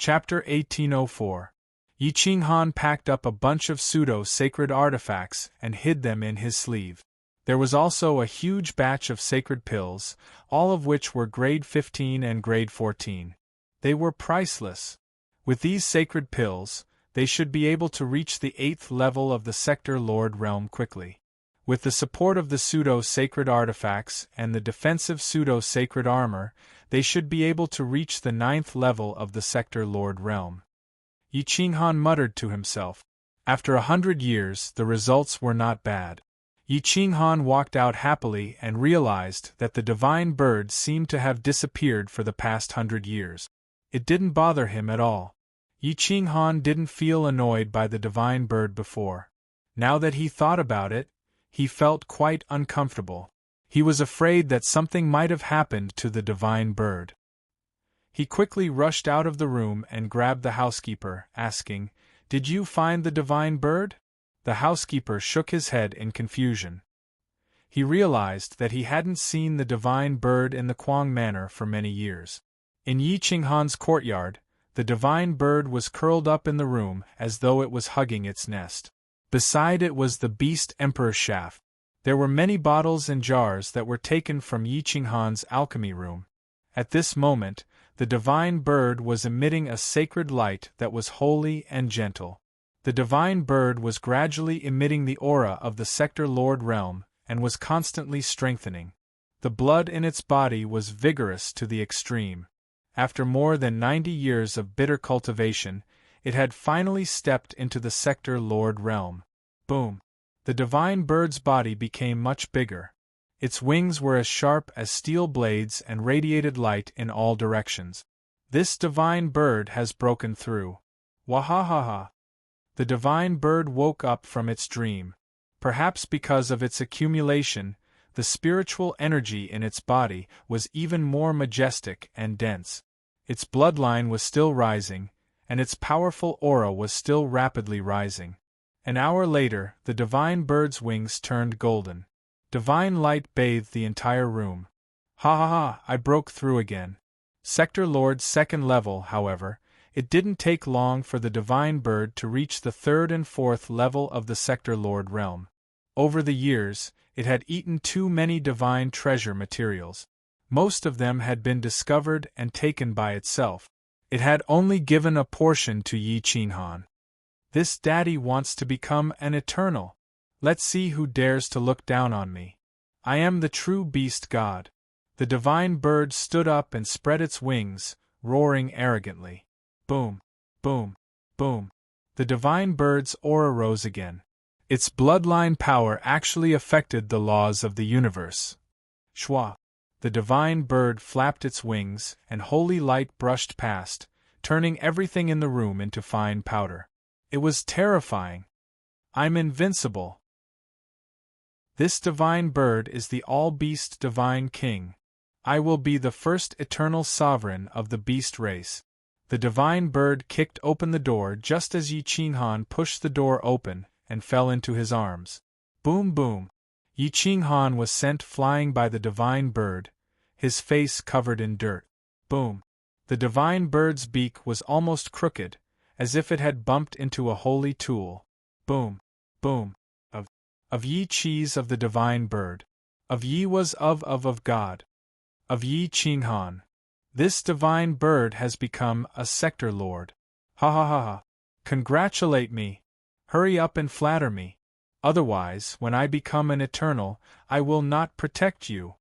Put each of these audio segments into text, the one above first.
Chapter 1804. Yi Qinghan packed up a bunch of pseudo-sacred artifacts and hid them in his sleeve. There was also a huge batch of sacred pills, all of which were grade 15 and grade 14. They were priceless. With these sacred pills, they should be able to reach the 8th level of the Sector Lord realm quickly. With the support of the pseudo-sacred artifacts and the defensive pseudo-sacred armor, they should be able to reach the 9th level of the Sector Lord realm. Yi Qinghan muttered to himself. After 100 years, the results were not bad. Yi Qinghan walked out happily and realized that the divine bird seemed to have disappeared for the past 100 years. It didn't bother him at all. Yi Qinghan didn't feel annoyed by the divine bird before. Now that he thought about it, he felt quite uncomfortable. He was afraid that something might have happened to the divine bird. He quickly rushed out of the room and grabbed the housekeeper, asking, "Did you find the divine bird?" The housekeeper shook his head in confusion. He realized that he hadn't seen the divine bird in the Kuang Manor for many years. In Yi Qinghan's courtyard, the divine bird was curled up in the room as though it was hugging its nest. Beside it was the beast emperor shaft. There were many bottles and jars that were taken from Yi Qinghan's alchemy room. At this moment, the divine bird was emitting a sacred light that was holy and gentle. The divine bird was gradually emitting the aura of the Sector Lord realm and was constantly strengthening. The blood in its body was vigorous to the extreme. After more than 90 years of bitter cultivation, it had finally stepped into the Sector Lord realm. Boom! The divine bird's body became much bigger. Its wings were as sharp as steel blades and radiated light in all directions. This divine bird has broken through. Wahahaha! The divine bird woke up from its dream. Perhaps because of its accumulation, the spiritual energy in its body was even more majestic and dense. Its bloodline was still rising, and its powerful aura was still rapidly rising. An hour later, the divine bird's wings turned golden. Divine light bathed the entire room. Ha ha ha, I broke through again. Sector Lord's 2nd level, however, it didn't take long for the divine bird to reach the 3rd and 4th level of the Sector Lord realm. Over the years, it had eaten too many divine treasure materials. Most of them had been discovered and taken by itself. It had only given a portion to Yi Qinghan. This daddy wants to become an eternal. Let's see who dares to look down on me. I am the true beast god. The divine bird stood up and spread its wings, roaring arrogantly. Boom, boom, boom. The divine bird's aura rose again. Its bloodline power actually affected the laws of the universe. Shwa! The divine bird flapped its wings, and holy light brushed past, turning everything in the room into fine powder. It was terrifying. I'm invincible. This divine bird is the all-beast divine king. I will be the first eternal sovereign of the beast race. The divine bird kicked open the door just as Yi Qinghan pushed the door open and fell into his arms. Boom boom. Yi Qinghan was sent flying by the divine bird, his face covered in dirt. Boom. The divine bird's beak was almost crooked, as if it had bumped into a holy tool. Boom. Boom. Of Yi Qis of the divine bird. Of Yi was of God. Of Yi Qinghan. This divine bird has become a Sector Lord. Ha ha ha ha. Congratulate me. Hurry up and flatter me. Otherwise, when I become an eternal, I will not protect you.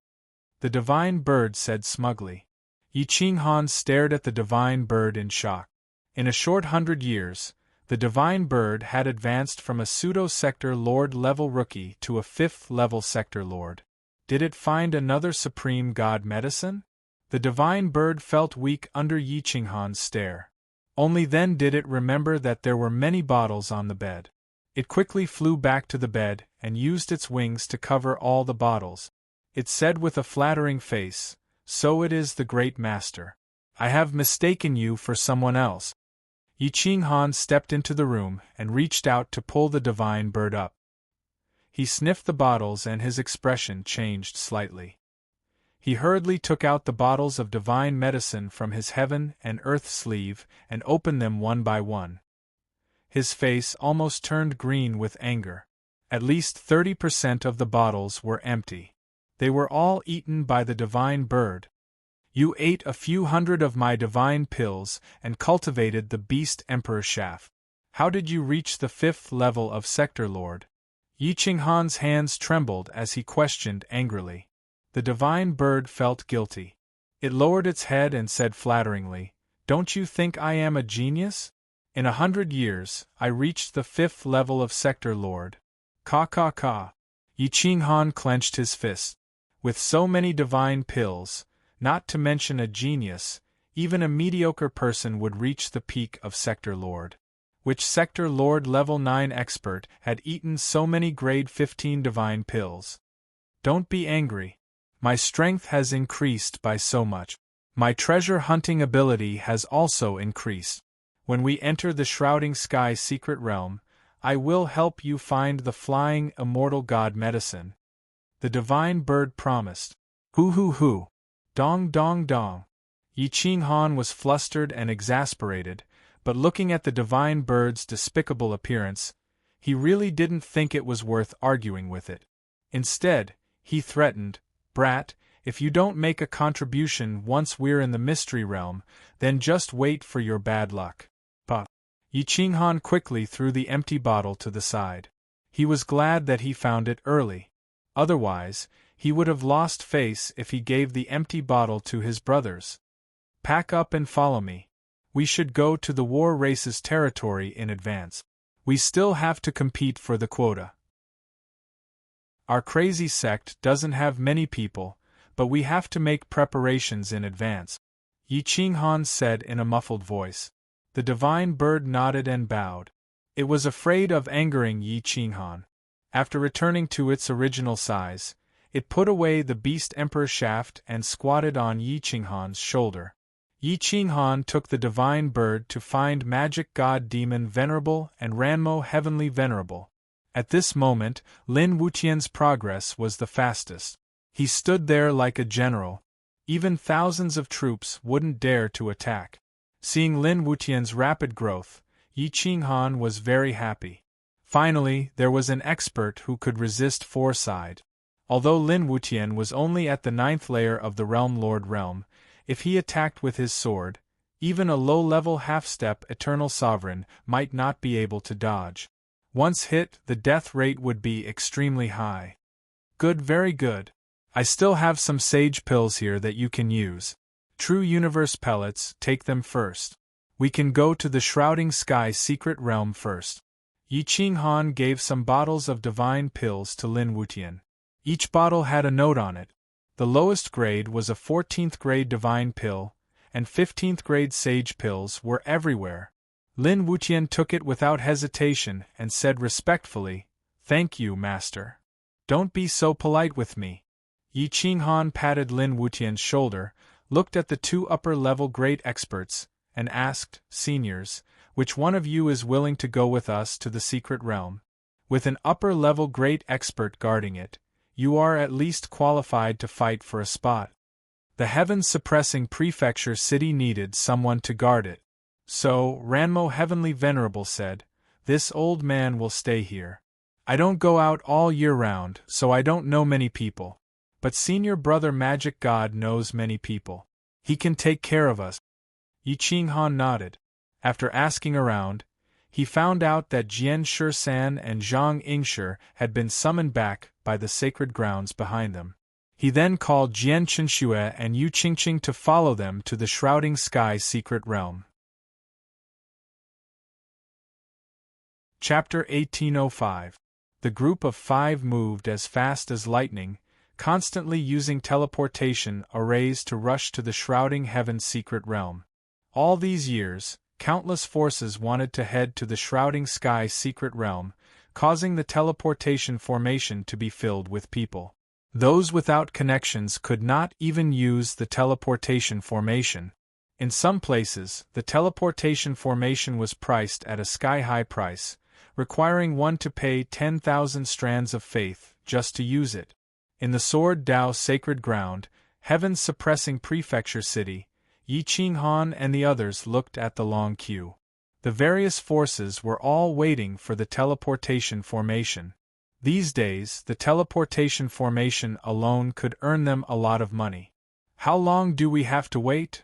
The divine bird said smugly. Yi Qinghan stared at the divine bird in shock. In a short 100 years, the divine bird had advanced from a pseudo-Sector Lord level rookie to a 5th level Sector Lord. Did it find another supreme god medicine? The divine bird felt weak under Yi Qinghan's stare. Only then did it remember that there were many bottles on the bed. It quickly flew back to the bed and used its wings to cover all the bottles. It said with a flattering face, "So it is the great master. I have mistaken you for someone else." Yi Qinghan stepped into the room and reached out to pull the divine bird up. He sniffed the bottles and his expression changed slightly. He hurriedly took out the bottles of divine medicine from his heaven and earth sleeve and opened them one by one. His face almost turned green with anger. At least 30% of the bottles were empty. They were all eaten by the divine bird. You ate a few hundred of my divine pills and cultivated the beast emperor shaft. How did you reach the 5th level of Sector Lord? Yi Qinghan's hands trembled as he questioned angrily. The divine bird felt guilty. It lowered its head and said flatteringly, "Don't you think I am a genius? In 100 years, I reached the 5th level of Sector Lord." Ka ka ka. Yi Qinghan clenched his fist. With so many divine pills, not to mention a genius, even a mediocre person would reach the peak of Sector Lord. Which Sector Lord level 9 expert had eaten so many grade 15 divine pills? Don't be angry. My strength has increased by so much. My treasure hunting ability has also increased. When we enter the Shrouding Sky secret realm, I will help you find the flying immortal god medicine. The divine bird promised. Hoo hoo hoo. Dong dong dong. Yi Qinghan was flustered and exasperated, but looking at the divine bird's despicable appearance, he really didn't think it was worth arguing with it. Instead, he threatened, "Brat, if you don't make a contribution once we're in the mystery realm, then just wait for your bad luck." Bah! Yi Qinghan quickly threw the empty bottle to the side. He was glad that he found it early. Otherwise, he would have lost face if he gave the empty bottle to his brothers. "Pack up and follow me. We should go to the war race's territory in advance. We still have to compete for the quota. Our crazy sect doesn't have many people, but we have to make preparations in advance," Yi Qinghan said in a muffled voice. The divine bird nodded and bowed. It was afraid of angering Yi Qinghan. After returning to its original size, it put away the beast emperor shaft and squatted on Yi Qinghan's shoulder. Yi Qinghan took the divine bird to find magic god demon venerable and Ranmo heavenly venerable. At this moment, Lin Wutian's progress was the fastest. He stood there like a general. Even thousands of troops wouldn't dare to attack. Seeing Lin Wutian's rapid growth, Yi Qinghan was very happy. Finally, there was an expert who could resist Forside. Although Lin Wutian was only at the 9th layer of the Realm Lord realm, if he attacked with his sword, even a low-level half-step Eternal Sovereign might not be able to dodge. Once hit, the death rate would be extremely high. Good, very good. I still have some sage pills here that you can use. True universe pellets, take them first. We can go to the Shrouding Sky secret realm first. Yi Qinghan gave some bottles of divine pills to Lin Wutian. Each bottle had a note on it. The lowest grade was a 14th grade divine pill, and 15th grade sage pills were everywhere. Lin Wutian took it without hesitation and said respectfully, "Thank you, master. Don't be so polite with me." Yi Qinghan patted Lin Wutian's shoulder, looked at the 2 upper-level great experts, and asked, "Seniors, which one of you is willing to go with us to the secret realm? With an upper-level great expert guarding it, you are at least qualified to fight for a spot." The heaven-suppressing prefecture city needed someone to guard it. So, Ranmo Heavenly Venerable said, "This old man will stay here. I don't go out all year round, so I don't know many people. But Senior Brother Magic God knows many people. He can take care of us." Yi Qinghan nodded. After asking around, he found out that Jian Shisan and Zhang Yingshi had been summoned back by the sacred grounds behind them. He then called Jian Chenxue and Yu Qingqing to follow them to the Shrouding Sky secret realm. Chapter 1805. The group of 5 moved as fast as lightning, constantly using teleportation arrays to rush to the Shrouding Heaven's secret realm. All these years, countless forces wanted to head to the Shrouding Sky secret realm, causing the teleportation formation to be filled with people. Those without connections could not even use the teleportation formation. In some places, the teleportation formation was priced at a sky-high price, requiring one to pay 10,000 strands of faith just to use it. In the Sword Dao sacred ground, heaven-suppressing prefecture city, Yi Qinghan and the others looked at the long queue. The various forces were all waiting for the teleportation formation. These days, the teleportation formation alone could earn them a lot of money. How long do we have to wait?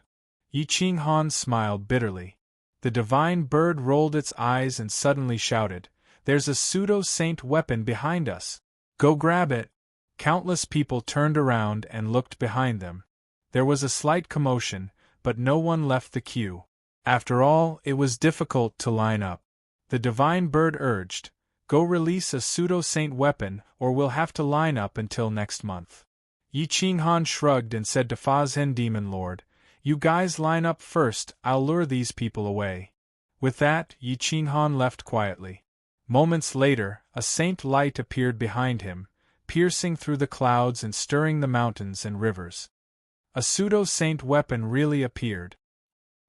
Yi Qinghan smiled bitterly. The divine bird rolled its eyes and suddenly shouted, "There's a pseudo-saint weapon behind us. Go grab it!" Countless people turned around and looked behind them. There was a slight commotion, but no one left the queue. After all, it was difficult to line up. The divine bird urged, "Go release a pseudo-saint weapon, or we'll have to line up until next month." Yi Qinghan shrugged and said to Fazhen Demon Lord, "You guys line up first, I'll lure these people away." With that, Yi Qinghan left quietly. Moments later, a saint light appeared behind him, piercing through the clouds and stirring the mountains and rivers. A pseudo-saint weapon really appeared.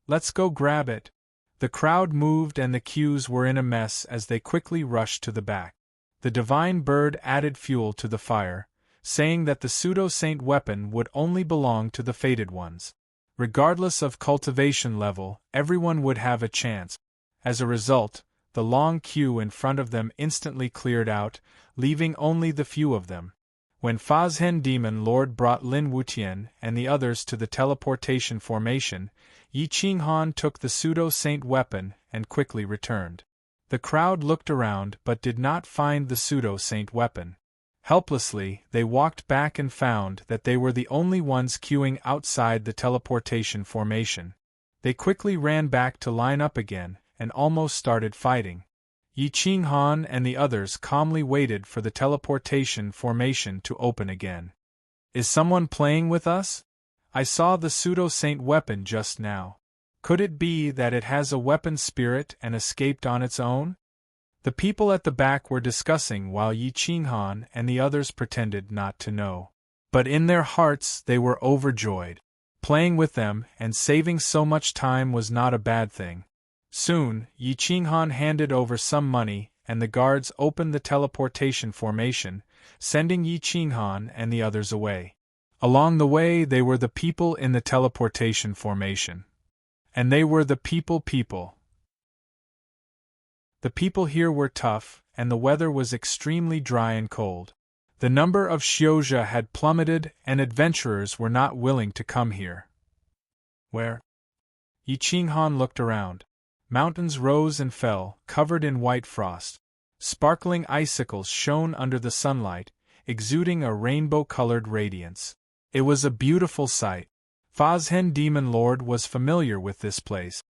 "Let's go grab it." The crowd moved and the queues were in a mess as they quickly rushed to the back. The divine bird added fuel to the fire, saying that the pseudo-saint weapon would only belong to the fated ones. Regardless of cultivation level, everyone would have a chance. As a result, the long queue in front of them instantly cleared out, leaving only the few of them. When Fazhen Demon Lord brought Lin Wutian and the others to the teleportation formation, Yi Qinghan took the pseudo-saint weapon and quickly returned. The crowd looked around but did not find the pseudo-saint weapon. Helplessly, they walked back and found that they were the only ones queuing outside the teleportation formation. They quickly ran back to line up again, and almost started fighting. Yi Qinghan and the others calmly waited for the teleportation formation to open again. "Is someone playing with us? I saw the pseudo-saint weapon just now. Could it be that it has a weapon spirit and escaped on its own?" The people at the back were discussing while Yi Qinghan and the others pretended not to know. But in their hearts they were overjoyed. Playing with them and saving so much time was not a bad thing. Soon, Yi Qinghan handed over some money and the guards opened the teleportation formation, sending Yi Qinghan and the others away. Along the way they were the people in the teleportation formation. And they were the people. The people here were tough, and the weather was extremely dry and cold. The number of Xiozha had plummeted and adventurers were not willing to come here. Where? Yi Qinghan looked around. Mountains rose and fell, covered in white frost. Sparkling icicles shone under the sunlight, exuding a rainbow-colored radiance. It was a beautiful sight. Fazhen Demon Lord was familiar with this place.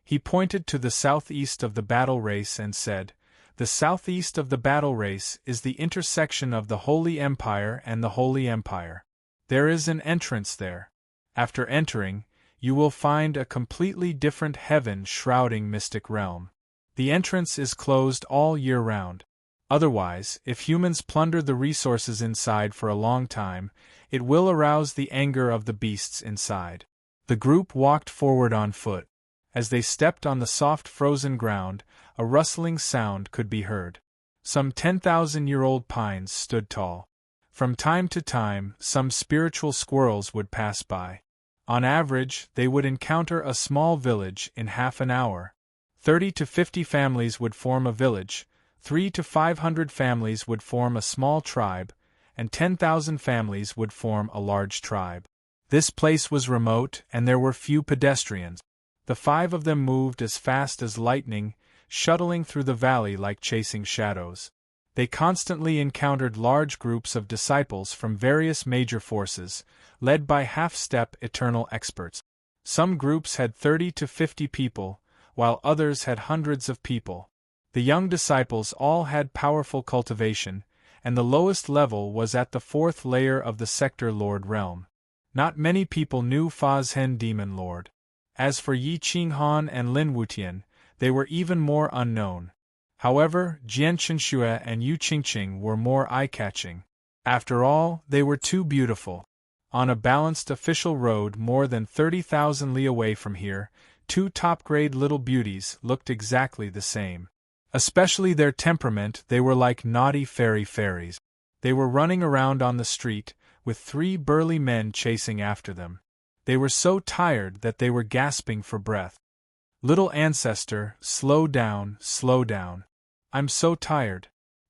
He pointed to the southeast of the battle race and said, "The southeast of the battle race is the intersection of the Holy Empire and the Holy Empire. There is an entrance there. After entering, you will find a completely different heaven shrouding mystic realm. The entrance is closed all year round. Otherwise, if humans plunder the resources inside for a long time, it will arouse the anger of the beasts inside." The group walked forward on foot. As they stepped on the soft frozen ground, a rustling sound could be heard. Some 10,000-year-old pines stood tall. From time to time, some spiritual squirrels would pass by. On average, they would encounter a small village in half an hour. 30 to 50 families would form a village, 300 to 500 families would form a small tribe, and 10,000 families would form a large tribe. This place was remote and there were few pedestrians. The 5 of them moved as fast as lightning, shuttling through the valley like chasing shadows. They constantly encountered large groups of disciples from various major forces, led by half-step eternal experts. Some groups had 30 to 50 people, while others had hundreds of people. The young disciples all had powerful cultivation, and the lowest level was at the 4th layer of the Sector Lord realm. Not many people knew Fazhen Demon Lord. As for Yi Qinghan and Lin Wutian, they were even more unknown. However, Jian Chenxue and Yu Qingqing were more eye-catching. After all, they were too beautiful. On a balanced official road more than 30,000 li away from here, 2 top-grade little beauties looked exactly the same. Especially their temperament, they were like naughty fairies. They were running around on the street, with 3 burly men chasing after them. They were so tired that they were gasping for breath. Little ancestor, slow down, slow down. I'm so tired.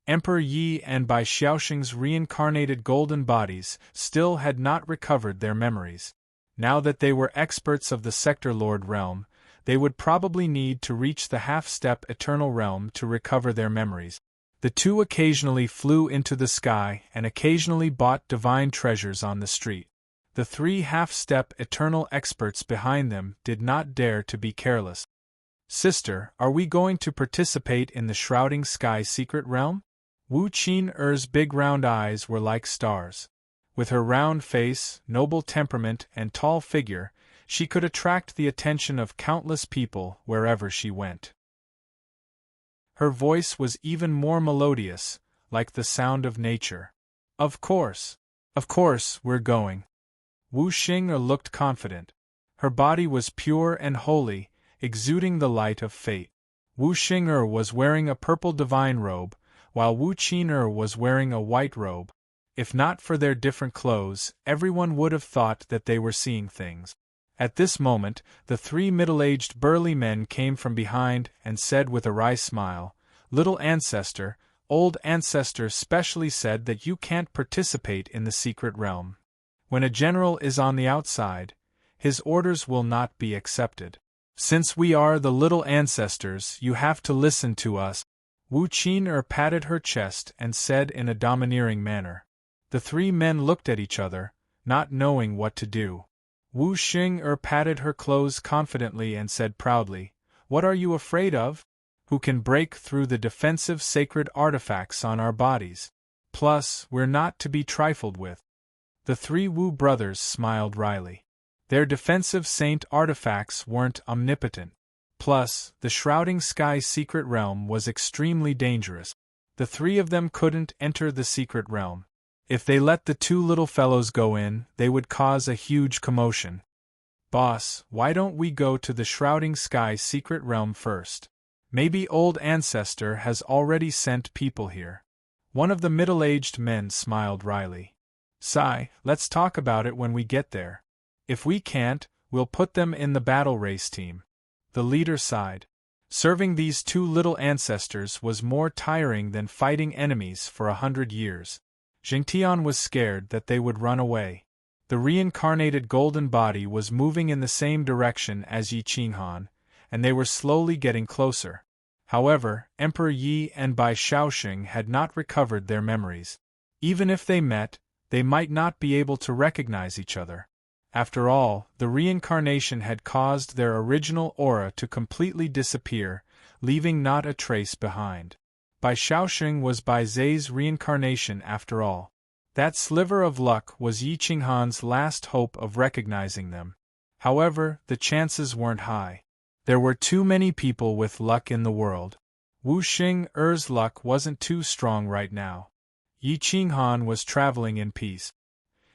Emperor Yi and Bai Xiaoxing's reincarnated golden bodies still had not recovered their memories. Now that they were experts of the Sector Lord realm, they would probably need to reach the half-step eternal realm to recover their memories. The two occasionally flew into the sky and occasionally bought divine treasures on the street. The 3 half-step eternal experts behind them did not dare to be careless. Sister, are we going to participate in the Shrouding Sky secret realm? Wu Qin-er's big round eyes were like stars. With her round face, noble temperament, and tall figure, she could attract the attention of countless people wherever she went. Her voice was even more melodious, like the sound of nature. Of course, we're going. Wu Xing'er looked confident. Her body was pure and holy, exuding the light of fate. Wu Xing'er was wearing a purple divine robe, while Wu Qin-er was wearing a white robe. If not for their different clothes, everyone would have thought that they were seeing things. At this moment, the 3 middle-aged burly men came from behind and said with a wry smile, "Little ancestor, old ancestor specially said that you can't participate in the secret realm. When a general is on the outside, his orders will not be accepted. Since we are the little ancestors, you have to listen to us." Wu Qin-er patted her chest and said in a domineering manner. The 3 men looked at each other, not knowing what to do. Wu Xing'er patted her clothes confidently and said proudly, "What are you afraid of? Who can break through the defensive sacred artifacts on our bodies? Plus, we're not to be trifled with." The 3 Wu brothers smiled wryly. Their defensive saint artifacts weren't omnipotent. Plus, the Shrouding Sky secret realm was extremely dangerous. The 3 of them couldn't enter the secret realm. If they let the 2 little fellows go in, they would cause a huge commotion. "Boss, why don't we go to the Shrouding Sky secret realm first? Maybe old ancestor has already sent people here." One of the middle-aged men smiled wryly. "Sai, let's talk about it when we get there. If we can't, we'll put them in the battle race team." The leader sighed. Serving these 2 little ancestors was more tiring than fighting enemies for 100 years. Jingtian was scared that they would run away. The reincarnated golden body was moving in the same direction as Yi Qinghan, and they were slowly getting closer. However, Emperor Yi and Bai Xiaoxing had not recovered their memories. Even if they met, they might not be able to recognize each other. After all, the reincarnation had caused their original aura to completely disappear, leaving not a trace behind. Bai Xiaoxing was Bai Zai's reincarnation after all. That sliver of luck was Yi Qinghan's last hope of recognizing them. However, the chances weren't high. There were too many people with luck in the world. Wu Xing'er's luck wasn't too strong right now. Yi Qinghan was traveling in peace.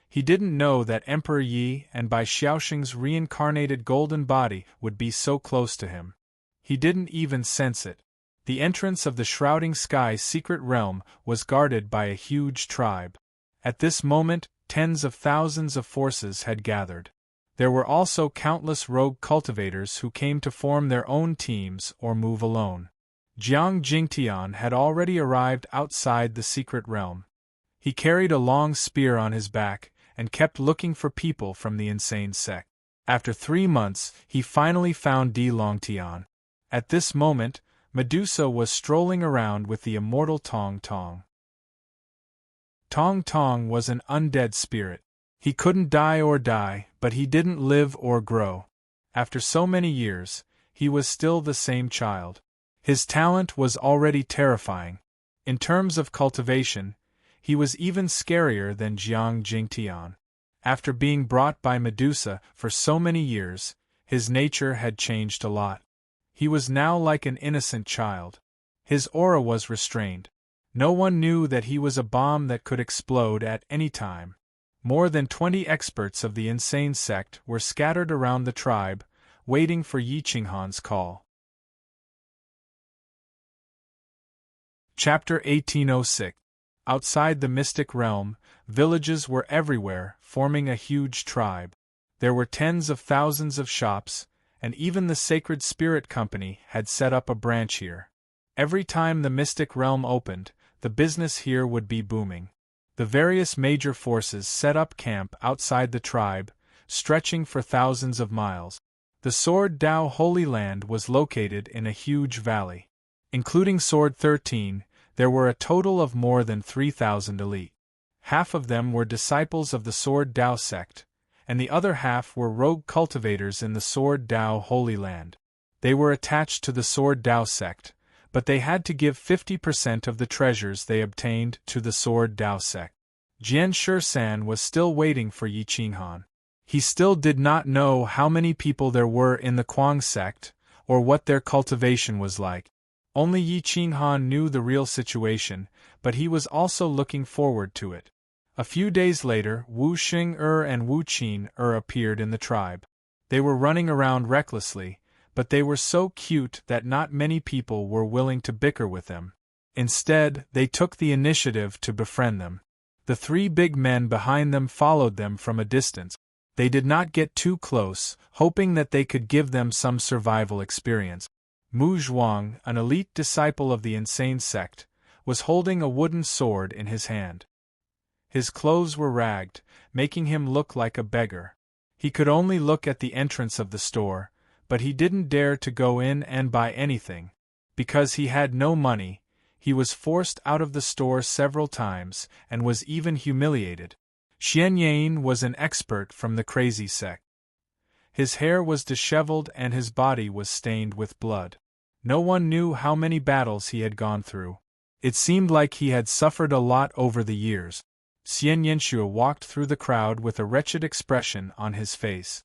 He didn't know that Emperor Yi and Bai Xiaoxing's reincarnated golden body would be so close to him. He didn't even sense it. The entrance of the Shrouding Sky secret realm was guarded by a huge tribe. At this moment, tens of thousands of forces had gathered. There were also countless rogue cultivators who came to form their own teams or move alone. Jiang Jingtian had already arrived outside the secret realm. He carried a long spear on his back and kept looking for people from the insane sect. After 3 months, he finally found Di Longtian. At this moment, Medusa was strolling around with the immortal Tong Tong. Tong Tong was an undead spirit. He couldn't die, but he didn't live or grow. After so many years, he was still the same child. His talent was already terrifying. In terms of cultivation, he was even scarier than Jiang Jingtian. After being brought by Medusa for so many years, his nature had changed a lot. He was now like an innocent child. His aura was restrained. No one knew that he was a bomb that could explode at any time. More than 20 experts of the insane sect were scattered around the tribe, waiting for Yi Qinghan's call. Chapter 1806. Outside the mystic realm, villages were everywhere, forming a huge tribe. There were tens of thousands of shops, and even the Sacred Spirit Company had set up a branch here. Every time the mystic realm opened, the business here would be booming. The various major forces set up camp outside the tribe, stretching for thousands of miles. The Sword Dao Holy Land was located in a huge valley. Including Sword 13, there were a total of more than 3,000 elite. Half of them were disciples of the Sword Dao sect, and the other half were rogue cultivators in the Sword Dao Holy Land. They were attached to the Sword Dao sect, but they had to give 50% of the treasures they obtained to the Sword Dao sect. Jian Shisan was still waiting for Yi Qinghan. He still did not know how many people there were in the Kuang sect, or what their cultivation was like. Only Yi Qinghan knew the real situation, but he was also looking forward to it. A few days later, Wu Xing and Wu Qin appeared in the tribe. They were running around recklessly, but they were so cute that not many people were willing to bicker with them. Instead, they took the initiative to befriend them. The three big men behind them followed them from a distance. They did not get too close, hoping that they could give them some survival experience. Mu Zhuang, an elite disciple of the insane sect, was holding a wooden sword in his hand. His clothes were ragged, making him look like a beggar. He could only look at the entrance of the store, but he didn't dare to go in and buy anything. Because he had no money, he was forced out of the store several times and was even humiliated. Xian Yan was an expert from the crazy sect. His hair was disheveled and his body was stained with blood. No one knew how many battles he had gone through. It seemed like he had suffered a lot over the years. Xian Yanxue walked through the crowd with a wretched expression on his face.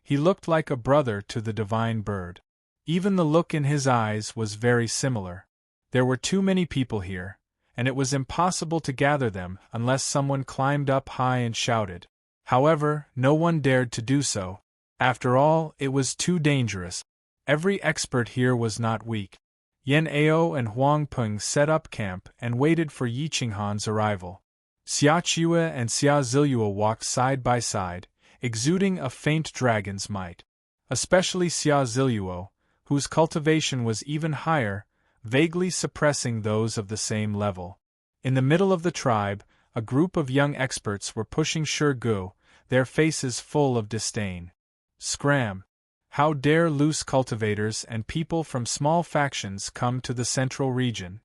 He looked like a brother to the divine bird. Even the look in his eyes was very similar. There were too many people here, and it was impossible to gather them unless someone climbed up high and shouted. However, no one dared to do so. After all, it was too dangerous. Every expert here was not weak. Yan Ao and Huang Peng set up camp and waited for Yi Qinghan's arrival. Xia Qiwa and Xia Zilua walked side by side, exuding a faint dragon's might. Especially Xia Zilua, whose cultivation was even higher, vaguely suppressing those of the same level. In the middle of the tribe, a group of young experts were pushing Shirgu, their faces full of disdain. Scram! How dare loose cultivators and people from small factions come to the central region?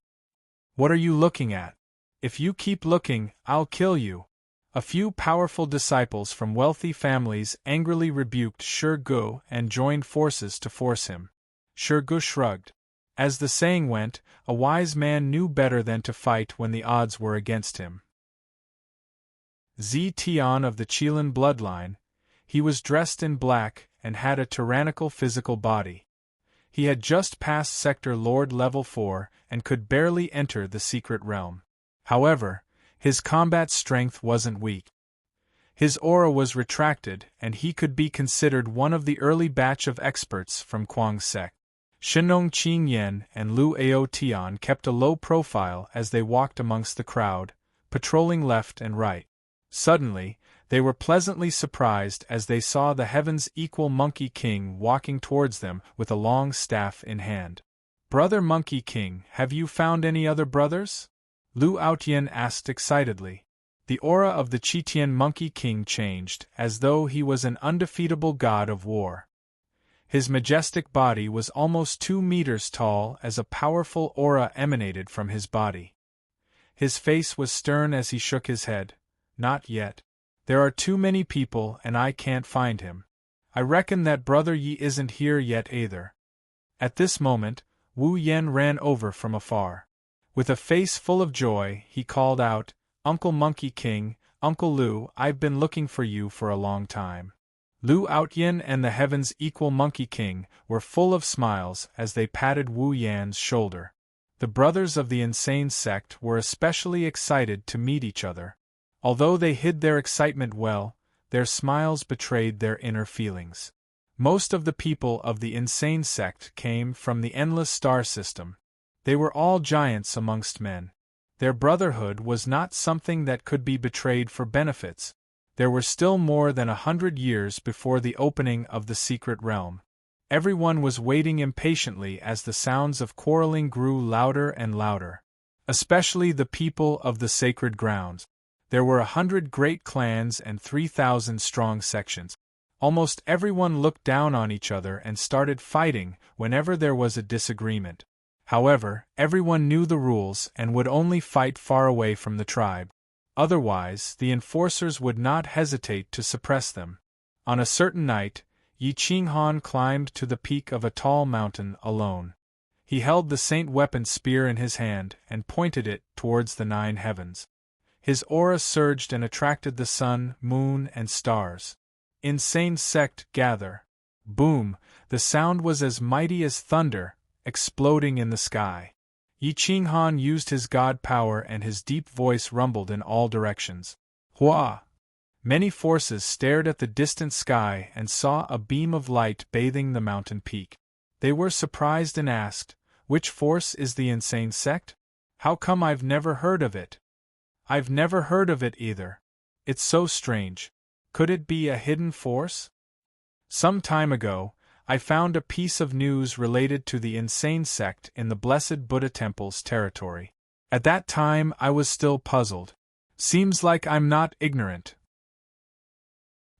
What are you looking at? If you keep looking, I'll kill you. A few powerful disciples from wealthy families angrily rebuked Shirgu and joined forces to force him. Shirgu shrugged. As the saying went, a wise man knew better than to fight when the odds were against him. Zi Tian of the Qilin bloodline, he was dressed in black and had a tyrannical physical body. He had just passed Sector Lord Level 4 and could barely enter the secret realm. However, his combat strength wasn't weak. His aura was retracted and he could be considered one of the early batch of experts from Kuang sect. Shenong Qingyan and Lu Ao Tian kept a low profile as they walked amongst the crowd, patrolling left and right. Suddenly, they were pleasantly surprised as they saw the Heaven's Equal Monkey King walking towards them with a long staff in hand. "Brother Monkey King, have you found any other brothers?" Lu Aotian asked excitedly. The aura of the Qitian Monkey King changed, as though he was an undefeatable god of war. His majestic body was almost 2 meters tall as a powerful aura emanated from his body. His face was stern as he shook his head. "Not yet. There are too many people and I can't find him. I reckon that Brother Yi isn't here yet either." At this moment, Wu Yan ran over from afar. With a face full of joy, he called out, "Uncle Monkey King, Uncle Lu, I've been looking for you for a long time." Lu Outyan and the Heaven's Equal Monkey King were full of smiles as they patted Wu Yan's shoulder. The brothers of the insane sect were especially excited to meet each other. Although they hid their excitement well, their smiles betrayed their inner feelings. Most of the people of the insane sect came from the endless star system. They were all giants amongst men. Their brotherhood was not something that could be betrayed for benefits. There were still more than 100 years before the opening of the secret realm. Everyone was waiting impatiently as the sounds of quarreling grew louder and louder. Especially the people of the sacred grounds. There were 100 great clans and 3,000 strong sections. Almost everyone looked down on each other and started fighting whenever there was a disagreement. However, everyone knew the rules and would only fight far away from the tribe. Otherwise, the enforcers would not hesitate to suppress them. On a certain night, Yi Qinghan climbed to the peak of a tall mountain alone. He held the saint weapon spear in his hand and pointed it towards the 9 heavens. His aura surged and attracted the sun, moon, and stars. Insane sect gather. Boom, the sound was as mighty as thunder, exploding in the sky. Yi Qinghan used his god power and his deep voice rumbled in all directions. Hua! Many forces stared at the distant sky and saw a beam of light bathing the mountain peak. They were surprised and asked, "Which force is the insane sect? How come I've never heard of it?" "I've never heard of it either. It's so strange. Could it be a hidden force?" Some time ago, I found a piece of news related to the insane sect in the Blessed Buddha Temple's territory. At that time I was still puzzled. Seems like I'm not ignorant.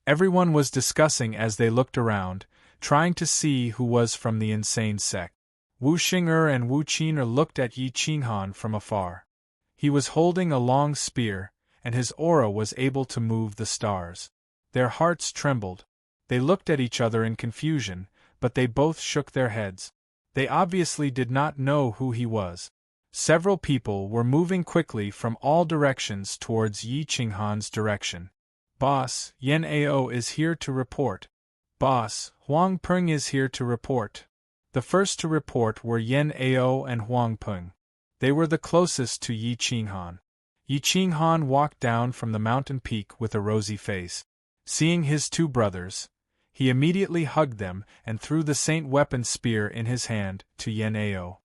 Everyone was discussing as they looked around, trying to see who was from the insane sect. Wu Xing'er and Wu Qin'er looked at Yi Qinghan from afar. He was holding a long spear, and his aura was able to move the stars. Their hearts trembled. They looked at each other in confusion, but they both shook their heads. They obviously did not know who he was. Several people were moving quickly from all directions towards Yi Qinghan's direction. "Boss, Yan Ao is here to report." "Boss, Huang Peng is here to report." The first to report were Yan Ao and Huang Peng. They were the closest to Yi Qinghan. Yi Qinghan walked down from the mountain peak with a rosy face. Seeing his 2 brothers, he immediately hugged them and threw the saint weapon spear in his hand to Yan Ao.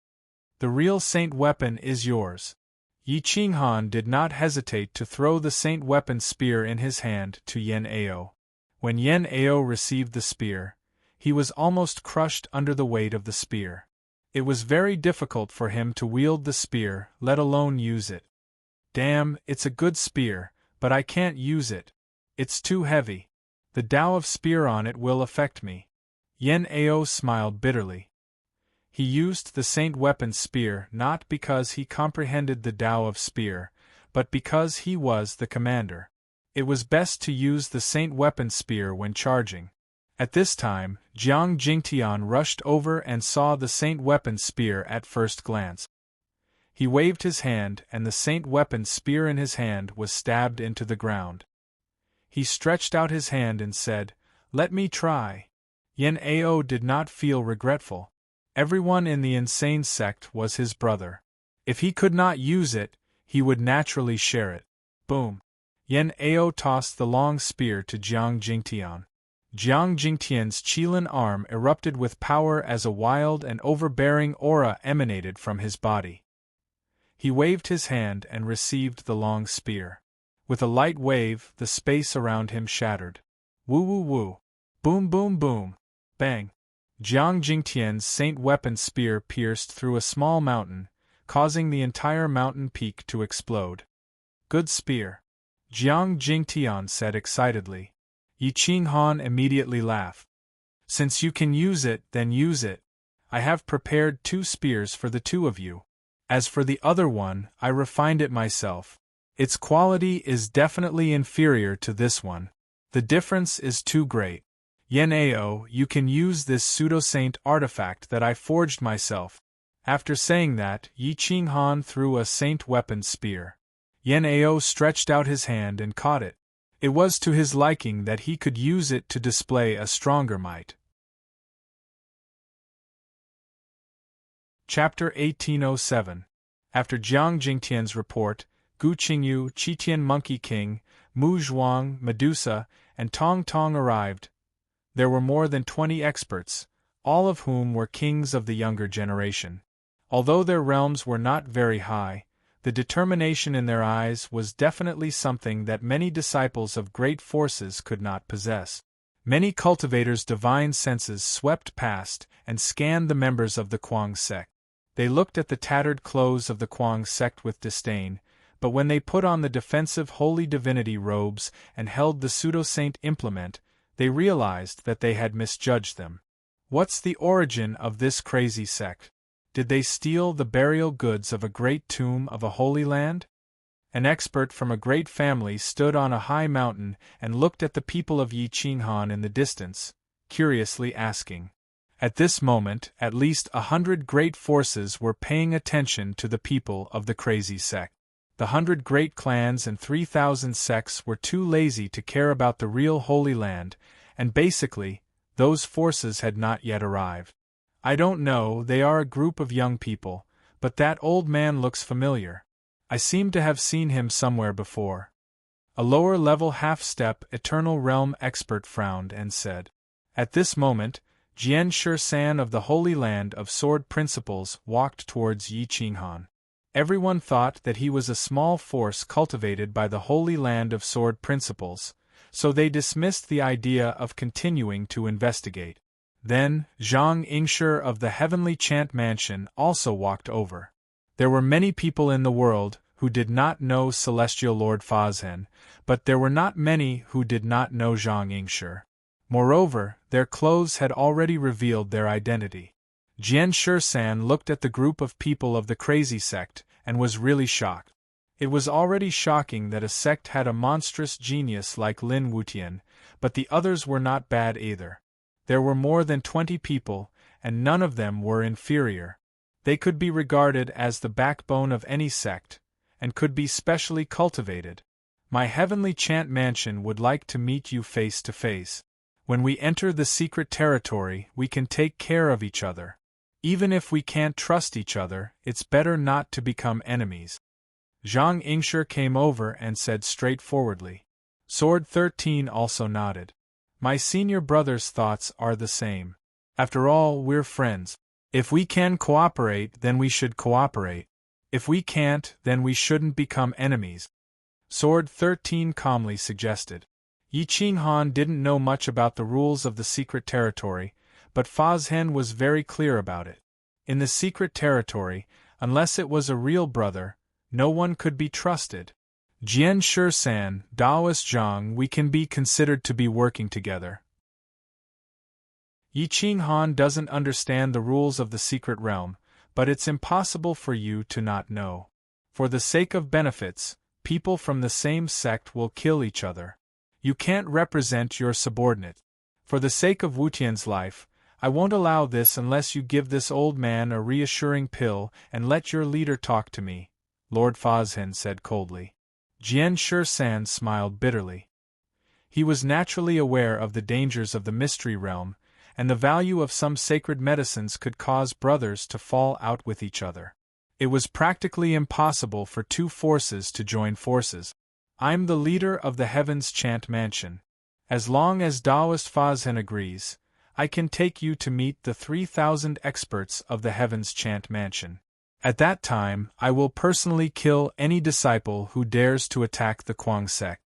"The real saint weapon is yours." Yi Qinghan did not hesitate to throw the saint weapon spear in his hand to Yan Ao. When Yan Ao received the spear, he was almost crushed under the weight of the spear. It was very difficult for him to wield the spear, let alone use it. "Damn, it's a good spear, but I can't use it. It's too heavy. The Tao of spear on it will affect me." Yan Ao smiled bitterly. He used the saint weapon spear not because he comprehended the Tao of spear, but because he was the commander. It was best to use the saint weapon spear when charging. At this time, Jiang Jingtian rushed over and saw the saint weapon spear at first glance. He waved his hand and the saint weapon spear in his hand was stabbed into the ground. He stretched out his hand and said, "Let me try." Yan Ao did not feel regretful. Everyone in the insane sect was his brother. If he could not use it, he would naturally share it. Boom! Yan Ao tossed the long spear to Jiang Jingtian. Jiang Jingtian's Qilin arm erupted with power as a wild and overbearing aura emanated from his body. He waved his hand and received the long spear. With a light wave, the space around him shattered. Woo woo woo! Boom boom boom! Bang! Jiang Jingtian's saint weapon spear pierced through a small mountain, causing the entire mountain peak to explode. "Good spear," Jiang Jingtian said excitedly. Yi Qinghan immediately laughed. "Since you can use it, then use it. I have prepared 2 spears for the 2 of you. As for the other one, I refined it myself. Its quality is definitely inferior to this one. The difference is too great. Yan Ao, you can use this pseudo-saint artifact that I forged myself." After saying that, Yi Qinghan threw a saint weapon spear. Yan Ao stretched out his hand and caught it. It was to his liking that he could use it to display a stronger might. Chapter 1807. After Jiang Jingtian's report, Gu Qingyu, Qitian Monkey King, Mu Zhuang, Medusa, and Tong Tong arrived. There were more than 20 experts, all of whom were kings of the younger generation. Although their realms were not very high, The determination in their eyes was definitely something that many disciples of great forces could not possess. Many cultivators' divine senses swept past and scanned the members of the Kuang sect. They looked at the tattered clothes of the Kuang sect with disdain, but when they put on the defensive holy divinity robes and held the pseudo-saint implement, they realized that they had misjudged them. What's the origin of this crazy sect? Did they steal the burial goods of a great tomb of a holy land? An expert from a great family stood on a high mountain and looked at the people of Yiqinghan in the distance, curiously asking. At this moment, at least 100 great forces were paying attention to the people of the crazy sect. The 100 great clans and 3,000 sects were too lazy to care about the real Holy Land, and basically, those forces had not yet arrived. I don't know, they are a group of young people, but that old man looks familiar. I seem to have seen him somewhere before. A lower-level half-step Eternal Realm expert frowned and said. At this moment, Jian Shisan of the Holy Land of Sword Principles walked towards Yiqinghan. Everyone thought that he was a small force cultivated by the Holy Land of Sword Principles, so they dismissed the idea of continuing to investigate. Then, Zhang Yingshi of the Heavenly Chant Mansion also walked over. There were many people in the world who did not know Celestial Lord Fazhen, but there were not many who did not know Zhang Yingshi. Moreover, their clothes had already revealed their identity. Jian Shisan looked at the group of people of the crazy sect and was really shocked. It was already shocking that a sect had a monstrous genius like Lin Wutian, but the others were not bad either. There were more than 20 people, and none of them were inferior. They could be regarded as the backbone of any sect, and could be specially cultivated. My Heavenly Chant Mansion would like to meet you face to face. When we enter the secret territory, we can take care of each other. Even if we can't trust each other, it's better not to become enemies. Zhang Yingshi came over and said straightforwardly. Sword 13 also nodded. My senior brother's thoughts are the same. After all, we're friends. If we can cooperate, then we should cooperate. If we can't, then we shouldn't become enemies. Sword 13 calmly suggested. Yiqinghan didn't know much about the rules of the secret territory, but Fazhen was very clear about it. In the secret territory, unless it was a real brother, no one could be trusted. Jian Shisan, Daoist Zhang, we can be considered to be working together. Yiqinghan doesn't understand the rules of the secret realm, but it's impossible for you to not know. For the sake of benefits, people from the same sect will kill each other. You can't represent your subordinate. For the sake of Wutian's life, I won't allow this unless you give this old man a reassuring pill and let your leader talk to me, Lord Fazhen said coldly. Jian Shisan smiled bitterly. He was naturally aware of the dangers of the mystery realm, and the value of some sacred medicines could cause brothers to fall out with each other. It was practically impossible for two forces to join forces. I'm the leader of the Heaven's Chant Mansion. As long as Daoist Fazhen agrees, I can take you to meet the 3,000 experts of the Heaven's Chant Mansion. At that time, I will personally kill any disciple who dares to attack the Kuang sect.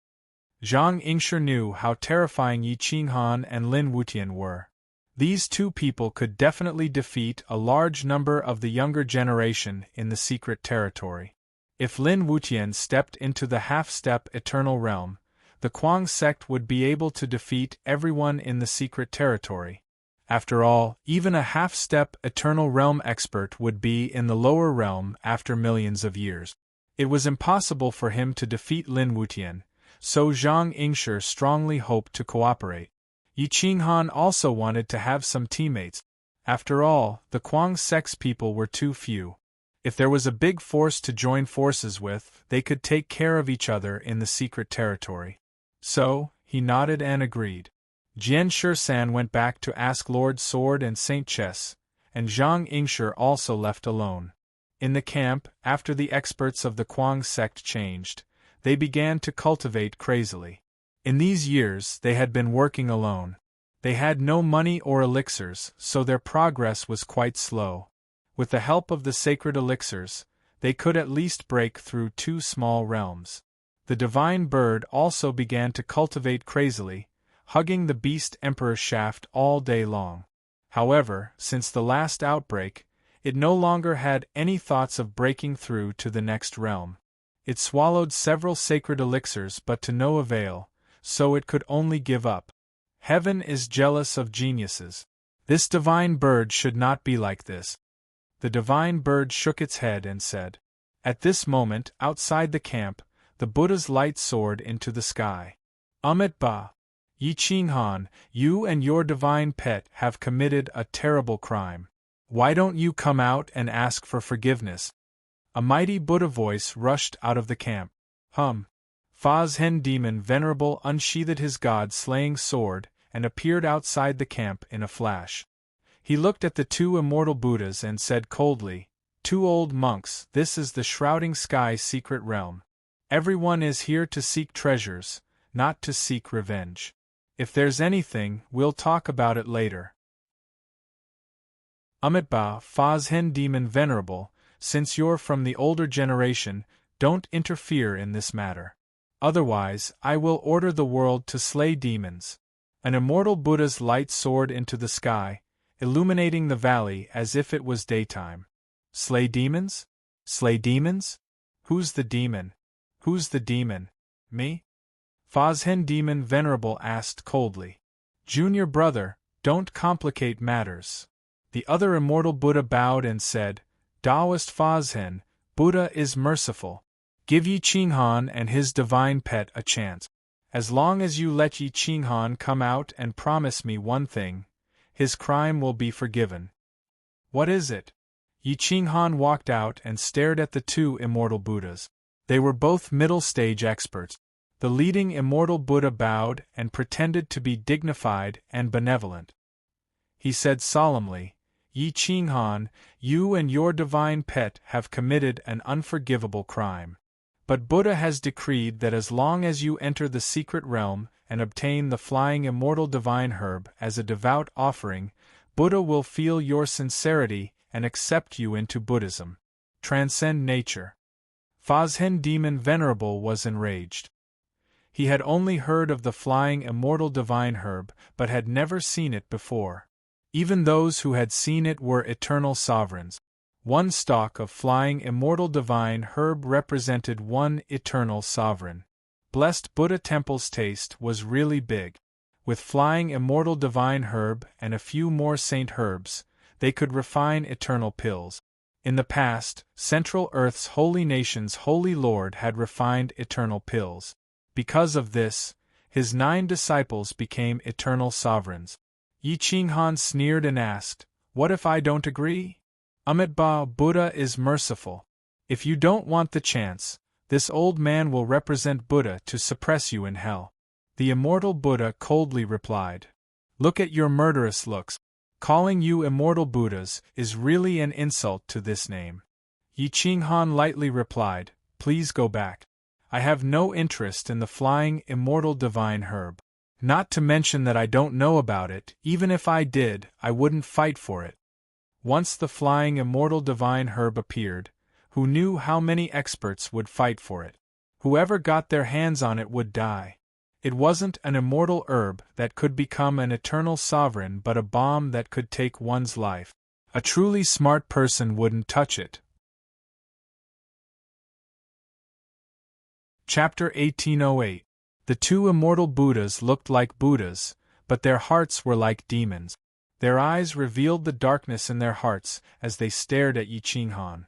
Zhang Yingshi knew how terrifying Yiqinghan and Lin Wutian were. These two people could definitely defeat a large number of the younger generation in the secret territory. If Lin Wutian stepped into the half-step Eternal Realm, the Kuang sect would be able to defeat everyone in the secret territory. After all, even a half-step Eternal Realm expert would be in the lower realm after millions of years. It was impossible for him to defeat Lin Wutian, so Zhang Yingshi strongly hoped to cooperate. Yiqinghan also wanted to have some teammates. After all, the Kuang sect's people were too few. If there was a big force to join forces with, they could take care of each other in the secret territory. So, he nodded and agreed. Jian Shisan went back to ask Lord Sword and Saint Chess, and Zhang Yingshi also left alone. In the camp, after the experts of the Kuang sect changed, they began to cultivate crazily. In these years, they had been working alone. They had no money or elixirs, so their progress was quite slow. With the help of the sacred elixirs, they could at least break through 2 small realms. The divine bird also began to cultivate crazily, hugging the beast emperor shaft all day long. However, since the last outbreak, it no longer had any thoughts of breaking through to the next realm. It swallowed several sacred elixirs but to no avail, so it could only give up. Heaven is jealous of geniuses. This divine bird should not be like this. The divine bird shook its head and said. At this moment, outside the camp, the Buddha's light soared into the sky. Amit Ba. Yi Ching Han, you and your divine pet have committed a terrible crime. Why don't you come out and ask for forgiveness? A mighty Buddha voice rushed out of the camp. Fa's hen demon venerable unsheathed his god-slaying sword and appeared outside the camp in a flash. He looked at the 2 immortal Buddhas and said coldly, 2 old monks, this is the shrouding sky secret realm. Everyone is here to seek treasures, not to seek revenge. If there's anything, we'll talk about it later. Amitba, Fa's hen demon venerable, since you're from the older generation, don't interfere in this matter. Otherwise, I will order the world to slay demons. An immortal Buddha's light soared into the sky, illuminating the valley as if it was daytime. Slay demons? Slay demons? Who's the demon? Who's the demon? Me? Fa's hen demon venerable asked coldly. Junior brother, don't complicate matters. The other immortal Buddha bowed and said, Taoist Fa's hen, Buddha is merciful. Give Yi Ching Han and his divine pet a chance. As long as you let Yi Ching Han come out and promise me one thing, his crime will be forgiven. What is it? Yi Ching Han walked out and stared at the 2 immortal Buddhas. They were both middle-stage experts. The leading immortal Buddha bowed and pretended to be dignified and benevolent. He said solemnly, Yi Ching Han, you and your divine pet have committed an unforgivable crime. But Buddha has decreed that as long as you enter the secret realm and obtain the flying immortal divine herb as a devout offering, Buddha will feel your sincerity and accept you into Buddhism. Transcend nature. Fa's hen demon venerable was enraged. He had only heard of the flying immortal divine herb but had never seen it before. Even those who had seen it were eternal sovereigns. 1 stalk of flying immortal divine herb represented 1 eternal sovereign. Blessed Buddha Temple's taste was really big. With flying immortal divine herb and a few more saint herbs, they could refine eternal pills. In the past, Central Earth's holy nation's holy lord had refined eternal pills. Because of this, his 9 disciples became eternal sovereigns. Yi Ching Han sneered and asked, What if I don't agree? Amitba, Buddha is merciful. If you don't want the chance, this old man will represent Buddha to suppress you in hell. The immortal Buddha coldly replied, Look at your murderous looks. Calling you immortal Buddhas is really an insult to this name. Yi Ching Han lightly replied, Please go back. I have no interest in the flying immortal divine herb. Not to mention that I don't know about it. Even if I did, I wouldn't fight for it. Once the flying immortal divine herb appeared, who knew how many experts would fight for it? Whoever got their hands on it would die. It wasn't an immortal herb that could become an eternal sovereign but a bomb that could take one's life. A truly smart person wouldn't touch it. Chapter 1808. The 2 immortal Buddhas looked like Buddhas, but their hearts were like demons. Their eyes revealed the darkness in their hearts as they stared at Yi Ching Han.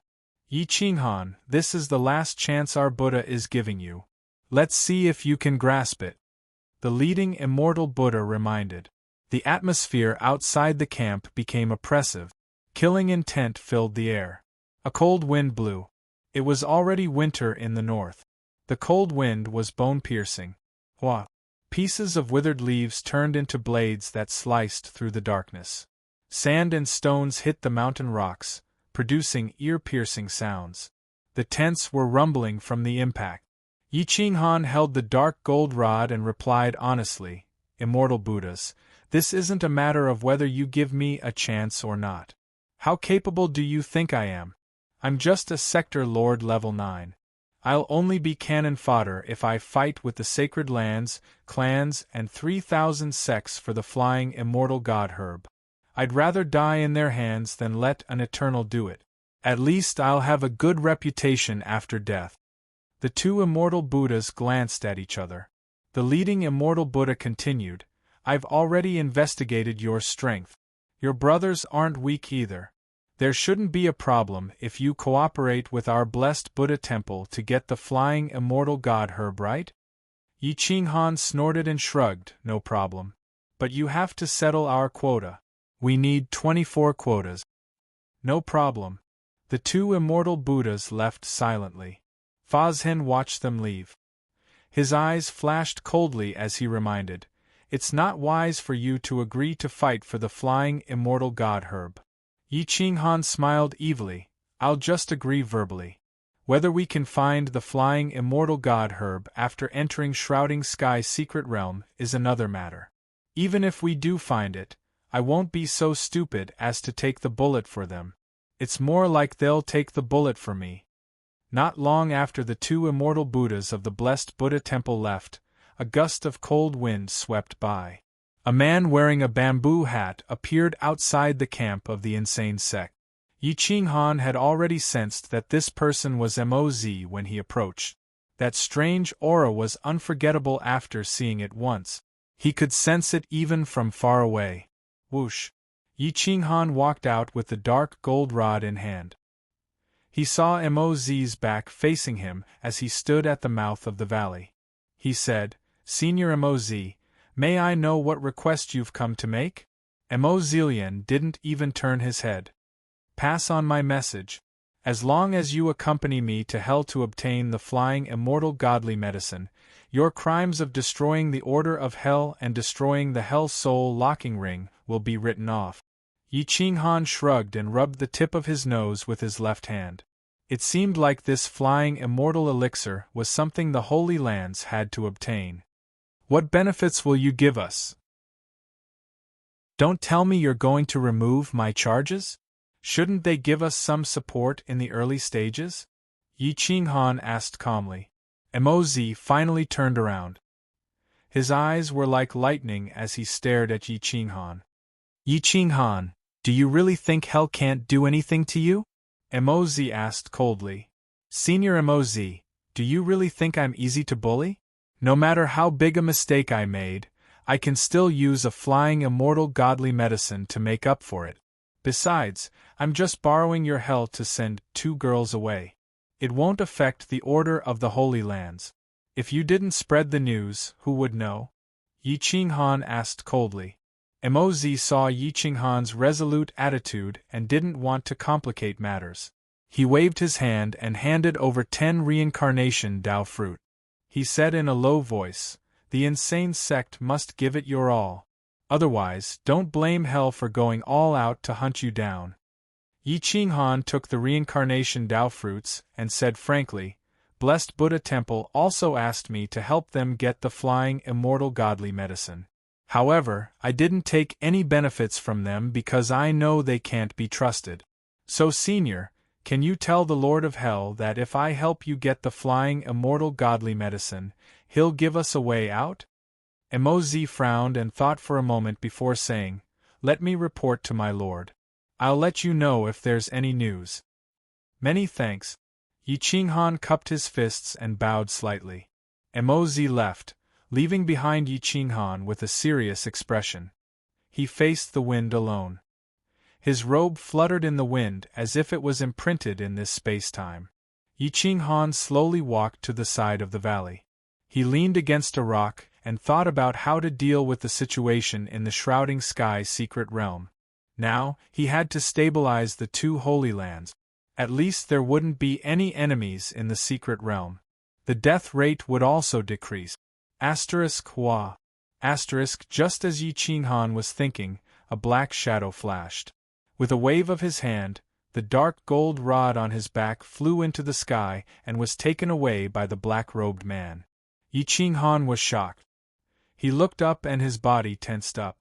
Yi Ching Han, this is the last chance our Buddha is giving you. Let's see if you can grasp it. The leading immortal Buddha reminded. The atmosphere outside the camp became oppressive. Killing intent filled the air. A cold wind blew. It was already winter in the north. The cold wind was bone-piercing. Wah! Pieces of withered leaves turned into blades that sliced through the darkness. Sand and stones hit the mountain rocks, producing ear-piercing sounds. The tents were rumbling from the impact. Yi Ching Han held the dark gold rod and replied honestly, Immortal Buddhas, this isn't a matter of whether you give me a chance or not. How capable do you think I am? I'm just a Sector Lord level 9. I'll only be cannon fodder if I fight with the sacred lands, clans, and 3,000 sects for the flying immortal god herb. I'd rather die in their hands than let an eternal do it. At least I'll have a good reputation after death. The two immortal Buddhas glanced at each other. The leading immortal Buddha continued, I've already investigated your strength. Your brothers aren't weak either. There shouldn't be a problem if you cooperate with our blessed Buddha temple to get the flying immortal god herb, right? Yi Qinghan snorted and shrugged, no problem. But you have to settle our quota. We need 24 quotas. No problem. The two immortal Buddhas left silently. Fazhen watched them leave. His eyes flashed coldly as he reminded, It's not wise for you to agree to fight for the flying immortal god herb. Yi Qinghan smiled evilly, I'll just agree verbally. Whether we can find the flying immortal god herb after entering Shrouding Sky's secret realm is another matter. Even if we do find it, I won't be so stupid as to take the bullet for them. It's more like they'll take the bullet for me. Not long after the two immortal Buddhas of the blessed Buddha temple left, a gust of cold wind swept by. A man wearing a bamboo hat appeared outside the camp of the insane sect. Yi Qinghan had already sensed that this person was Moz when he approached. That strange aura was unforgettable after seeing it once. He could sense it even from far away. Whoosh! Yi Qinghan walked out with the dark gold rod in hand. He saw Moz's back facing him as he stood at the mouth of the valley. He said, Senior Moz, may I know what request you've come to make? Mozilian didn't even turn his head. Pass on my message. As long as you accompany me to hell to obtain the flying immortal godly medicine, your crimes of destroying the order of hell and destroying the hell soul locking ring will be written off. Yi Qinghan shrugged and rubbed the tip of his nose with his left hand. It seemed like this flying immortal elixir was something the Holy Lands had to obtain. What benefits will you give us? Don't tell me you're going to remove my charges? Shouldn't they give us some support in the early stages? Yi Qinghan asked calmly. Moz finally turned around. His eyes were like lightning as he stared at Yi Qinghan. Yi Qinghan, do you really think hell can't do anything to you? Moz asked coldly. Senior Moz, do you really think I'm easy to bully? No matter how big a mistake I made, I can still use a flying immortal godly medicine to make up for it. Besides, I'm just borrowing your hell to send 2 girls away. It won't affect the order of the Holy Lands. If you didn't spread the news, who would know? Yi Qinghan asked coldly. Moz saw Yi Qinghan's resolute attitude and didn't want to complicate matters. He waved his hand and handed over 10 reincarnation Dao fruit. He said in a low voice, The insane sect must give it your all. Otherwise, don't blame hell for going all out to hunt you down. Yi Qinghan took the reincarnation Dao fruits and said frankly, Blessed Buddha Temple also asked me to help them get the flying immortal godly medicine. However, I didn't take any benefits from them because I know they can't be trusted. So Senior, can you tell the Lord of Hell that if I help you get the flying immortal godly medicine, he'll give us a way out? Moz frowned and thought for a moment before saying, Let me report to my lord. I'll let you know if there's any news. Many thanks. Yi Qinghan cupped his fists and bowed slightly. Moz left, leaving behind Yi Qinghan with a serious expression. He faced the wind alone. His robe fluttered in the wind as if it was imprinted in this space-time. Yi Qinghan slowly walked to the side of the valley. He leaned against a rock and thought about how to deal with the situation in the Shrouding Sky secret realm. Now, he had to stabilize the 2 Holy Lands. At least there wouldn't be any enemies in the secret realm. The death rate would also decrease. Hua. Just as Yi Qinghan was thinking, a black shadow flashed. With a wave of his hand, the dark gold rod on his back flew into the sky and was taken away by the black-robed man. Yi Qinghan was shocked. He looked up and his body tensed up.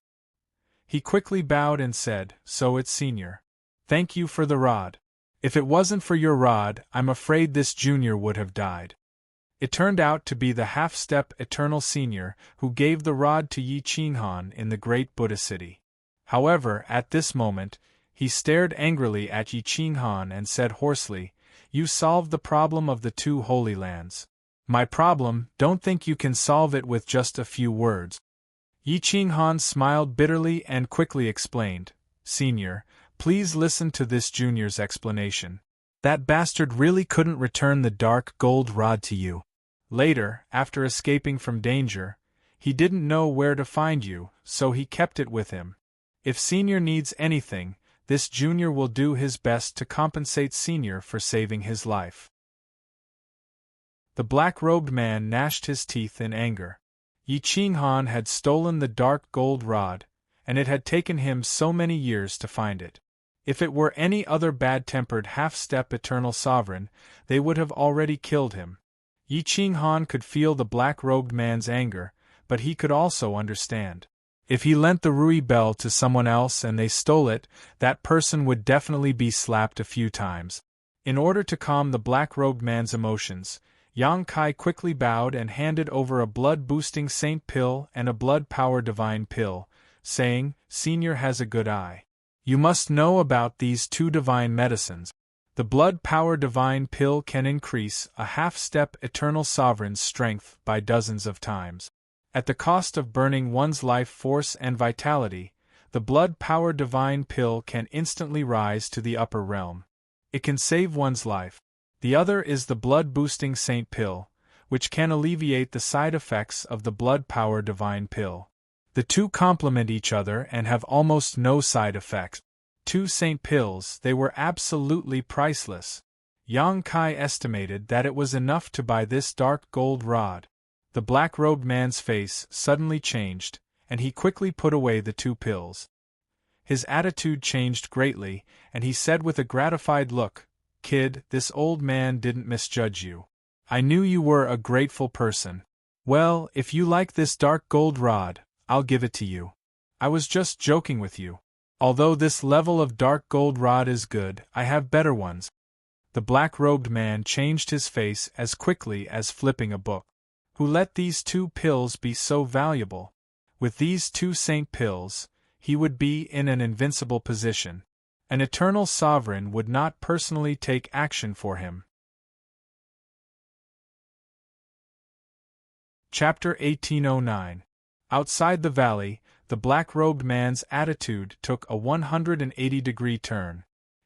He quickly bowed and said, So it's Senior. Thank you for the rod. If it wasn't for your rod, I'm afraid this junior would have died. It turned out to be the half-step eternal senior who gave the rod to Yi Qinghan in the great Buddha city. However, at this moment, he stared angrily at Yi Qinghan and said hoarsely, "You solved the problem of the two holy lands. My problem, don't think you can solve it with just a few words." Yi Qinghan smiled bitterly and quickly explained, "Senior, please listen to this junior's explanation. That bastard really couldn't return the dark gold rod to you. Later, after escaping from danger, he didn't know where to find you, so he kept it with him. If Senior needs anything, this junior will do his best to compensate Senior for saving his life." The black-robed man gnashed his teeth in anger. Yi Qinghan had stolen the dark gold rod, and it had taken him so many years to find it. If it were any other bad-tempered half-step eternal sovereign, they would have already killed him. Yi Qinghan could feel the black-robed man's anger, but he could also understand. If he lent the Rui bell to someone else and they stole it, that person would definitely be slapped a few times. In order to calm the black-robed man's emotions, Yang Kai quickly bowed and handed over a blood-boosting saint pill and a blood-power divine pill, saying, "Senior has a good eye. You must know about these two divine medicines. The blood-power divine pill can increase a half-step eternal sovereign's strength by dozens of times. At the cost of burning one's life force and vitality, the blood-power divine pill can instantly rise to the upper realm. It can save one's life. The other is the blood-boosting saint pill, which can alleviate the side effects of the blood-power divine pill. The two complement each other and have almost no side effects. Two saint pills, they were absolutely priceless. Yang Kai estimated that it was enough to buy this dark gold rod." The black-robed man's face suddenly changed, and he quickly put away the two pills. His attitude changed greatly, and he said with a gratified look, "Kid, this old man didn't misjudge you. I knew you were a grateful person. Well, if you like this dark gold rod, I'll give it to you. I was just joking with you. Although this level of dark gold rod is good, I have better ones." The black-robed man changed his face as quickly as flipping a book. Who let these two pills be so valuable? With these two saint pills, he would be in an invincible position. An eternal sovereign would not personally take action for him. Chapter 1809. Outside the valley, the black-robed man's attitude took a 180-degree turn.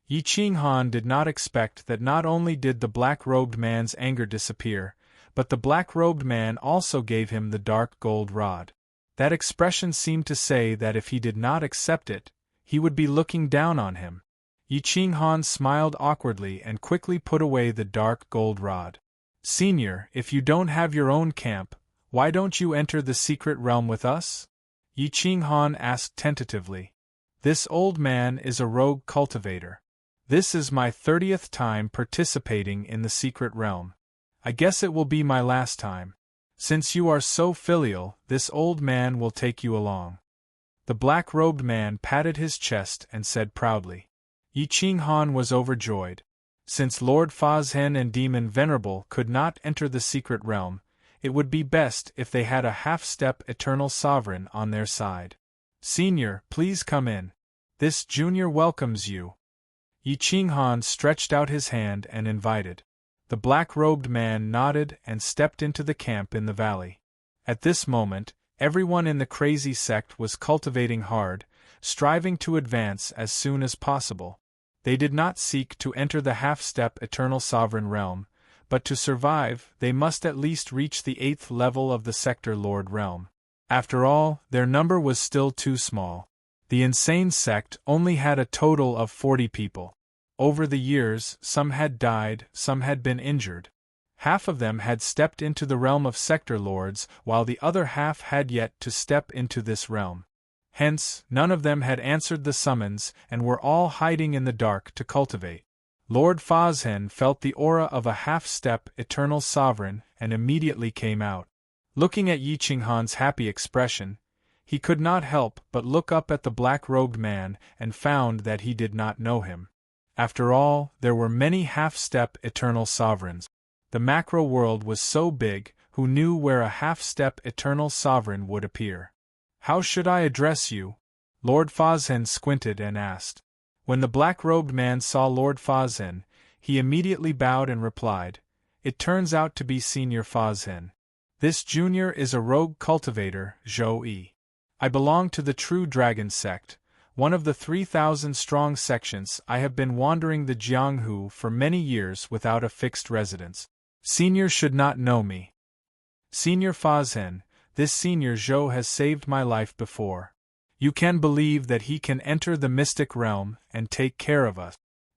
Yi Qinghan did not expect that not only did the black-robed man's anger disappear, but the black-robed man also gave him the dark gold rod. That expression seemed to say that if he did not accept it, he would be looking down on him. Yi Qinghan smiled awkwardly and quickly put away the dark gold rod. "Senior, if you don't have your own camp, why don't you enter the secret realm with us?" Yi Qinghan asked tentatively. "This old man is a rogue cultivator. This is my 30th time participating in the secret realm. I guess it will be my last time. Since you are so filial, this old man will take you along." The black-robed man patted his chest and said proudly. Yi Qinghan was overjoyed. Since Lord Fazhen and Demon Venerable could not enter the secret realm, it would be best if they had a half-step eternal sovereign on their side. "Senior, please come in. This junior welcomes you." Yi Qinghan stretched out his hand and invited. The black-robed man nodded and stepped into the camp in the valley. At this moment, everyone in the crazy sect was cultivating hard, striving to advance as soon as possible. They did not seek to enter the half-step eternal sovereign realm, but to survive, they must at least reach the 8th level of the Sector Lord realm. After all, their number was still too small. The insane sect only had a total of 40 people. Over the years, some had died, some had been injured. Half of them had stepped into the realm of Sector Lords, while the other half had yet to step into this realm. Hence, none of them had answered the summons and were all hiding in the dark to cultivate. Lord Fazhen felt the aura of a half-step eternal sovereign and immediately came out. Looking at Yi Qinghan's happy expression, he could not help but look up at the black-robed man and found that he did not know him. After all, there were many half-step eternal sovereigns. The macro world was so big, who knew where a half-step eternal sovereign would appear? How should I address you? Lord Fozhen squinted and asked. When the black-robed man saw Lord Fozhen, he immediately bowed and replied, "It turns out to be Senior Fozhen. This junior is a rogue cultivator, Zhou-Yi. I belong to the True Dragon sect, one of the 3,000-strong sections. I have been wandering the Jianghu for many years without a fixed residence. Senior should not know me. Senior Fozhen, this Senior Zhou has saved my life before. You can believe that he can enter the mystic realm and take care of us."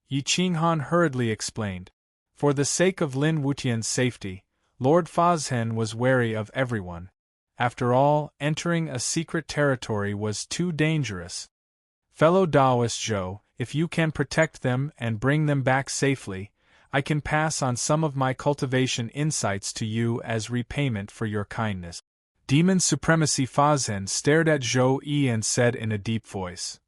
Yi Qinghan hurriedly explained. For the sake of Lin Wutian's safety, Lord Fozhen was wary of everyone. After all, entering a secret territory was too dangerous. "Fellow Taoist Zhou, if you can protect them and bring them back safely, I can pass on some of my cultivation insights to you as repayment for your kindness." Demon Supremacy Fozhen stared at Zhou-Yi and said in a deep voice.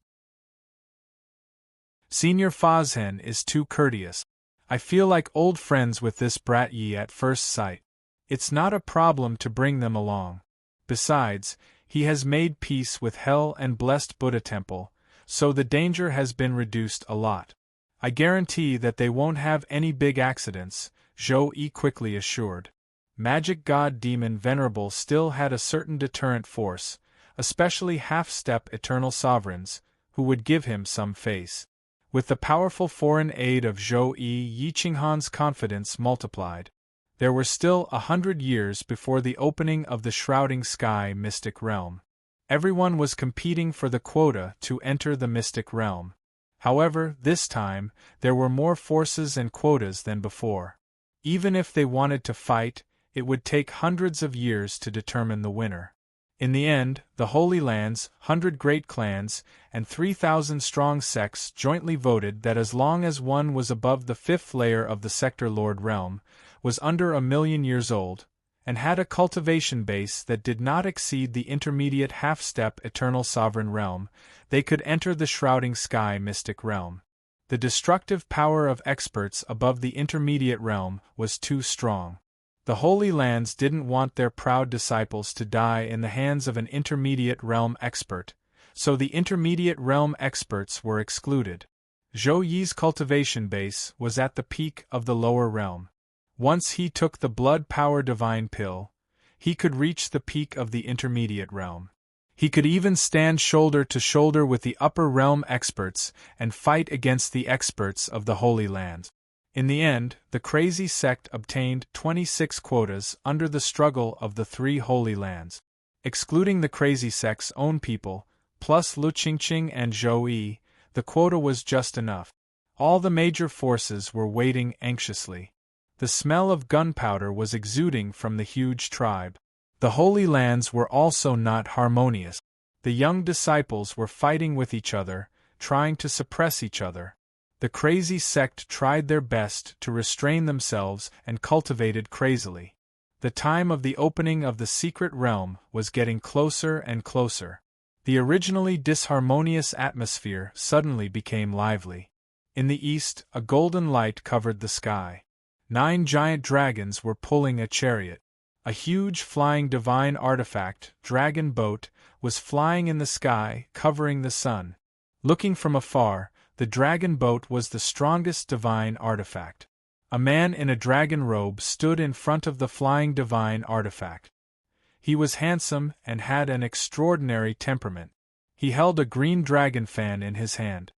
"Senior Fozhen is too courteous. I feel like old friends with this brat Yi at first sight. It's not a problem to bring them along. Besides, he has made peace with Hell and blessed Buddha Temple, so the danger has been reduced a lot. I guarantee that they won't have any big accidents," Zhou-Yi quickly assured. Magic God Demon Venerable still had a certain deterrent force, especially half-step eternal sovereigns, who would give him some face. With the powerful foreign aid of Zhou-Yi, Yi Qinghan's confidence multiplied. There were still 100 years before the opening of the Shrouding Sky mystic realm. Everyone was competing for the quota to enter the mystic realm. However, this time, there were more forces and quotas than before. Even if they wanted to fight, it would take hundreds of years to determine the winner. In the end, the Holy Lands, 100 great clans, and 3,000-strong sects jointly voted that as long as one was above the 5th layer of the Sector Lord realm, was under 1,000,000 years old, and had a cultivation base that did not exceed the intermediate half-step Eternal Sovereign realm, they could enter the Shrouding Sky mystic realm. The destructive power of experts above the intermediate realm was too strong. The Holy Lands didn't want their proud disciples to die in the hands of an intermediate realm expert, so the intermediate realm experts were excluded. Zhou-Yi's cultivation base was at the peak of the lower realm. Once he took the blood power divine pill, he could reach the peak of the intermediate realm. He could even stand shoulder to shoulder with the upper realm experts and fight against the experts of the Holy Lands. In the end, the crazy sect obtained 26 quotas under the struggle of the 3 Holy Lands. Excluding the crazy sect's own people, plus Lu Qingqing and Zhou-Yi, the quota was just enough. All the major forces were waiting anxiously. The smell of gunpowder was exuding from the huge tribe. The Holy Lands were also not harmonious. The young disciples were fighting with each other, trying to suppress each other. The crazy sect tried their best to restrain themselves and cultivated crazily. The time of the opening of the secret realm was getting closer and closer. The originally disharmonious atmosphere suddenly became lively. In the east, a golden light covered the sky. 9 giant dragons were pulling a chariot. A huge flying divine artifact, dragon boat, was flying in the sky, covering the sun. Looking from afar, the dragon boat was the strongest divine artifact. A man in a dragon robe stood in front of the flying divine artifact. He was handsome and had an extraordinary temperament. He held a green dragon fan in his hand.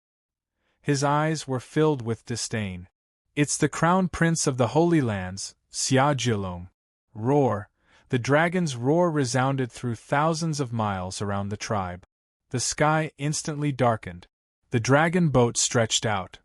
His eyes were filled with disdain. "It's the crown prince of the Holy Lands, Xia Jilong." Roar! The dragon's roar resounded through thousands of miles around the tribe. The sky instantly darkened. The dragon boat stretched out.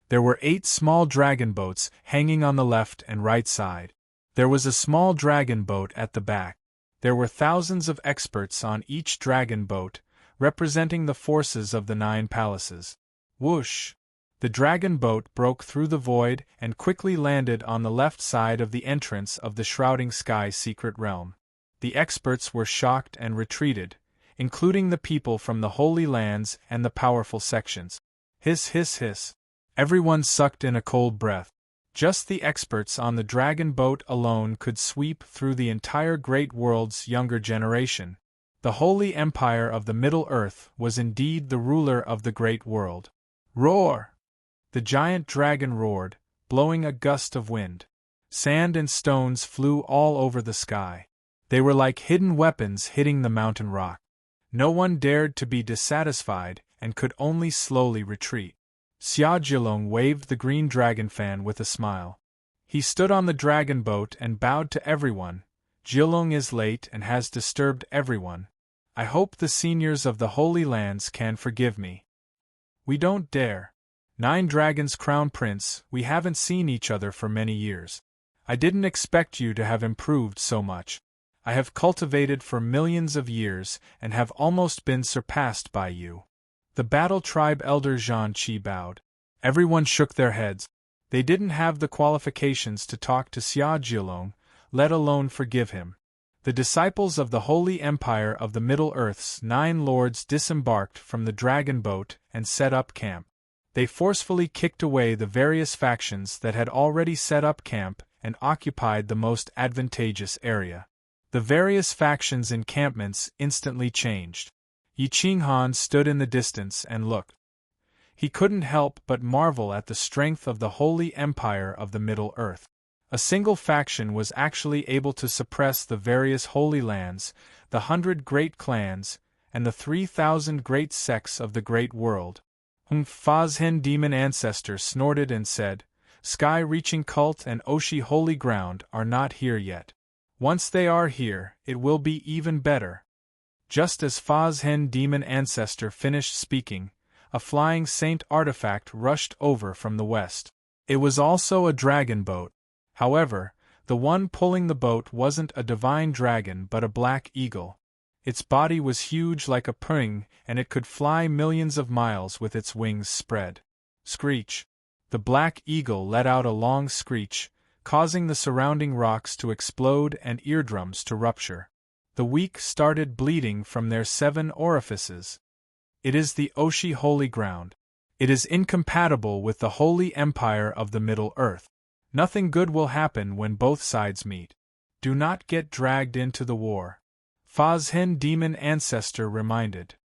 There were 8 small dragon boats hanging on the left and right side. There was a small dragon boat at the back. There were thousands of experts on each dragon boat, representing the forces of the 9 palaces. Whoosh! The dragon boat broke through the void and quickly landed on the left side of the entrance of the Shrouding Sky secret realm. The experts were shocked and retreated, including the people from the Holy Lands and the powerful sections. Hiss, hiss, hiss. Everyone sucked in a cold breath. Just the experts on the dragon boat alone could sweep through the entire great world's younger generation. The Holy Empire of the Middle Earth was indeed the ruler of the great world. Roar! The giant dragon roared, blowing a gust of wind. Sand and stones flew all over the sky. They were like hidden weapons hitting the mountain rock. No one dared to be dissatisfied and could only slowly retreat. Xia Jilong waved the green dragon fan with a smile. He stood on the dragon boat and bowed to everyone. Jilong is late and has disturbed everyone. I hope the seniors of the Holy Lands can forgive me. We don't dare. 9 Dragons Crown Prince, we haven't seen each other for many years. I didn't expect you to have improved so much. I have cultivated for millions of years and have almost been surpassed by you. The Battle Tribe Elder Zhan Qi bowed. Everyone shook their heads. They didn't have the qualifications to talk to Xia Jilong, let alone forgive him. The disciples of the Holy Empire of the Middle Earth's 9 lords disembarked from the dragon boat and set up camp. They forcefully kicked away the various factions that had already set up camp and occupied the most advantageous area. The various factions' encampments instantly changed. Yi Qinghan stood in the distance and looked. He couldn't help but marvel at the strength of the Holy Empire of the Middle Earth. A single faction was actually able to suppress the various Holy Lands, the 100 great clans, and the 3,000 great sects of the great world. Fazhen Demon Ancestor snorted and said, "Sky-reaching cult and Oshi holy ground are not here yet. Once they are here, it will be even better." Just as Fazhen Demon Ancestor finished speaking, a flying saint artifact rushed over from the west. It was also a dragon boat. However, the one pulling the boat wasn't a divine dragon but a black eagle. Its body was huge like a pring, and it could fly millions of miles with its wings spread. Screech! The black eagle let out a long screech, causing the surrounding rocks to explode and eardrums to rupture. The weak started bleeding from their 7 orifices. It is the Oshi holy ground. It is incompatible with the Holy Empire of the Middle Earth. Nothing good will happen when both sides meet. Do not get dragged into the war. Fazhen Demon Ancestor reminded.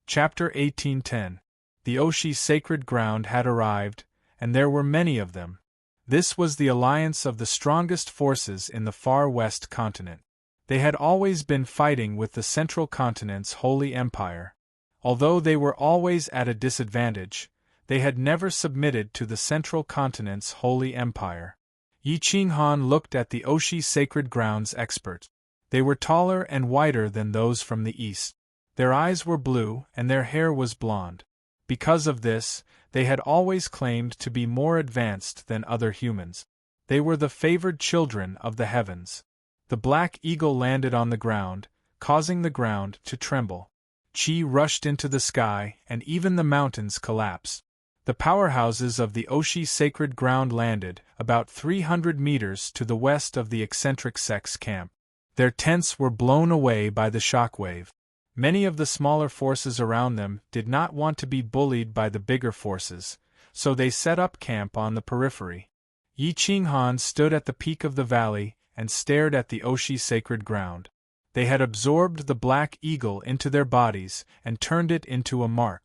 Chapter 1810. The Oshi sacred ground had arrived, and there were many of them. This was the alliance of the strongest forces in the far west continent. They had always been fighting with the central continent's holy empire. Although they were always at a disadvantage, they had never submitted to the central continent's holy empire. Yi Qinghan looked at the Oshi sacred grounds expert. They were taller and whiter than those from the east. Their eyes were blue and their hair was blonde. Because of this, they had always claimed to be more advanced than other humans. They were the favored children of the heavens. The black eagle landed on the ground, causing the ground to tremble. Qi rushed into the sky, and even the mountains collapsed. The powerhouses of the Oshi sacred ground landed, about 300 meters to the west of the eccentric sect's camp. Their tents were blown away by the shockwave. Many of the smaller forces around them did not want to be bullied by the bigger forces, so they set up camp on the periphery. Yi Qinghan stood at the peak of the valley and stared at the Oshi sacred ground. They had absorbed the black eagle into their bodies and turned it into a mark.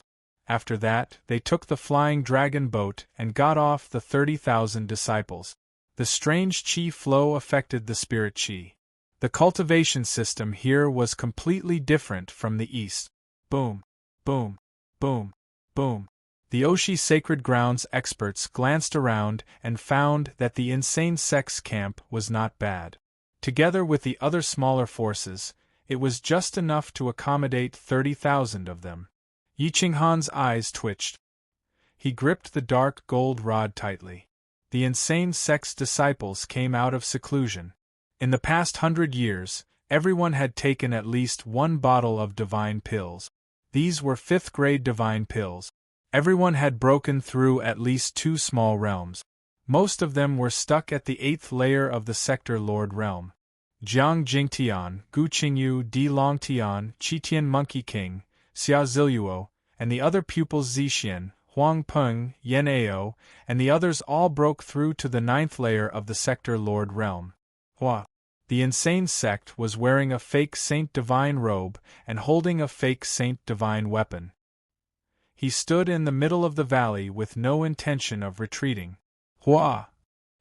After that, they took the flying dragon boat and got off the 30,000 disciples. The strange qi flow affected the spirit qi. The cultivation system here was completely different from the east. Boom, boom, boom, boom. The Oshi sacred grounds experts glanced around and found that the insane sect's camp was not bad. Together with the other smaller forces, it was just enough to accommodate 30,000 of them. Yi Qinghan's eyes twitched. He gripped the dark gold rod tightly. The insane sect's disciples came out of seclusion. In the past 100 years, everyone had taken at least 1 bottle of divine pills. These were 5th-grade divine pills. Everyone had broken through at least 2 small realms. Most of them were stuck at the 8th layer of the Sector Lord realm. Jiang Jingtian, Gu Qingyu, Di Longtian, Qitian Monkey King, Xia Ziluo, and the other pupils Zixian, Huang Peng, Yen Ao, and the others all broke through to the 9th layer of the sector Lord Realm. Hua. The insane sect was wearing a fake Saint Divine robe and holding a fake Saint Divine weapon. He stood in the middle of the valley with no intention of retreating. Hua!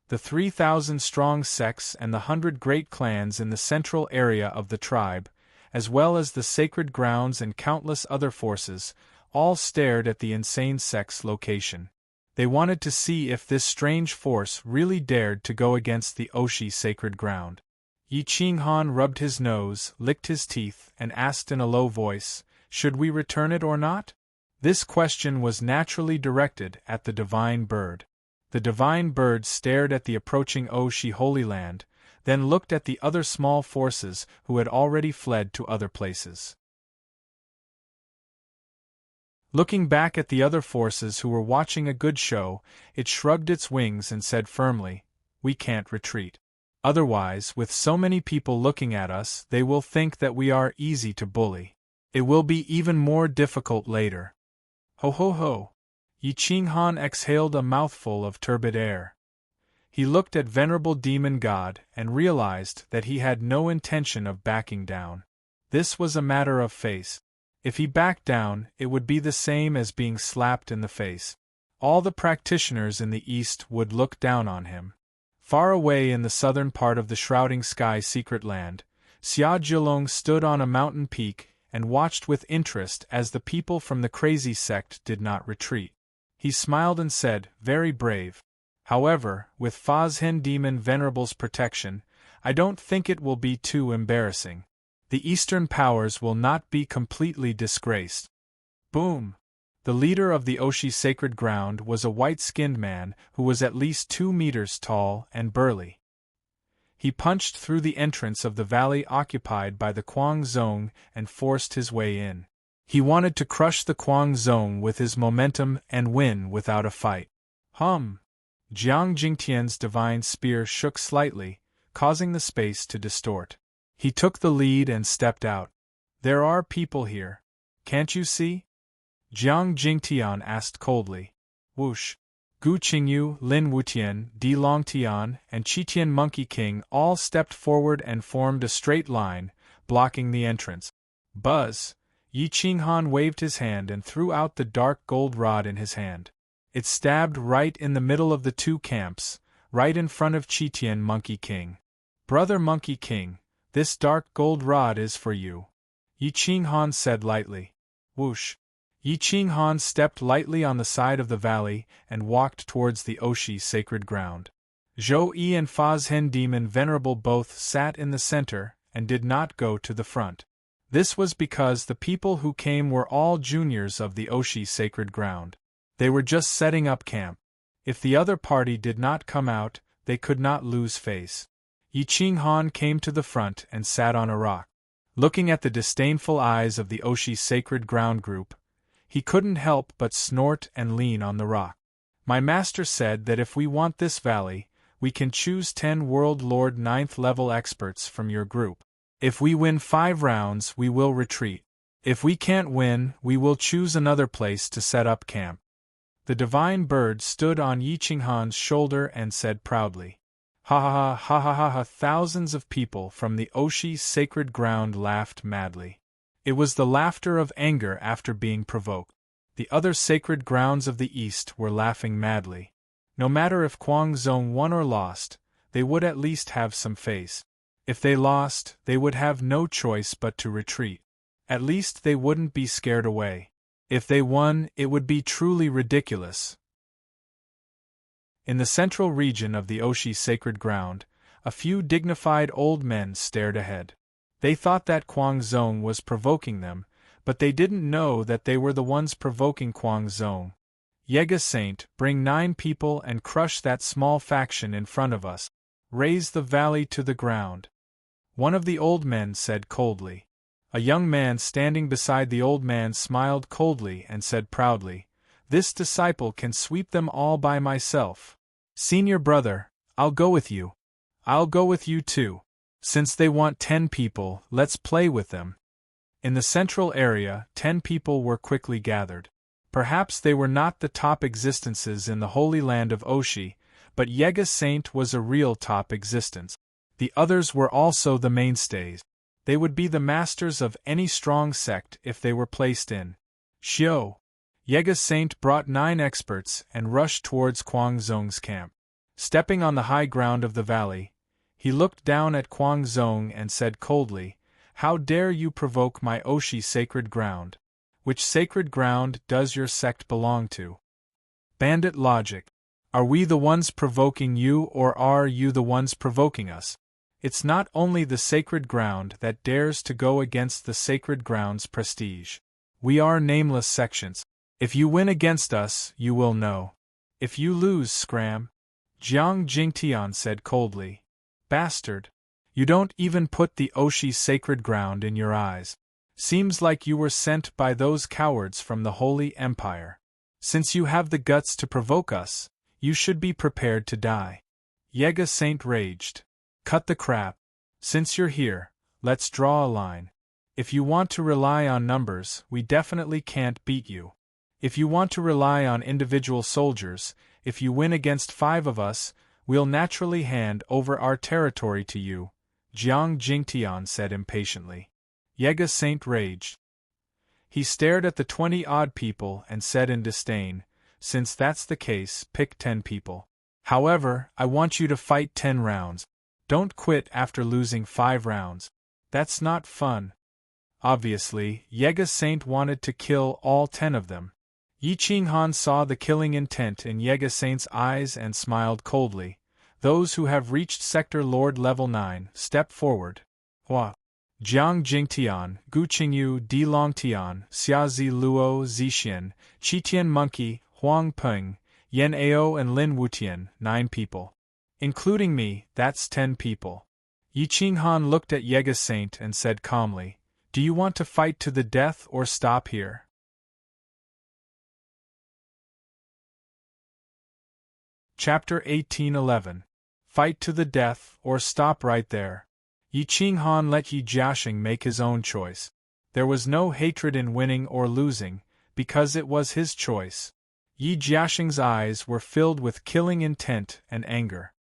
The 3,000-strong sects and the 100 great clans in the central area of the tribe, as well as the sacred grounds and countless other forces, all stared at the insane sect's location. They wanted to see if this strange force really dared to go against the Oshi sacred ground. Yi Qinghan rubbed his nose, licked his teeth, and asked in a low voice, "Should we return it or not?" This question was naturally directed at the divine bird. The divine bird stared at the approaching Oshi Holy Land, then looked at the other small forces who had already fled to other places. Looking back at the other forces who were watching a good show, it shrugged its wings and said firmly, "We can't retreat. Otherwise, with so many people looking at us, they will think that we are easy to bully. It will be even more difficult later." Ho ho ho! Yi Qinghan exhaled a mouthful of turbid air. He looked at Venerable Demon God and realized that he had no intention of backing down. This was a matter of face. If he backed down, it would be the same as being slapped in the face. All the practitioners in the east would look down on him. Far away in the southern part of the Shrouding Sky secret land, Xia Zhilong stood on a mountain peak and watched with interest as the people from the crazy sect did not retreat. He smiled and said, "Very brave. However, with Fazhen Demon Venerable's protection, I don't think it will be too embarrassing. The Eastern powers will not be completely disgraced." Boom! The leader of the Oshi sacred ground was a white-skinned man who was at least 2 meters tall and burly. He punched through the entrance of the valley occupied by the Kuang Zone and forced his way in. He wanted to crush the Kuang Zone with his momentum and win without a fight. Jiang Jingtian's divine spear shook slightly, causing the space to distort. He took the lead and stepped out. "There are people here. Can't you see?" Jiang Jingtian asked coldly. Whoosh! Gu Qingyu, Lin Wutian, Di Longtian, and Qitian Monkey King all stepped forward and formed a straight line, blocking the entrance. Buzz! Yi Qinghan waved his hand and threw out the dark gold rod in his hand. It stabbed right in the middle of the two camps, right in front of Qitian Monkey King. "Brother Monkey King, this dark gold rod is for you," Yi Qinghan said lightly. Whoosh! Yi Qinghan stepped lightly on the side of the valley and walked towards the Oshi sacred ground. Zhou Yi and Fazhen Demon Venerable both sat in the center and did not go to the front. This was because the people who came were all juniors of the Oshi sacred ground. They were just setting up camp. If the other party did not come out, they could not lose face. Yi Qinghan came to the front and sat on a rock. Looking at the disdainful eyes of the Oshi sacred ground group, he couldn't help but snort and lean on the rock. "My master said that if we want this valley, we can choose 10 World Lord 9th level experts from your group. If we win 5 rounds, we will retreat. If we can't win, we will choose another place to set up camp." The divine bird stood on Yi Qinghan's shoulder and said proudly, "Ha ha ha ha ha ha ha!" Thousands of people from the Oshi sacred ground laughed madly. It was the laughter of anger after being provoked. The other sacred grounds of the east were laughing madly. No matter if Kuang Zone won or lost, they would at least have some face. If they lost, they would have no choice but to retreat. At least they wouldn't be scared away. If they won, it would be truly ridiculous. In the central region of the Oshi sacred ground, a few dignified old men stared ahead. They thought that Kuang Zone was provoking them, but they didn't know that they were the ones provoking Kuang Zone. "Yega Saint, bring 9 people and crush that small faction in front of us. Raise the valley to the ground," one of the old men said coldly. A young man standing beside the old man smiled coldly and said proudly, "This disciple can sweep them all by myself. Senior brother, I'll go with you. I'll go with you too. Since they want 10 people, let's play with them." In the central area, 10 people were quickly gathered. Perhaps they were not the top existences in the Holy Land of Oshi, but Yega Saint was a real top existence. The others were also the mainstays. They would be the masters of any strong sect if they were placed in. Xiao. Yega Saint brought 9 experts and rushed towards Kuang Zong's camp. Stepping on the high ground of the valley, he looked down at Kuang Zong and said coldly, "How dare you provoke my Oshi sacred ground? Which sacred ground does your sect belong to?" Bandit logic. Are we the ones provoking you, or are you the ones provoking us? It's not only the sacred ground that dares to go against the sacred ground's prestige. We are nameless sections. If you win against us, you will know. If you lose, scram. Jiang Jingtian said coldly. Bastard. You don't even put the Oshi sacred ground in your eyes. Seems like you were sent by those cowards from the Holy Empire. Since you have the guts to provoke us, you should be prepared to die. Yega Saint raged. Cut the crap. Since you're here, let's draw a line. If you want to rely on numbers, we definitely can't beat you. If you want to rely on individual soldiers, if you win against 5 of us, we'll naturally hand over our territory to you, Jiang Jingtian said impatiently. Yega Saint raged. He stared at the 20-odd people and said in disdain, "Since that's the case, pick 10 people. However, I want you to fight 10 rounds. Don't quit after losing 5 rounds. That's not fun." Obviously, Yega Saint wanted to kill all 10 of them. Yi Qinghan saw the killing intent in Yega Saint's eyes and smiled coldly. "Those who have reached Sector Lord Level 9, step forward." Hua. Jiang Jingtian, Gu Qingyu, Di Longtian, Xiazi Luo Zixian, Qitian Monkey, Huang Peng, Yen Ao and Lin Wutian, 9 people. Including me, that's 10 people. Yi Qinghan looked at Yega Saint and said calmly, "Do you want to fight to the death or stop here?" Chapter 1811. Fight to the death or stop right there. Yi Qinghan let Yi Jiaxing make his own choice. There was no hatred in winning or losing, because it was his choice. Yi Jiaxing's eyes were filled with killing intent and anger.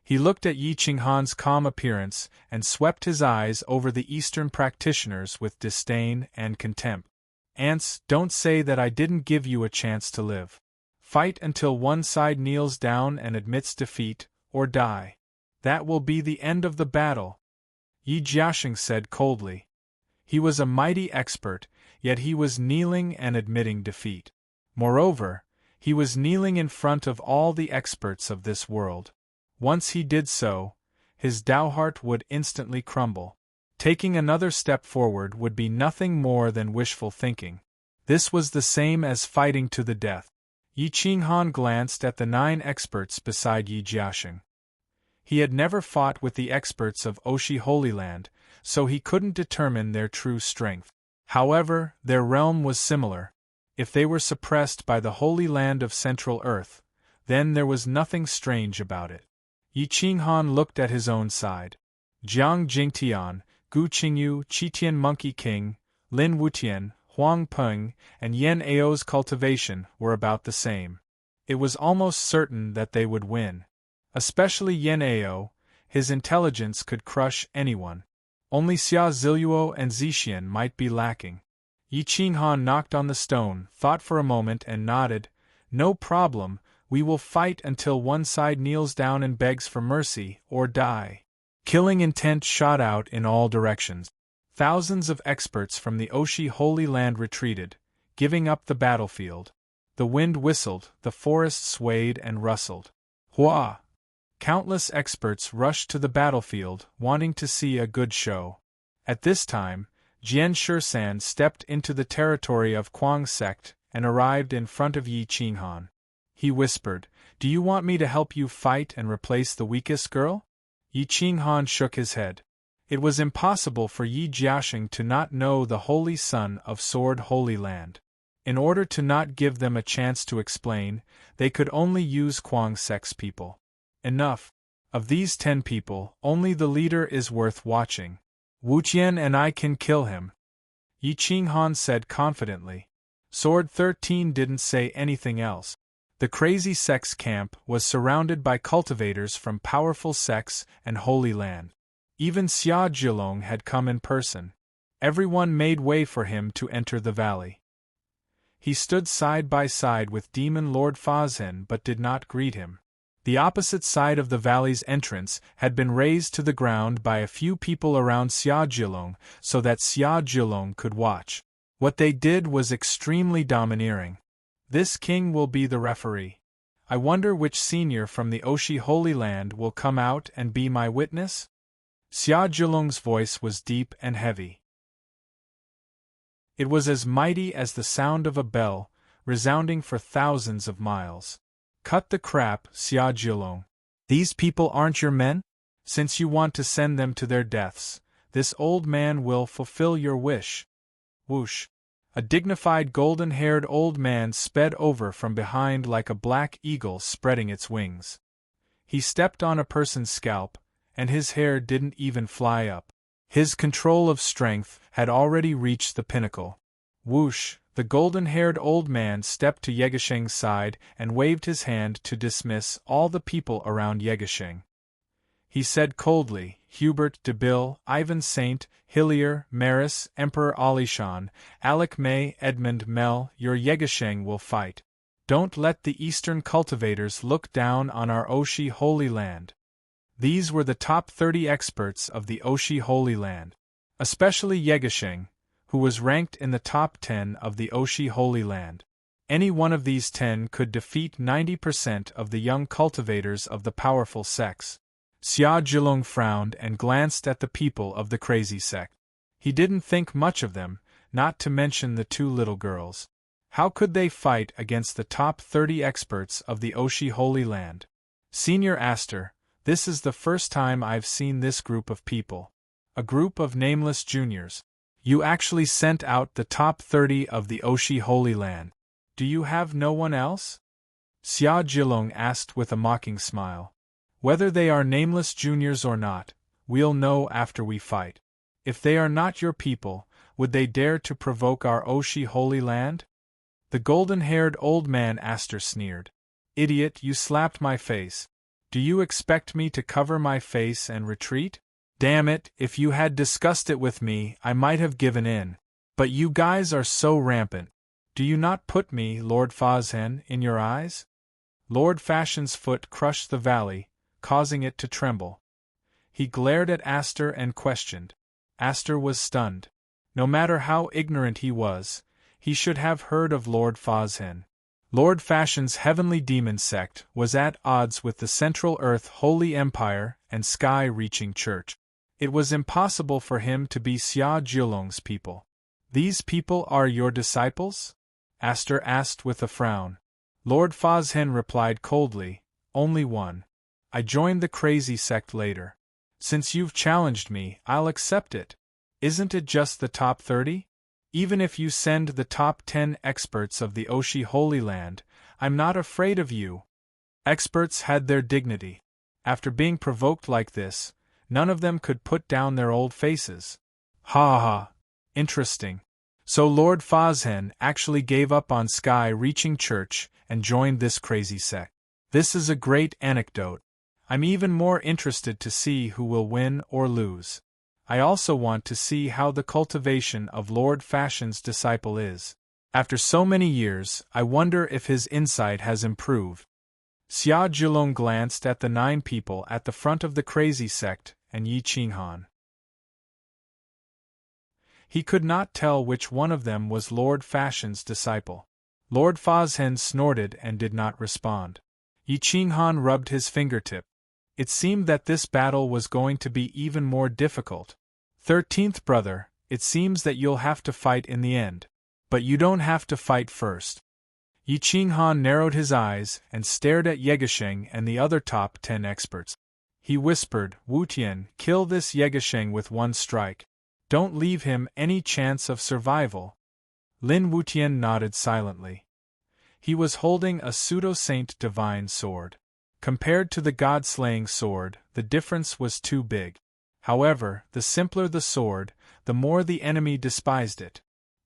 He looked at Yi Qinghan's calm appearance and swept his eyes over the Eastern practitioners with disdain and contempt. "Ants, don't say that I didn't give you a chance to live. Fight until one side kneels down and admits defeat, or die. That will be the end of the battle," Yi Jiaxing said coldly. He was a mighty expert, yet he was kneeling and admitting defeat. Moreover, he was kneeling in front of all the experts of this world. Once he did so, his Taoheart would instantly crumble. Taking another step forward would be nothing more than wishful thinking. This was the same as fighting to the death. Yi Qinghan glanced at the 9 experts beside Yi Jiaxing. He had never fought with the experts of Oshi Holy Land, so he couldn't determine their true strength. However, their realm was similar. If they were suppressed by the Holy Land of Central Earth, then there was nothing strange about it. Yi Qinghan looked at his own side. Jiang Jingtian, Gu Qingyu, Qitian Monkey King, Lin Wutian, Huang Peng, and Yen Ao's cultivation were about the same. It was almost certain that they would win. Especially Yen Ao, his intelligence could crush anyone. Only Xia Ziluo and Zixian might be lacking. Yi Qinghan knocked on the stone, thought for a moment and nodded. "No problem, we will fight until one side kneels down and begs for mercy, or die." Killing intent shot out in all directions. Thousands of experts from the Oshi Holy Land retreated, giving up the battlefield. The wind whistled, the forest swayed and rustled. Hua! Countless experts rushed to the battlefield, wanting to see a good show. At this time, Jian Shisan stepped into the territory of Kuang's sect and arrived in front of Yi Qinghan. He whispered, "Do you want me to help you fight and replace the weakest girl?" Yi Qinghan shook his head. It was impossible for Yi Jiaxing to not know the Holy Son of Sword Holy Land. In order to not give them a chance to explain, they could only use Kuang's sect's people. Enough. Of these 10 people, only the leader is worth watching. Wu Qian and I can kill him. Yi Qinghan said confidently. Sword 13 didn't say anything else. The crazy sect's camp was surrounded by cultivators from powerful sects and Holy Land. Even Xia Zhilong had come in person. Everyone made way for him to enter the valley. He stood side by side with Demon Lord Fazhen but did not greet him. The opposite side of the valley's entrance had been razed to the ground by a few people around Xia Zhilong so that Xia Zhilong could watch. What they did was extremely domineering. This king will be the referee. I wonder which senior from the Oshi Holy Land will come out and be my witness? Xia Zhilong's voice was deep and heavy. It was as mighty as the sound of a bell, resounding for thousands of miles. Cut the crap, Xia Zhilong. These people aren't your men? Since you want to send them to their deaths, this old man will fulfill your wish. Whoosh! A dignified golden-haired old man sped over from behind like a black eagle spreading its wings. He stepped on a person's scalp, and his hair didn't even fly up. His control of strength had already reached the pinnacle. Whoosh! The golden-haired old man stepped to Yegesheng's side and waved his hand to dismiss all the people around Yegesheng. He said coldly, Hubert de Bill, Ivan Saint, Hillier, Maris, Emperor Alishan, Alec May, Edmund Mel, your Yegesheng will fight. Don't let the Eastern cultivators look down on our Oshi Holy Land. These were the top 30 experts of the Oshi Holy Land. Especially Yegesheng, who was ranked in the top 10 of the Oshi Holy Land. Any one of these 10 could defeat 90% of the young cultivators of the powerful sects. Xia Zhilong frowned and glanced at the people of the crazy sect. He didn't think much of them, not to mention the two little girls. How could they fight against the top 30 experts of the Oshi Holy Land? Senior Aster, this is the first time I've seen this group of people. A group of nameless juniors. You actually sent out the top 30 of the Oshi Holy Land. Do you have no one else? Xia Zhilong asked with a mocking smile. Whether they are nameless juniors or not, we'll know after we fight. If they are not your people, would they dare to provoke our Oshi Holy Land? The golden-haired old man Aster sneered. Idiot, you slapped my face. Do you expect me to cover my face and retreat? Damn it, if you had discussed it with me, I might have given in. But you guys are so rampant. Do you not put me, Lord Fazhen, in your eyes? Lord Fashion's foot crushed the valley, causing it to tremble. He glared at Aster and questioned. Aster was stunned. No matter how ignorant he was, he should have heard of Lord Fazhen. Lord Fashion's heavenly demon sect was at odds with the Central Earth Holy Empire and Sky-reaching Church. It was impossible for him to be Xia Zhilong's people. These people are your disciples? Aster asked with a frown. Lord Fazhen replied coldly, only one. I joined the crazy sect later. Since you've challenged me, I'll accept it. Isn't it just the top 30? Even if you send the top 10 experts of the Oshi Holy Land, I'm not afraid of you. Experts had their dignity. After being provoked like this, none of them could put down their old faces. Ha ha. Interesting. So Lord Fazhen actually gave up on Sky-reaching Church and joined this crazy sect. This is a great anecdote. I'm even more interested to see who will win or lose. I also want to see how the cultivation of Lord Fashion's disciple is. After so many years, I wonder if his insight has improved. Xia Zhilong glanced at the 9 people at the front of the crazy sect and Yi Qinghan. He could not tell which one of them was Lord Fashion's disciple. Lord Fazhen snorted and did not respond. Yi Qinghan rubbed his fingertip. It seemed that this battle was going to be even more difficult. 13th brother, it seems that you'll have to fight in the end. But you don't have to fight first. Yi Qinghan narrowed his eyes and stared at Yegesheng and the other top 10 experts. He whispered, Wu Tian, kill this Yegesheng with one strike. Don't leave him any chance of survival. Lin Wutian nodded silently. He was holding a pseudo-saint divine sword. Compared to the god-slaying sword, the difference was too big. However, the simpler the sword, the more the enemy despised it.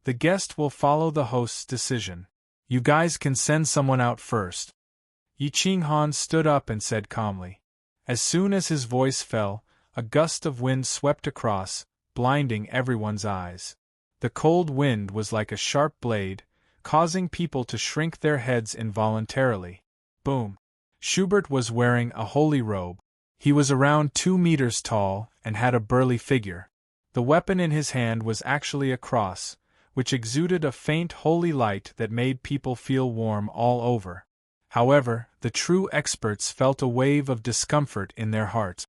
The guest will follow the host's decision. You guys can send someone out first. Yi Qinghan stood up and said calmly. As soon as his voice fell, a gust of wind swept across, blinding everyone's eyes. The cold wind was like a sharp blade, causing people to shrink their heads involuntarily. Boom! Schubert was wearing a holy robe. He was around 2 meters tall and had a burly figure. The weapon in his hand was actually a cross, which exuded a faint holy light that made people feel warm all over. However, the true experts felt a wave of discomfort in their hearts.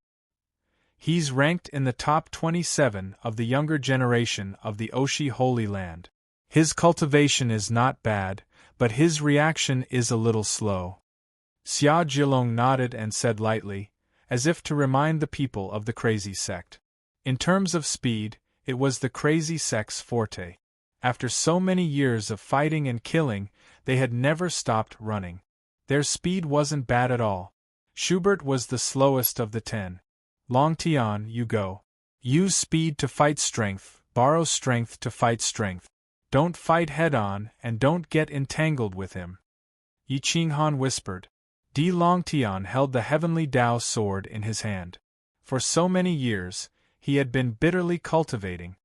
He's ranked in the top 27 of the younger generation of the Oshi Holy Land. His cultivation is not bad, but his reaction is a little slow. Xia Jilong nodded and said lightly, as if to remind the people of the crazy sect. In terms of speed, it was the crazy sect's forte. After so many years of fighting and killing, they had never stopped running. Their speed wasn't bad at all. Schubert was the slowest of the 10. Long Tian, you go. Use speed to fight strength, borrow strength to fight strength. Don't fight head-on and don't get entangled with him. Yi Qinghan whispered. Di Longtian held the heavenly Tao sword in his hand. For so many years, he had been bitterly cultivating.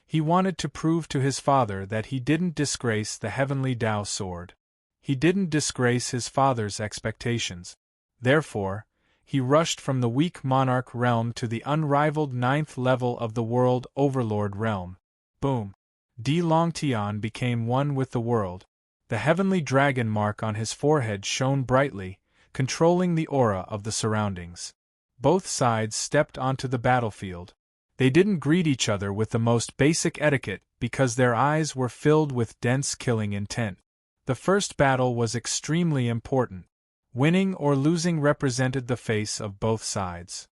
He wanted to prove to his father that he didn't disgrace the heavenly Tao sword. He didn't disgrace his father's expectations. Therefore, he rushed from the weak monarch realm to the unrivaled 9th level of the world overlord realm. Boom! Di Longtian became one with the world. The heavenly dragon mark on his forehead shone brightly, controlling the aura of the surroundings. Both sides stepped onto the battlefield. They didn't greet each other with the most basic etiquette because their eyes were filled with dense killing intent. The first battle was extremely important. Winning or losing represented the face of both sides.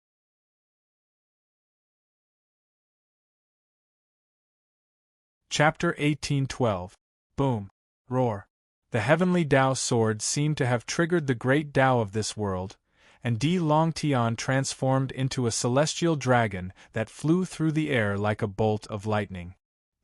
Chapter 1812. Boom! Roar! The heavenly Tao sword seemed to have triggered the great Tao of this world, and Di Longtian transformed into a celestial dragon that flew through the air like a bolt of lightning.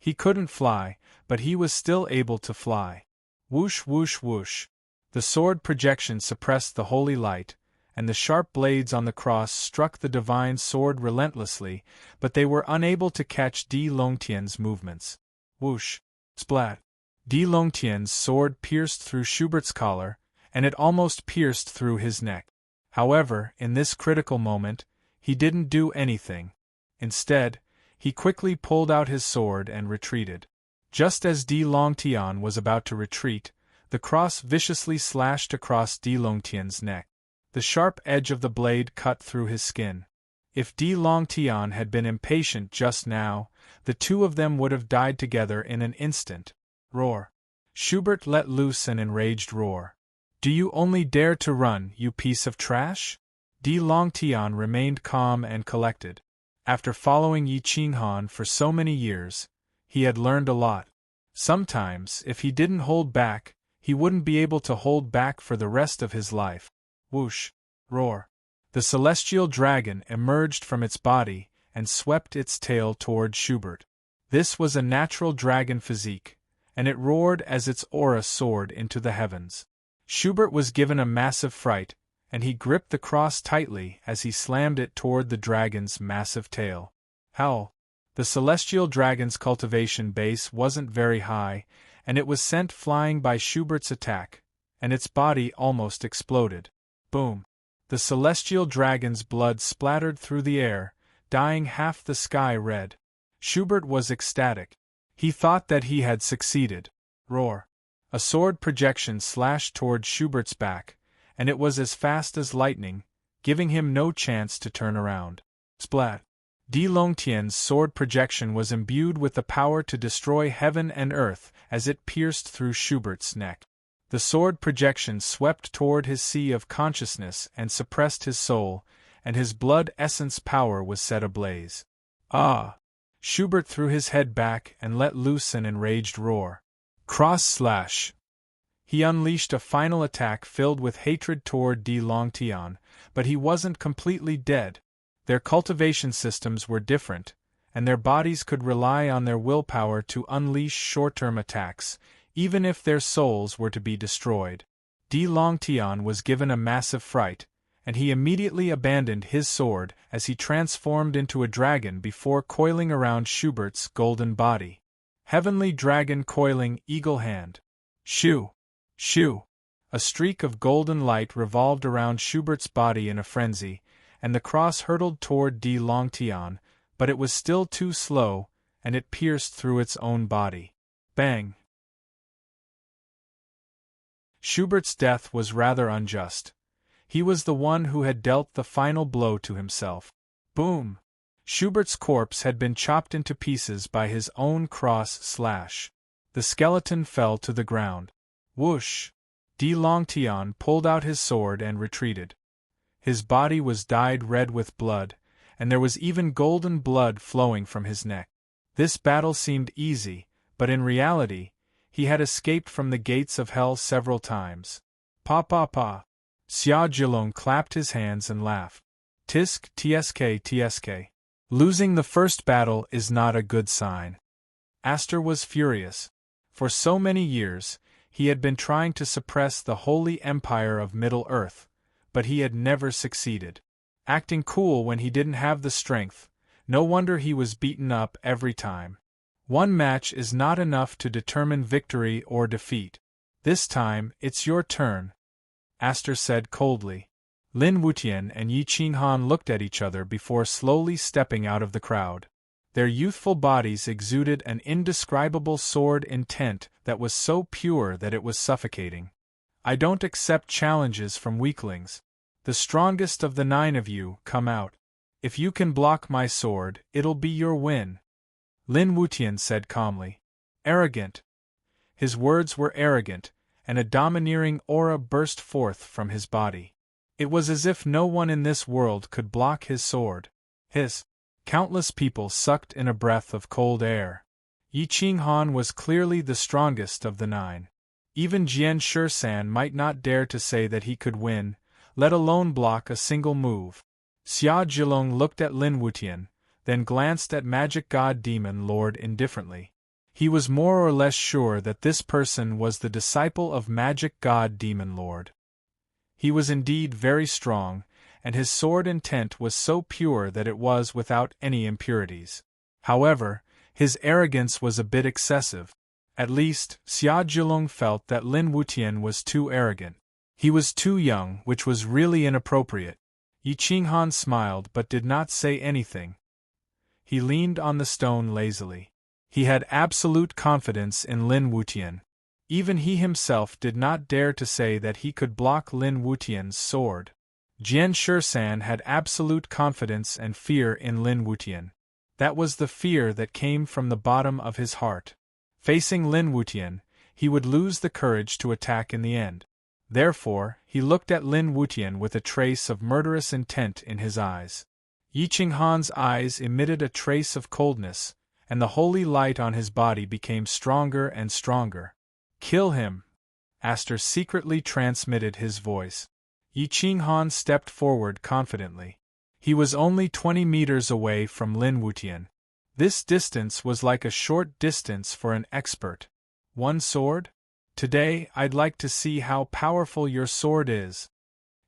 He couldn't fly, but he was still able to fly. Whoosh whoosh whoosh! The sword projection suppressed the holy light, and the sharp blades on the cross struck the divine sword relentlessly, but they were unable to catch Di Longtian's movements. Whoosh! Splat! Di Longtian's sword pierced through Schubert's collar, and it almost pierced through his neck. However, in this critical moment, he didn't do anything. Instead, he quickly pulled out his sword and retreated. Just as Di Longtian was about to retreat, the cross viciously slashed across Di Longtian's neck. The sharp edge of the blade cut through his skin. If Di Longtian had been impatient just now, the two of them would have died together in an instant. Roar! Schubert let loose an enraged roar. Do you only dare to run, you piece of trash? Di Longtian remained calm and collected. After following Yi Qinghan for so many years, he had learned a lot. Sometimes, if he didn't hold back, he wouldn't be able to hold back for the rest of his life. Whoosh! Roar! The celestial dragon emerged from its body and swept its tail toward Schubert. This was a natural dragon physique, and it roared as its aura soared into the heavens. Schubert was given a massive fright, and he gripped the cross tightly as he slammed it toward the dragon's massive tail. Howl! The celestial dragon's cultivation base wasn't very high, and it was sent flying by Schubert's attack, and its body almost exploded. Boom! The celestial dragon's blood splattered through the air, dyeing half the sky red. Schubert was ecstatic. He thought that he had succeeded. Roar! A sword projection slashed toward Schubert's back, and it was as fast as lightning, giving him no chance to turn around. Splat! Di Longtian's sword projection was imbued with the power to destroy heaven and earth as it pierced through Schubert's neck. The sword projection swept toward his sea of consciousness and suppressed his soul, and his blood essence power was set ablaze. Ah! Schubert threw his head back and let loose an enraged roar. Cross slash! He unleashed a final attack filled with hatred toward Di Longtian, but he wasn't completely dead. Their cultivation systems were different, and their bodies could rely on their willpower to unleash short-term attacks, even if their souls were to be destroyed. Di Longtian was given a massive fright, and he immediately abandoned his sword as he transformed into a dragon before coiling around Schubert's golden body. Heavenly Dragon Coiling Eagle Hand. Shoo! Shoo! A streak of golden light revolved around Schubert's body in a frenzy, and the cross hurtled toward Di Longtian, but it was still too slow, and it pierced through its own body. Bang! Schubert's death was rather unjust. He was the one who had dealt the final blow to himself. Boom! Schubert's corpse had been chopped into pieces by his own cross slash. The skeleton fell to the ground. Whoosh! Di Longtian pulled out his sword and retreated. His body was dyed red with blood, and there was even golden blood flowing from his neck. This battle seemed easy, but in reality, he had escaped from the gates of hell several times. Pa pa pa! Xia Zhilong clapped his hands and laughed. Tisk tsk tsk. Losing the first battle is not a good sign. Aster was furious. For so many years, he had been trying to suppress the holy empire of Middle-earth, but he had never succeeded. Acting cool when he didn't have the strength, no wonder he was beaten up every time. One match is not enough to determine victory or defeat. This time, it's your turn, Aster said coldly. Lin Wutian and Yi Qinghan looked at each other before slowly stepping out of the crowd. Their youthful bodies exuded an indescribable sword intent that was so pure that it was suffocating. I don't accept challenges from weaklings. The strongest of the 9 of you, come out. If you can block my sword, it'll be your win, Lin Wutian said calmly. Arrogant. His words were arrogant, and a domineering aura burst forth from his body. It was as if no one in this world could block his sword. Countless people sucked in a breath of cold air. Yi Qinghan was clearly the strongest of the 9. Even Jian Shisan might not dare to say that he could win, let alone block a single move. Xia Zhilong looked at Lin Wutian, then glanced at Magic God Demon Lord indifferently. He was more or less sure that this person was the disciple of Magic God Demon Lord. He was indeed very strong, and his sword intent was so pure that it was without any impurities. However, his arrogance was a bit excessive. At least, Xia Zhilong felt that Lin Wutian was too arrogant. He was too young, which was really inappropriate. Yi Qinghan smiled but did not say anything. He leaned on the stone lazily. He had absolute confidence in Lin Wutian. Even he himself did not dare to say that he could block Lin Wutian's sword. Jian Shisan had absolute confidence and fear in Lin Wutian. That was the fear that came from the bottom of his heart. Facing Lin Wutian, he would lose the courage to attack in the end. Therefore, he looked at Lin Wutian with a trace of murderous intent in his eyes. Yi Qinghan's eyes emitted a trace of coldness, and the holy light on his body became stronger and stronger. Kill him! Aster secretly transmitted his voice. Yi Qinghan stepped forward confidently. He was only 20 meters away from Lin Wutian. This distance was like a short distance for an expert. One sword? Today, I'd like to see how powerful your sword is.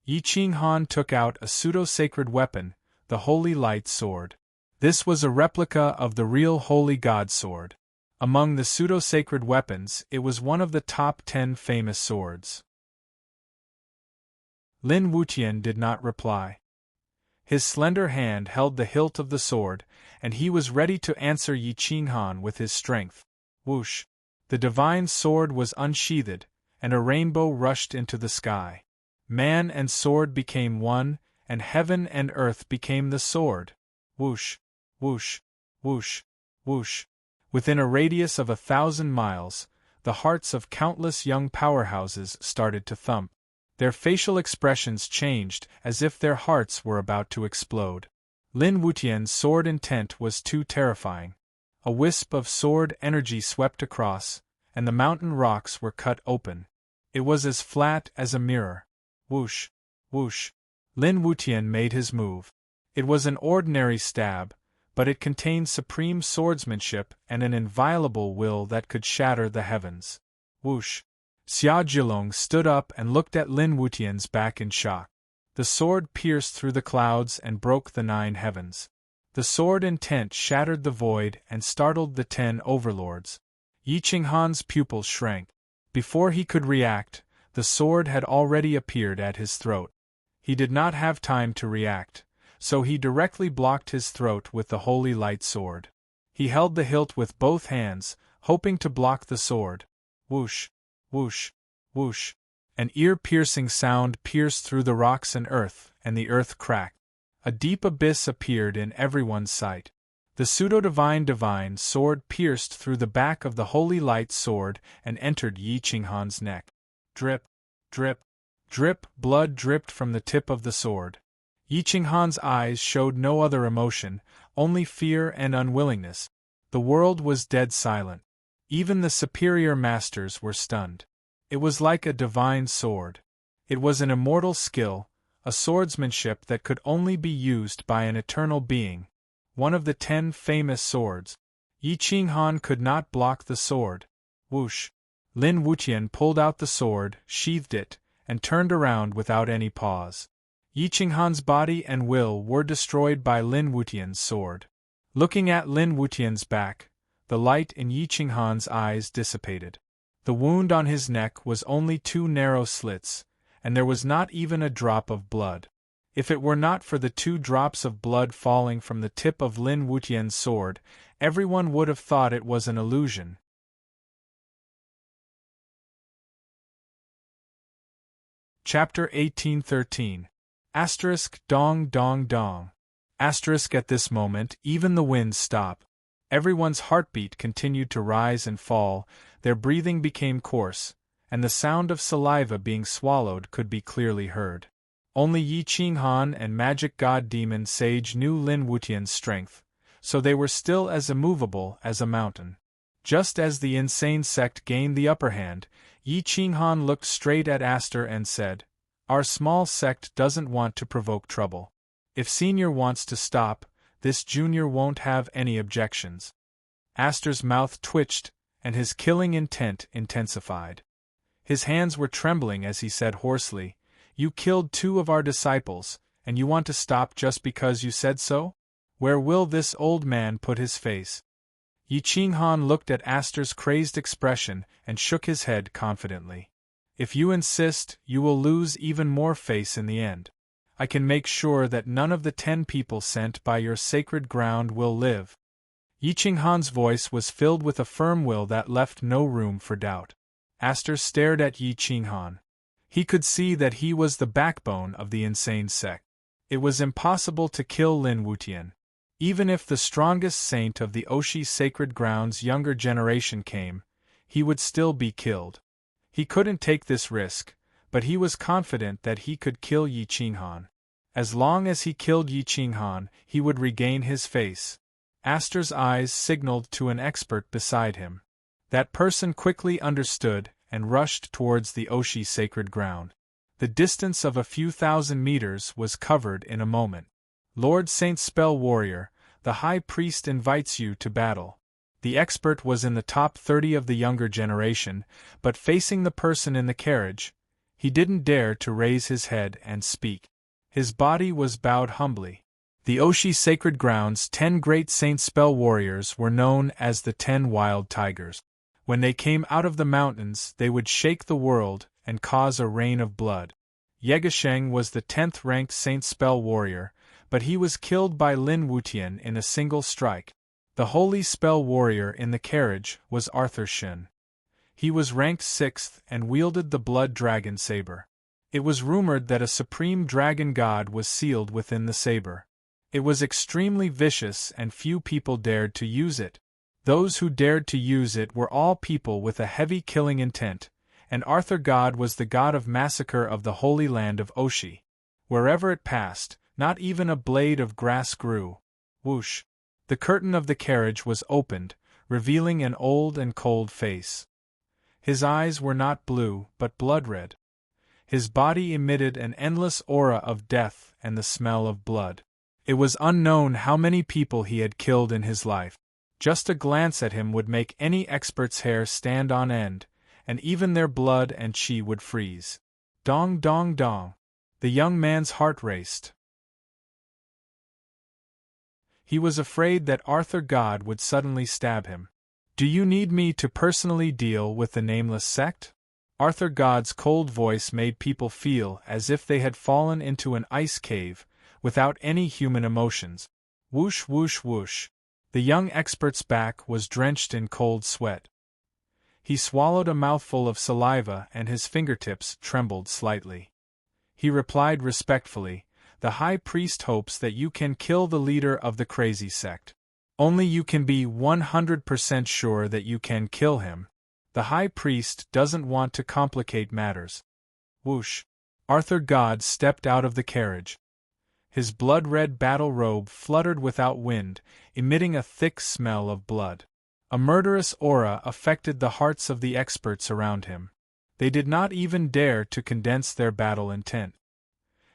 Yi Qinghan took out a pseudo-sacred weapon, the Holy Light Sword. This was a replica of the real Holy God Sword. Among the pseudo-sacred weapons, it was one of the top 10 famous swords. Lin Wutian did not reply. His slender hand held the hilt of the sword, and he was ready to answer Yi Qinghan with his strength. Whoosh! The divine sword was unsheathed, and a rainbow rushed into the sky. Man and sword became one, and heaven and earth became the sword. Whoosh! Whoosh! Whoosh! Whoosh! Within a radius of 1,000 miles, the hearts of countless young powerhouses started to thump. Their facial expressions changed as if their hearts were about to explode. Lin Wutian's sword intent was too terrifying. A wisp of sword energy swept across, and the mountain rocks were cut open. It was as flat as a mirror. Whoosh! Whoosh! Lin Wutian made his move. It was an ordinary stab, but it contained supreme swordsmanship and an inviolable will that could shatter the heavens. Whoosh! Xia Zhilong stood up and looked at Lin Wutian's back in shock. The sword pierced through the clouds and broke the 9 heavens. The sword intent shattered the void and startled the 10 overlords. Yi Qinghan's pupils shrank. Before he could react, the sword had already appeared at his throat. He did not have time to react, so he directly blocked his throat with the holy light sword. He held the hilt with both hands, hoping to block the sword. Whoosh! Whoosh! Whoosh! An ear-piercing sound pierced through the rocks and earth, and the earth cracked. A deep abyss appeared in everyone's sight. The pseudo-divine sword pierced through the back of the holy light sword and entered Yi Qinghan's neck. Drip! Drip! Drip! Blood dripped from the tip of the sword. Yi Qinghan's eyes showed no other emotion, only fear and unwillingness. The world was dead silent. Even the superior masters were stunned. It was like a divine sword. It was an immortal skill, a swordsmanship that could only be used by an eternal being. One of the 10 famous swords. Yi Qinghan could not block the sword. Whoosh! Lin Wutian pulled out the sword, sheathed it, and turned around without any pause. Yi Qinghan's body and will were destroyed by Lin Wutian's sword. Looking at Lin Wutian's back, the light in Yi Qinghan's eyes dissipated. The wound on his neck was only 2 narrow slits, and there was not even a drop of blood. If it were not for the 2 drops of blood falling from the tip of Lin Wutian's sword, everyone would have thought it was an illusion. Chapter 1813. Dong dong dong. At this moment, even the winds stopped. Everyone's heartbeat continued to rise and fall, their breathing became coarse, and the sound of saliva being swallowed could be clearly heard. Only Yi Qinghan and magic god demon sage knew Lin Wutian's strength, so they were still as immovable as a mountain. Just as the insane sect gained the upper hand, Yi Qinghan looked straight at Aster and said, "Our small sect doesn't want to provoke trouble. If Senior wants to stop, this Junior won't have any objections." Aster's mouth twitched, and his killing intent intensified. His hands were trembling as he said hoarsely, "You killed 2 of our disciples, and you want to stop just because you said so? Where will this old man put his face?" Yi Qinghan looked at Aster's crazed expression and shook his head confidently. "If you insist, you will lose even more face in the end. I can make sure that none of the 10 people sent by your sacred ground will live." Yi Qinghan's voice was filled with a firm will that left no room for doubt. Aster stared at Yi Qinghan. He could see that he was the backbone of the insane sect. It was impossible to kill Lin Wutian. Even if the strongest saint of the Oshi sacred ground's younger generation came, he would still be killed. He couldn't take this risk, but he was confident that he could kill Yi Qinghan. As long as he killed Yi Qinghan, he would regain his face. Aster's eyes signaled to an expert beside him. That person quickly understood and rushed towards the Oshi sacred ground. The distance of a few thousand meters was covered in a moment. "Lord Saint Spell Warrior, the High Priest invites you to battle." The expert was in the top 30 of the younger generation, but facing the person in the carriage, he didn't dare to raise his head and speak. His body was bowed humbly. The Oshi sacred ground's 10 great Saint Spell Warriors were known as the 10 Wild Tigers. When they came out of the mountains, they would shake the world and cause a rain of blood. Yegesheng was the 10th-ranked Saint Spell Warrior, but he was killed by Lin Wutian in a single strike. The Holy Spell Warrior in the carriage was Arthur Shin. He was ranked 6th and wielded the Blood Dragon saber. It was rumored that a supreme dragon god was sealed within the saber. It was extremely vicious and few people dared to use it. Those who dared to use it were all people with a heavy killing intent, and Arthur God was the god of massacre of the holy land of Oshi. Wherever it passed, not even a blade of grass grew. Whoosh! The curtain of the carriage was opened, revealing an old and cold face. His eyes were not blue, but blood-red. His body emitted an endless aura of death and the smell of blood. It was unknown how many people he had killed in his life. Just a glance at him would make any expert's hair stand on end, and even their blood and chi would freeze. Dong dong dong. The young man's heart raced. He was afraid that Arthur God would suddenly stab him. Do you need me to personally deal with the nameless sect? Arthur God's cold voice made people feel as if they had fallen into an ice cave, without any human emotions. Whoosh whoosh whoosh. The young expert's back was drenched in cold sweat. He swallowed a mouthful of saliva and his fingertips trembled slightly. He replied respectfully, "The High Priest hopes that you can kill the leader of the crazy sect. Only you can be 100% sure that you can kill him. The High Priest doesn't want to complicate matters." Whoosh! Arthur God stepped out of the carriage. His blood-red battle robe fluttered without wind, emitting a thick smell of blood. A murderous aura affected the hearts of the experts around him. They did not even dare to condense their battle intent.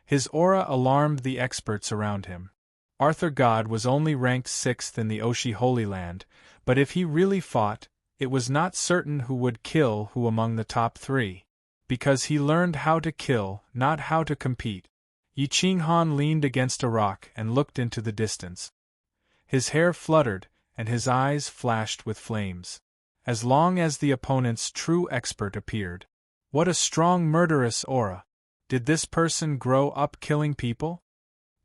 His aura alarmed the experts around him. Arthur God was only ranked 6th in the Oshi Holy Land, but if he really fought, it was not certain who would kill who among the top 3. Because he learned how to kill, not how to compete. Yi Qinghan leaned against a rock and looked into the distance. His hair fluttered, and his eyes flashed with flames. As long as the opponent's true expert appeared. What a strong murderous aura! Did this person grow up killing people?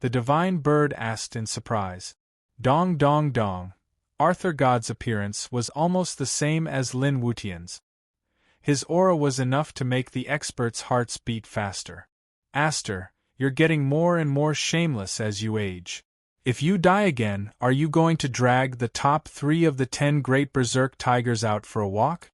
The divine bird asked in surprise. Dong dong dong. Arthur God's appearance was almost the same as Lin Wutian's. His aura was enough to make the experts' hearts beat faster. Aster, you're getting more and more shameless as you age. If you die again, are you going to drag the top 3 of the 10 great berserk tigers out for a walk?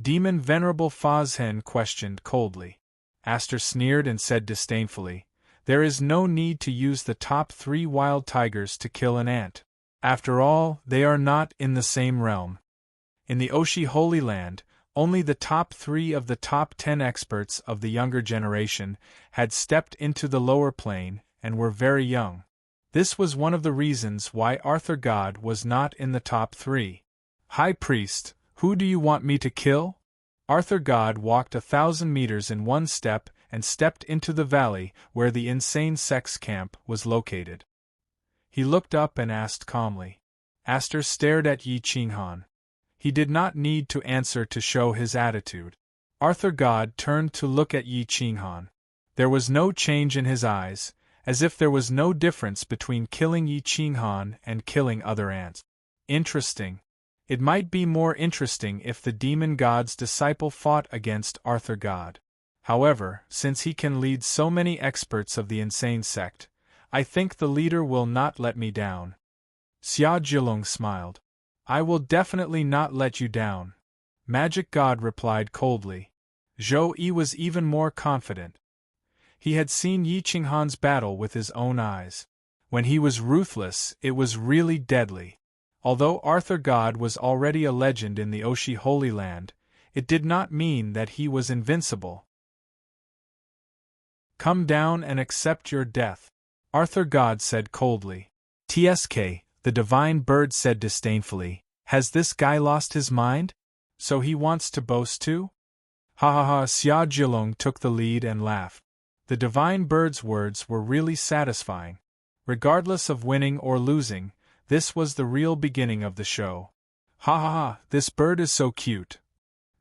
Demon Venerable Fazhen questioned coldly. Aster sneered and said disdainfully, "There is no need to use the top 3 wild tigers to kill an ant. After all, they are not in the same realm. In the Oshi Holy Land, only the top 3 of the top 10 experts of the younger generation had stepped into the lower plane and were very young. This was one of the reasons why Arthur God was not in the top 3. High Priest, who do you want me to kill? Arthur God walked 1,000 meters in one step and stepped into the valley where the insane sect's camp was located. He looked up and asked calmly. Aster stared at Yi Qinghan. He did not need to answer to show his attitude. Arthur God turned to look at Yi Qinghan. There was no change in his eyes, as if there was no difference between killing Yi Qinghan and killing other ants. Interesting. It might be more interesting if the demon god's disciple fought against Arthur God. However, since he can lead so many experts of the insane sect, I think the leader will not let me down. Xia Zhilong smiled. I will definitely not let you down. Magic God replied coldly. Zhou Yi was even more confident. He had seen Yi Qinghan's battle with his own eyes. When he was ruthless, it was really deadly. Although Arthur God was already a legend in the Oshi Holy Land, it did not mean that he was invincible. Come down and accept your death, Arthur God said coldly. TSK, the divine bird said disdainfully, has this guy lost his mind? So he wants to boast too? Ha ha ha, Xia Zhilong took the lead and laughed. The divine bird's words were really satisfying. Regardless of winning or losing, this was the real beginning of the show. Ha ha ha, this bird is so cute.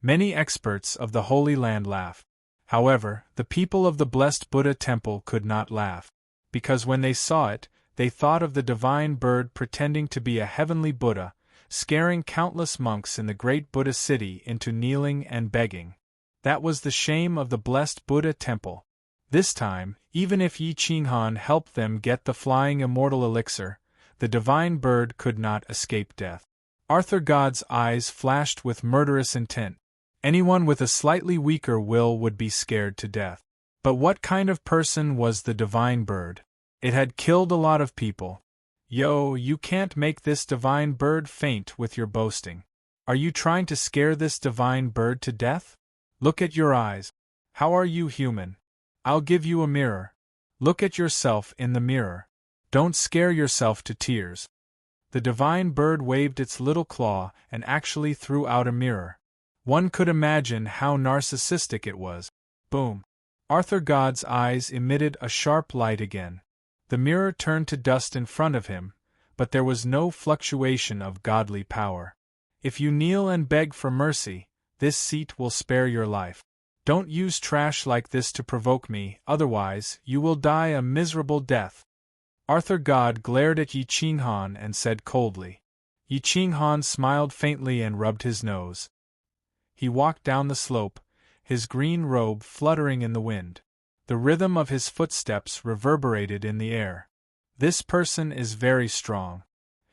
Many experts of the Holy Land laughed. However, the people of the blessed Buddha temple could not laugh. Because when they saw it, they thought of the divine bird pretending to be a heavenly Buddha, scaring countless monks in the great Buddha city into kneeling and begging. That was the shame of the blessed Buddha temple. This time, even if Yi Qinghan helped them get the flying immortal elixir, the divine bird could not escape death. Arthur God's eyes flashed with murderous intent. Anyone with a slightly weaker will would be scared to death. But what kind of person was the divine bird? It had killed a lot of people. Yo, you can't make this divine bird faint with your boasting. Are you trying to scare this divine bird to death? Look at your eyes. How are you human? I'll give you a mirror. Look at yourself in the mirror. Don't scare yourself to tears. The divine bird waved its little claw and actually threw out a mirror. One could imagine how narcissistic it was. Boom. Arthur God's eyes emitted a sharp light again. The mirror turned to dust in front of him, but there was no fluctuation of godly power. If you kneel and beg for mercy, this seat will spare your life. Don't use trash like this to provoke me, otherwise you will die a miserable death. Arthur God glared at Yi Qinghan and said coldly. Yi Qinghan smiled faintly and rubbed his nose. He walked down the slope, his green robe fluttering in the wind. The rhythm of his footsteps reverberated in the air. This person is very strong.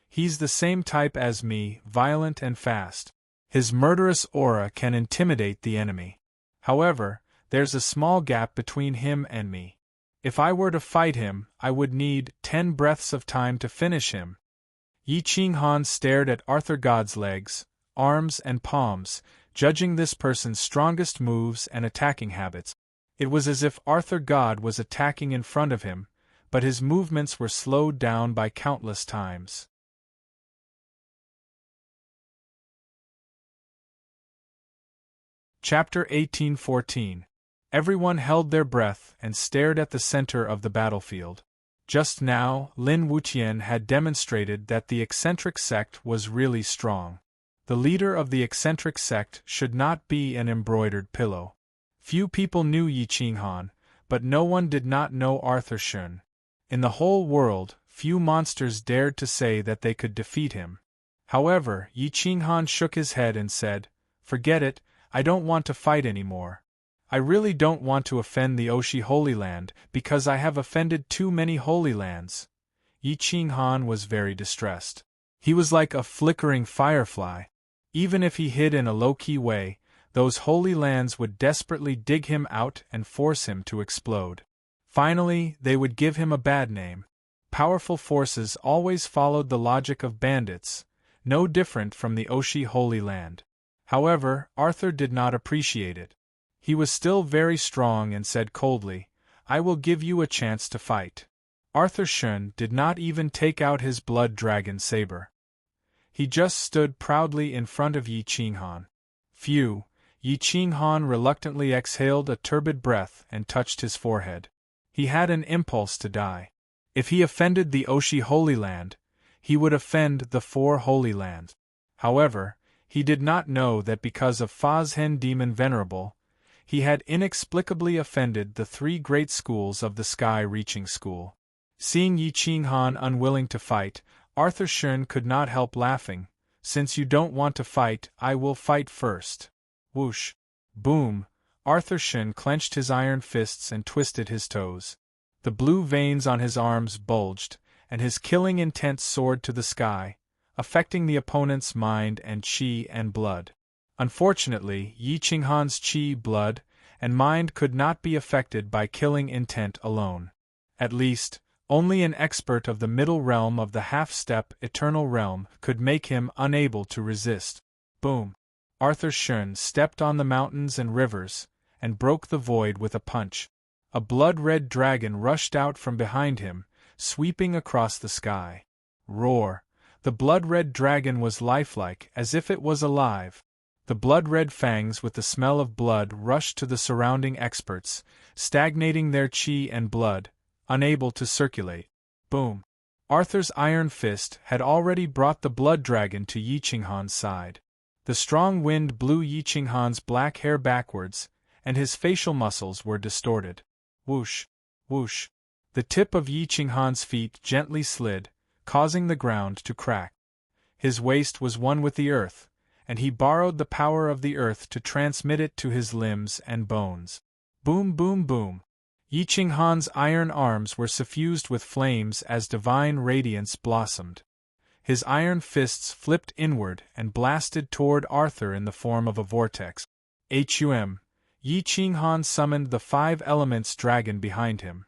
He's the same type as me, violent and fast. His murderous aura can intimidate the enemy. However, there's a small gap between him and me. If I were to fight him, I would need 10 breaths of time to finish him. Yi Qinghan stared at Arthur God's legs, arms and palms, judging this person's strongest moves and attacking habits. It was as if Arthur God was attacking in front of him, but his movements were slowed down by countless times. Chapter 1814. Everyone held their breath and stared at the center of the battlefield. Just now, Lin Wutian had demonstrated that the eccentric sect was really strong. The leader of the eccentric sect should not be an embroidered pillow. Few people knew Yi Qinghan, but no one did not know Arthur Shun. In the whole world, few monsters dared to say that they could defeat him. However, Yi Qinghan shook his head and said, "Forget it, I don't want to fight anymore. I really don't want to offend the Oshi Holy Land because I have offended too many Holy Lands." Yi Qinghan was very distressed. He was like a flickering firefly. Even if he hid in a low-key way, those Holy Lands would desperately dig him out and force him to explode. Finally, they would give him a bad name. Powerful forces always followed the logic of bandits, no different from the Oshi Holy Land. However, Arthur did not appreciate it. He was still very strong and said coldly, "I will give you a chance to fight." Arthur Shun did not even take out his blood dragon saber. He just stood proudly in front of Yi Qinghan. Phew! Yi Qinghan reluctantly exhaled a turbid breath and touched his forehead. He had an impulse to die. If he offended the Oshi Holy Land, he would offend the 4 Holy Lands. However, he did not know that because of Fazhen Demon Venerable, he had inexplicably offended the 3 great schools of the Sky Reaching School. Seeing Yi Qinghan unwilling to fight, Arthur Shun could not help laughing. "Since you don't want to fight, I will fight first." Whoosh! Boom! Arthur Shun clenched his iron fists and twisted his toes. The blue veins on his arms bulged, and his killing intent soared to the sky, affecting the opponent's mind and chi and blood. Unfortunately, Yi Qinghan's chi, blood, and mind could not be affected by killing intent alone. At least, only an expert of the middle realm of the half-step eternal realm could make him unable to resist. Boom! Arthur Shun stepped on the mountains and rivers, and broke the void with a punch. A blood-red dragon rushed out from behind him, sweeping across the sky. Roar! The blood-red dragon was lifelike, as if it was alive. The blood-red fangs with the smell of blood rushed to the surrounding experts, stagnating their chi and blood, unable to circulate. Boom! Arthur's iron fist had already brought the blood dragon to Yi Qinghan's side. The strong wind blew Yi Qinghan's black hair backwards, and his facial muscles were distorted. Whoosh! Whoosh! The tip of Yi Qinghan's feet gently slid, causing the ground to crack. His waist was one with the earth, and he borrowed the power of the earth to transmit it to his limbs and bones. Boom, boom, boom! Yi Qinghan's iron arms were suffused with flames as divine radiance blossomed. His iron fists flipped inward and blasted toward Arthur in the form of a vortex. Hum! Yi Qinghan summoned the 5 elements dragon behind him.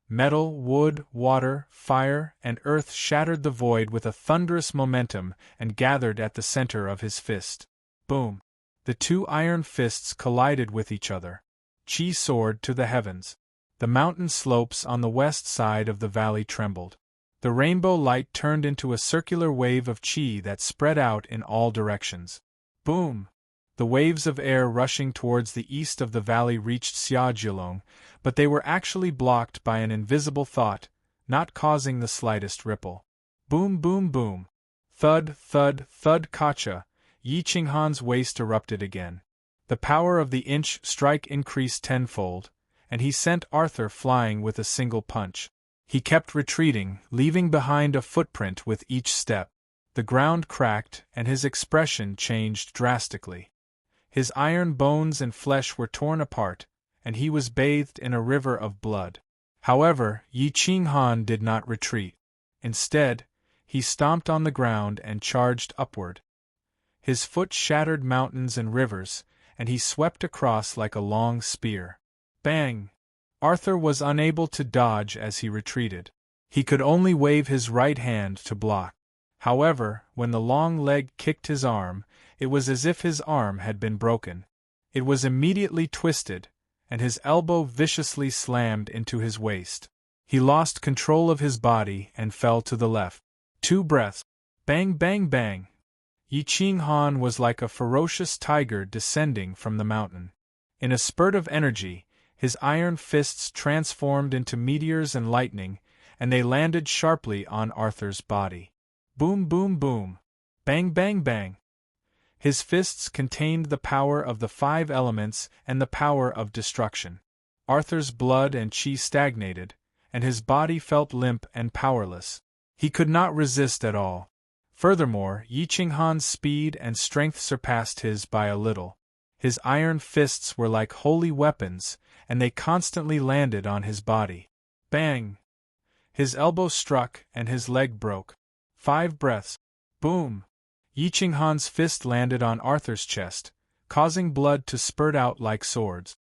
Metal, wood, water, fire, and earth shattered the void with a thunderous momentum and gathered at the center of his fist. Boom! The 2 iron fists collided with each other. Chi soared to the heavens. The mountain slopes on the west side of the valley trembled. The rainbow light turned into a circular wave of chi that spread out in all directions. Boom! The waves of air rushing towards the east of the valley reached Xiaojilong, but they were actually blocked by an invisible thought, not causing the slightest ripple. Boom, boom, boom. Thud, thud, thud. Kacha. Yi Qinghan's waist erupted again. The power of the inch strike increased tenfold, and he sent Arthur flying with a single punch. He kept retreating, leaving behind a footprint with each step. The ground cracked, and his expression changed drastically. His iron bones and flesh were torn apart, and he was bathed in a river of blood. However, Yi Qinghan did not retreat. Instead, he stomped on the ground and charged upward. His foot shattered mountains and rivers, and he swept across like a long spear. Bang! Arthur was unable to dodge as he retreated. He could only wave his right hand to block. However, when the long leg kicked his arm, it was as if his arm had been broken. It was immediately twisted, and his elbow viciously slammed into his waist. He lost control of his body and fell to the left. 2 breaths. Bang, bang, bang. Yi Qinghan was like a ferocious tiger descending from the mountain. In a spurt of energy, his iron fists transformed into meteors and lightning, and they landed sharply on Arthur's body. Boom, boom, boom. Bang, bang, bang. His fists contained the power of the 5 elements and the power of destruction. Arthur's blood and chi stagnated, and his body felt limp and powerless. He could not resist at all. Furthermore, Yi Qinghan's speed and strength surpassed his by a little. His iron fists were like holy weapons, and they constantly landed on his body. Bang! His elbow struck, and his leg broke. 5 breaths. Boom! Yi Qinghan's fist landed on Arthur's chest, causing blood to spurt out like swords.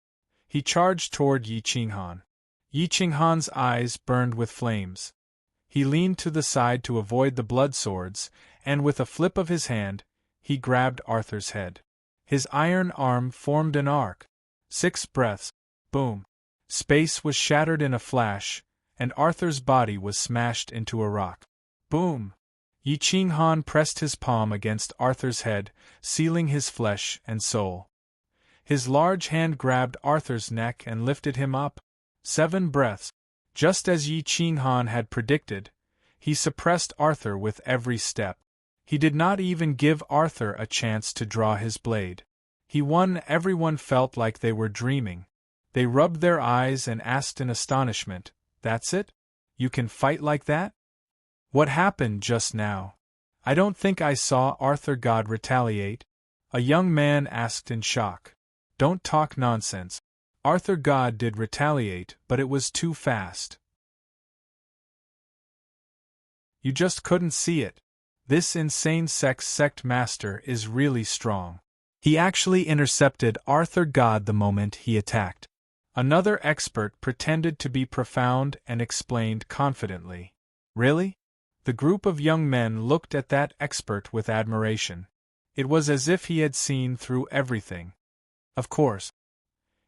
He charged toward Yi Qinghan. Yi Qinghan's eyes burned with flames. He leaned to the side to avoid the blood swords, and with a flip of his hand, he grabbed Arthur's head. His iron arm formed an arc. 6 breaths. Boom! Space was shattered in a flash, and Arthur's body was smashed into a rock. Boom! Yi Qinghan pressed his palm against Arthur's head, sealing his flesh and soul. His large hand grabbed Arthur's neck and lifted him up. 7 breaths. Just as Yi Qinghan had predicted, he suppressed Arthur with every step. He did not even give Arthur a chance to draw his blade. He won. Everyone felt like they were dreaming. They rubbed their eyes and asked in astonishment, "That's it? You can fight like that? What happened just now? I don't think I saw Arthur God retaliate," a young man asked in shock. "Don't talk nonsense. Arthur God did retaliate, but it was too fast. You just couldn't see it. This insane sect master is really strong. He actually intercepted Arthur God the moment he attacked." Another expert pretended to be profound and explained confidently. "Really?" The group of young men looked at that expert with admiration. It was as if he had seen through everything. "Of course.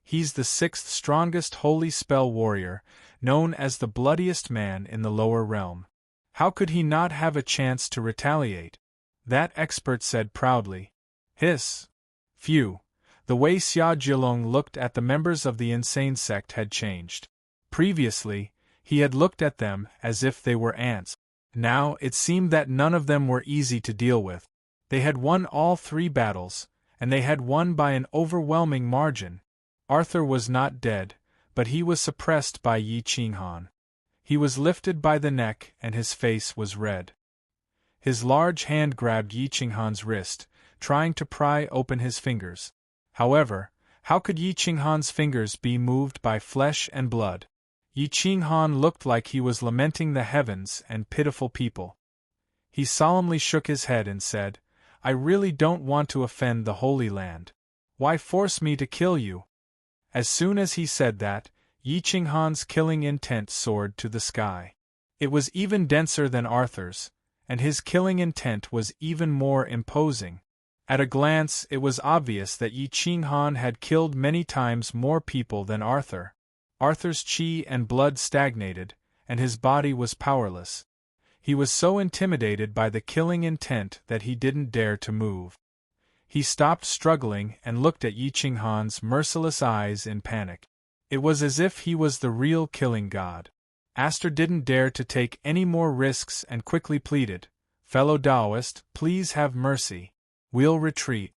He's the 6th strongest holy spell warrior, known as the bloodiest man in the lower realm. How could he not have a chance to retaliate?" that expert said proudly. Hiss! Phew! The way Xiaojilong looked at the members of the insane sect had changed. Previously, he had looked at them as if they were ants. Now it seemed that none of them were easy to deal with. They had won all 3 battles, and they had won by an overwhelming margin. Arthur was not dead, but he was suppressed by Yi Qinghan. He was lifted by the neck and his face was red. His large hand grabbed Yi Qinghan's wrist, trying to pry open his fingers. However, how could Yi Qinghan's fingers be moved by flesh and blood? Yi Qinghan looked like he was lamenting the heavens and pitiful people. He solemnly shook his head and said, "I really don't want to offend the Holy Land. Why force me to kill you?" As soon as he said that, Yi Qinghan's killing intent soared to the sky. It was even denser than Arthur's, and his killing intent was even more imposing. At a glance, it was obvious that Yi Qinghan had killed many times more people than Arthur. Arthur's chi and blood stagnated, and his body was powerless. He was so intimidated by the killing intent that he didn't dare to move. He stopped struggling and looked at Yi Qinghan's merciless eyes in panic. It was as if he was the real killing god. Aster didn't dare to take any more risks and quickly pleaded, "Fellow Taoist, please have mercy. We'll retreat."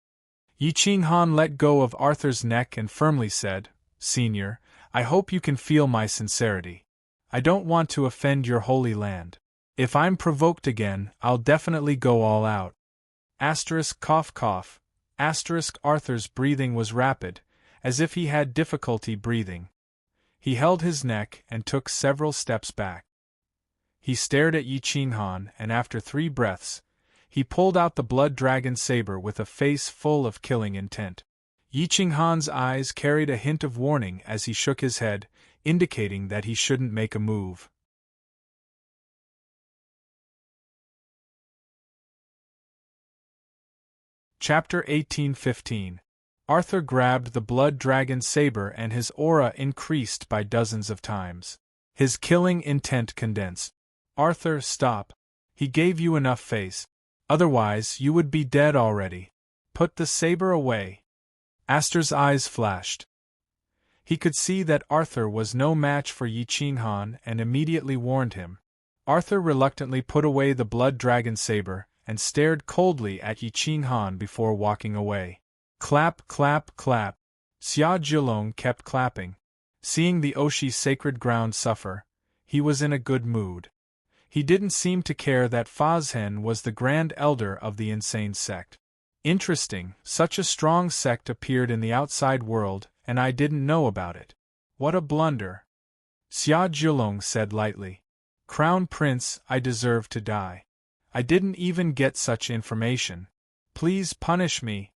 Yi Qinghan let go of Arthur's neck and firmly said, "Senior, I hope you can feel my sincerity. I don't want to offend your holy land. If I'm provoked again, I'll definitely go all out." Cough cough. Arthur's breathing was rapid, as if he had difficulty breathing. He held his neck and took several steps back. He stared at Yi Qinghan, and after 3 breaths, he pulled out the blood dragon saber with a face full of killing intent. Yi Qinghan's eyes carried a hint of warning as he shook his head, indicating that he shouldn't make a move. Chapter 1815. Arthur grabbed the blood dragon saber and his aura increased by dozens of times. His killing intent condensed. "Arthur, stop. He gave you enough face. Otherwise, you would be dead already. Put the saber away." Aster's eyes flashed. He could see that Arthur was no match for Yi Qinghan and immediately warned him. Arthur reluctantly put away the blood dragon saber and stared coldly at Yi Qinghan before walking away. Clap, clap, clap. Xia Zhilong kept clapping. Seeing the Oshi sacred ground suffer, he was in a good mood. He didn't seem to care that Fazhen was the grand elder of the insane sect. Interesting, such a strong sect appeared in the outside world, and I didn't know about it. What a blunder. Xia Zhilong said lightly. "Crown Prince, I deserve to die. I didn't even get such information. Please punish me."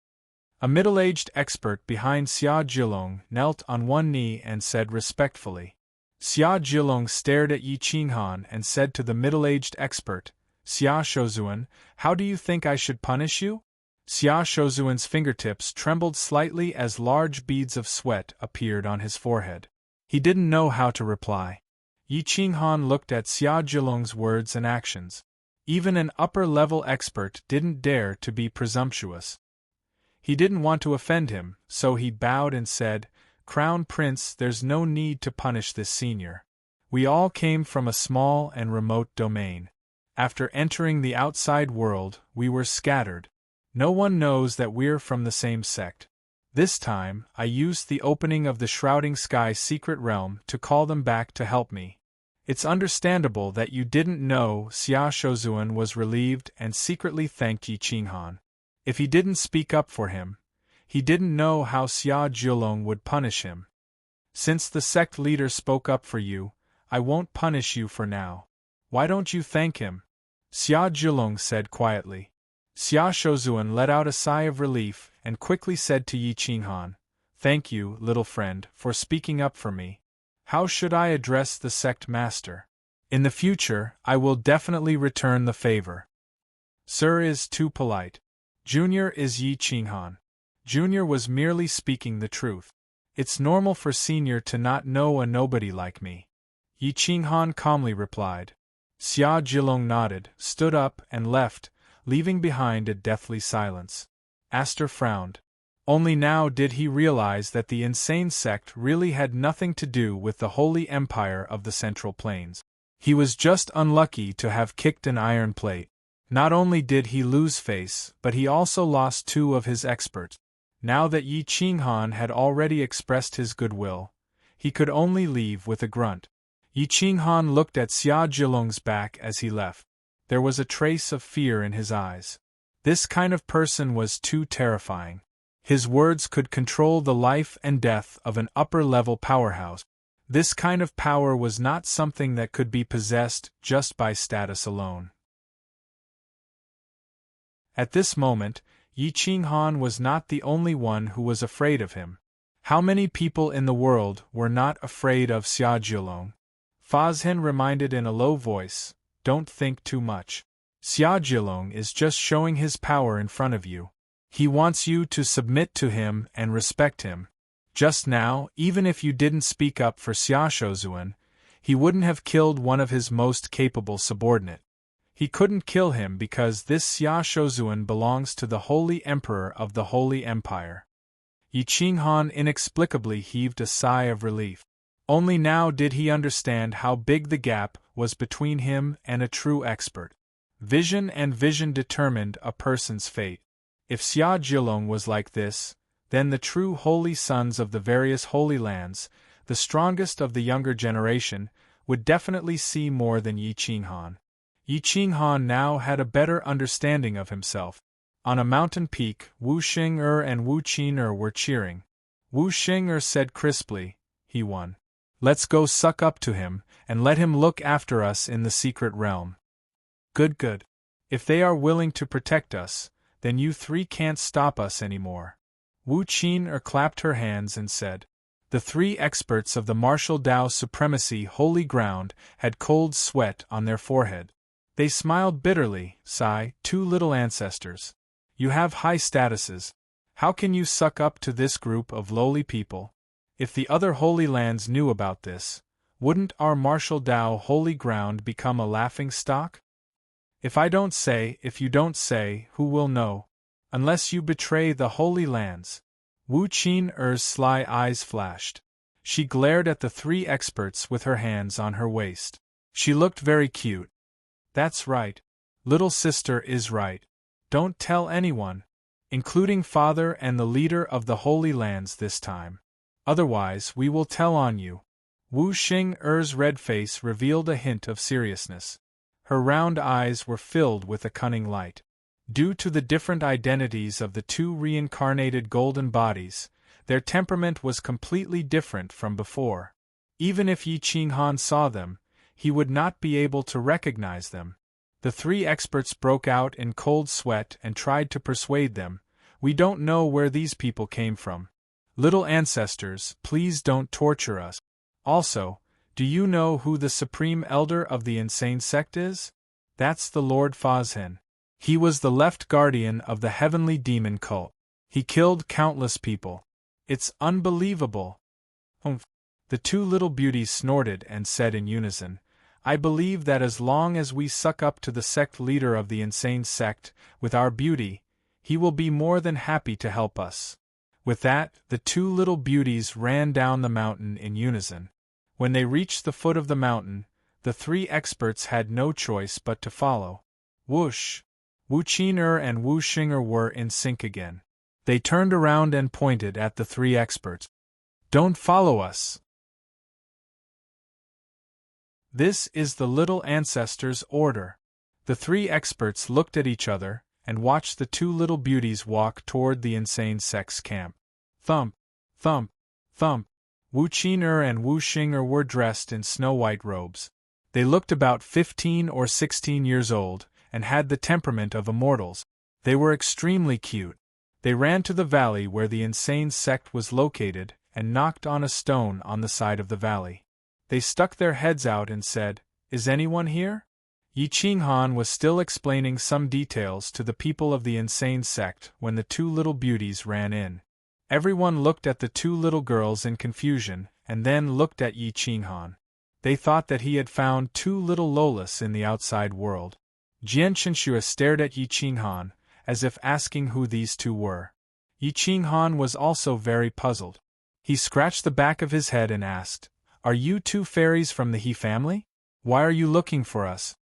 A middle-aged expert behind Xia Zhilong knelt on one knee and said respectfully. Xia Zhilong stared at Yi Qinghan and said to the middle-aged expert, "Xia Shouzuan, how do you think I should punish you?" Xia Shouzuan's fingertips trembled slightly as large beads of sweat appeared on his forehead. He didn't know how to reply. Yi Qinghan looked at Xia Zhilong's words and actions. Even an upper-level expert didn't dare to be presumptuous. He didn't want to offend him, so he bowed and said, "Crown Prince, there's no need to punish this senior. We all came from a small and remote domain. After entering the outside world, we were scattered. No one knows that we're from the same sect. This time, I used the opening of the Shrouding Sky secret realm to call them back to help me. It's understandable that you didn't know." Xia Shouzuan was relieved and secretly thanked Yi Qinghan. If he didn't speak up for him, he didn't know how Xia Zhilong would punish him. "Since the sect leader spoke up for you, I won't punish you for now. Why don't you thank him?" Xia Zhilong said quietly. Xia Shouzuan let out a sigh of relief and quickly said to Yi Qinghan, "Thank you, little friend, for speaking up for me. How should I address the sect master? In the future, I will definitely return the favor." "Sir is too polite. Junior is Yi Qinghan." Junior was merely speaking the truth. "It's normal for Senior to not know a nobody like me," Yi Qinghan calmly replied. Xia Zhilong nodded, stood up, and left, leaving behind a deathly silence. Aster frowned. Only now did he realize that the insane sect really had nothing to do with the holy empire of the Central Plains. He was just unlucky to have kicked an iron plate. Not only did he lose face, but he also lost 2 of his experts. Now that Yi Qinghan had already expressed his goodwill, he could only leave with a grunt. Yi Qinghan looked at Xia Zhilong's back as he left. There was a trace of fear in his eyes. This kind of person was too terrifying. His words could control the life and death of an upper-level powerhouse. This kind of power was not something that could be possessed just by status alone. At this moment, Yi Qinghan was not the only one who was afraid of him. How many people in the world were not afraid of Xia Zhilong? Fazhen reminded in a low voice, "Don't think too much. Xia Zhilong is just showing his power in front of you. He wants you to submit to him and respect him." Just now, even if you didn't speak up for Xia Shouzuan, he wouldn't have killed one of his most capable subordinate. He couldn't kill him because this Xia Shouzuan belongs to the Holy Emperor of the Holy Empire. Yi Qinghan inexplicably heaved a sigh of relief. Only now did he understand how big the gap was between him and a true expert. Vision and vision determined a person's fate. If Xia Jilong was like this, then the true holy sons of the various holy lands, the strongest of the younger generation, would definitely see more than Yi Qinghan. Yi Qinghan now had a better understanding of himself. On a mountain peak, Wu Xing'er and Wu Qin'er were cheering. Wu Xing'er said crisply, "He won. Let's go suck up to him, and let him look after us in the secret realm." Good, good. If they are willing to protect us, then you three can't stop us anymore. Wu Qin'er clapped her hands and said. The three experts of the martial Dao supremacy holy ground had cold sweat on their forehead. They smiled bitterly, sigh, two little ancestors. You have high statuses. How can you suck up to this group of lowly people? If the other holy lands knew about this, wouldn't our martial Dao holy ground become a laughing stock? If I don't say, if you don't say, who will know? Unless you betray the holy lands. Wu Qin'er's sly eyes flashed. She glared at the three experts with her hands on her waist. She looked very cute. That's right. Little sister is right. Don't tell anyone, including father and the leader of the holy lands this time. Otherwise we will tell on you. Wu Xing'er's red face revealed a hint of seriousness. Her round eyes were filled with a cunning light. Due to the different identities of the two reincarnated golden bodies, their temperament was completely different from before. Even if Yi Qinghan saw them, he would not be able to recognize them. The three experts broke out in cold sweat and tried to persuade them. We don't know where these people came from. Little ancestors, please don't torture us. Also, do you know who the supreme elder of the insane sect is? That's the Lord Fazhen. He was the left guardian of the heavenly demon cult. He killed countless people. It's unbelievable. Humph. The two little beauties snorted and said in unison, I believe that as long as we suck up to the sect leader of the insane sect, with our beauty, he will be more than happy to help us. With that, the two little beauties ran down the mountain in unison. When they reached the foot of the mountain, the three experts had no choice but to follow. Whoosh! Wu Qin'er and Wu Xing'er were in sync again. They turned around and pointed at the three experts. Don't follow us! This is the little ancestor's order. The three experts looked at each other and watched the two little beauties walk toward the insane sect's camp. Thump, thump, thump. Wu Qin'er and Wu Xing'er were dressed in snow-white robes. They looked about 15 or 16 years old and had the temperament of immortals. They were extremely cute. They ran to the valley where the insane sect was located and knocked on a stone on the side of the valley. They stuck their heads out and said, Is anyone here? Yi Qinghan was still explaining some details to the people of the insane sect when the two little beauties ran in. Everyone looked at the two little girls in confusion and then looked at Yi Qinghan. They thought that he had found two little Lolas in the outside world. Jian Chenxue stared at Yi Qinghan, as if asking who these two were. Yi Qinghan was also very puzzled. He scratched the back of his head and asked, Are you two fairies from the He family? Why are you looking for us?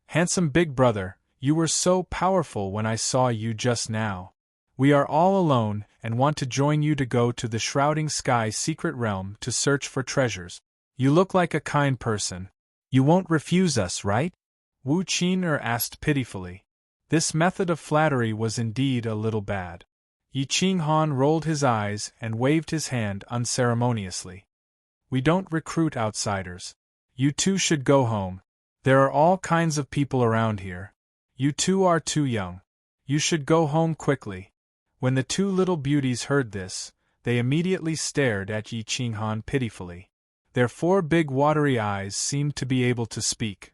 Handsome big brother, you were so powerful when I saw you just now. We are all alone and want to join you to go to the Shrouding Sky secret realm to search for treasures. You look like a kind person. You won't refuse us, right? Wu Qin'er asked pitifully. This method of flattery was indeed a little bad. Yi Qinghan rolled his eyes and waved his hand unceremoniously. We don't recruit outsiders. You two should go home. There are all kinds of people around here. You two are too young. You should go home quickly. When the two little beauties heard this, they immediately stared at Yi Qinghan pitifully. Their four big watery eyes seemed to be able to speak.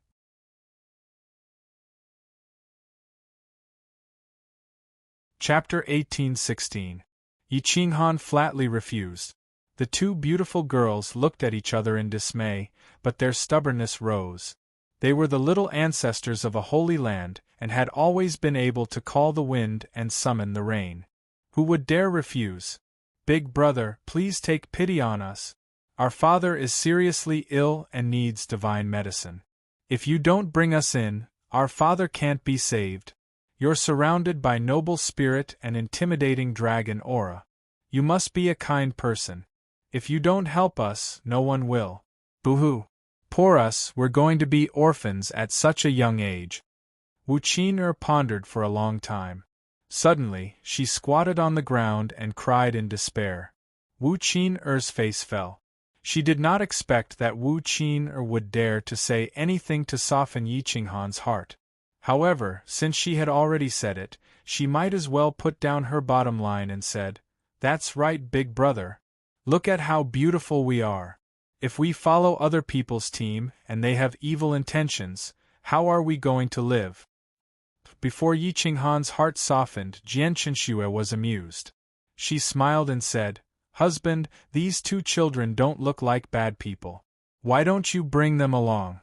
Chapter 1816. Yi Qinghan flatly refused. The two beautiful girls looked at each other in dismay, but their stubbornness rose. They were the little ancestors of a holy land, and had always been able to call the wind and summon the rain. Who would dare refuse? Big brother, please take pity on us. Our father is seriously ill and needs divine medicine. If you don't bring us in, our father can't be saved. You're surrounded by noble spirit and intimidating dragon aura. You must be a kind person. If you don't help us, no one will. Boo-hoo. Poor us, we're going to be orphans at such a young age. Wu Qin pondered for a long time. Suddenly, she squatted on the ground and cried in despair. Wu Qin's face fell. She did not expect that Wu Qin would dare to say anything to soften Yi Qinghan's heart. However, since she had already said it, she might as well put down her bottom line and said, "That's right, big brother. Look at how beautiful we are. If we follow other people's team and they have evil intentions, how are we going to live?" Before Yi Qinghan's heart softened, Jian Qinshui was amused. She smiled and said, "Husband, these two children don't look like bad people. Why don't you bring them along?"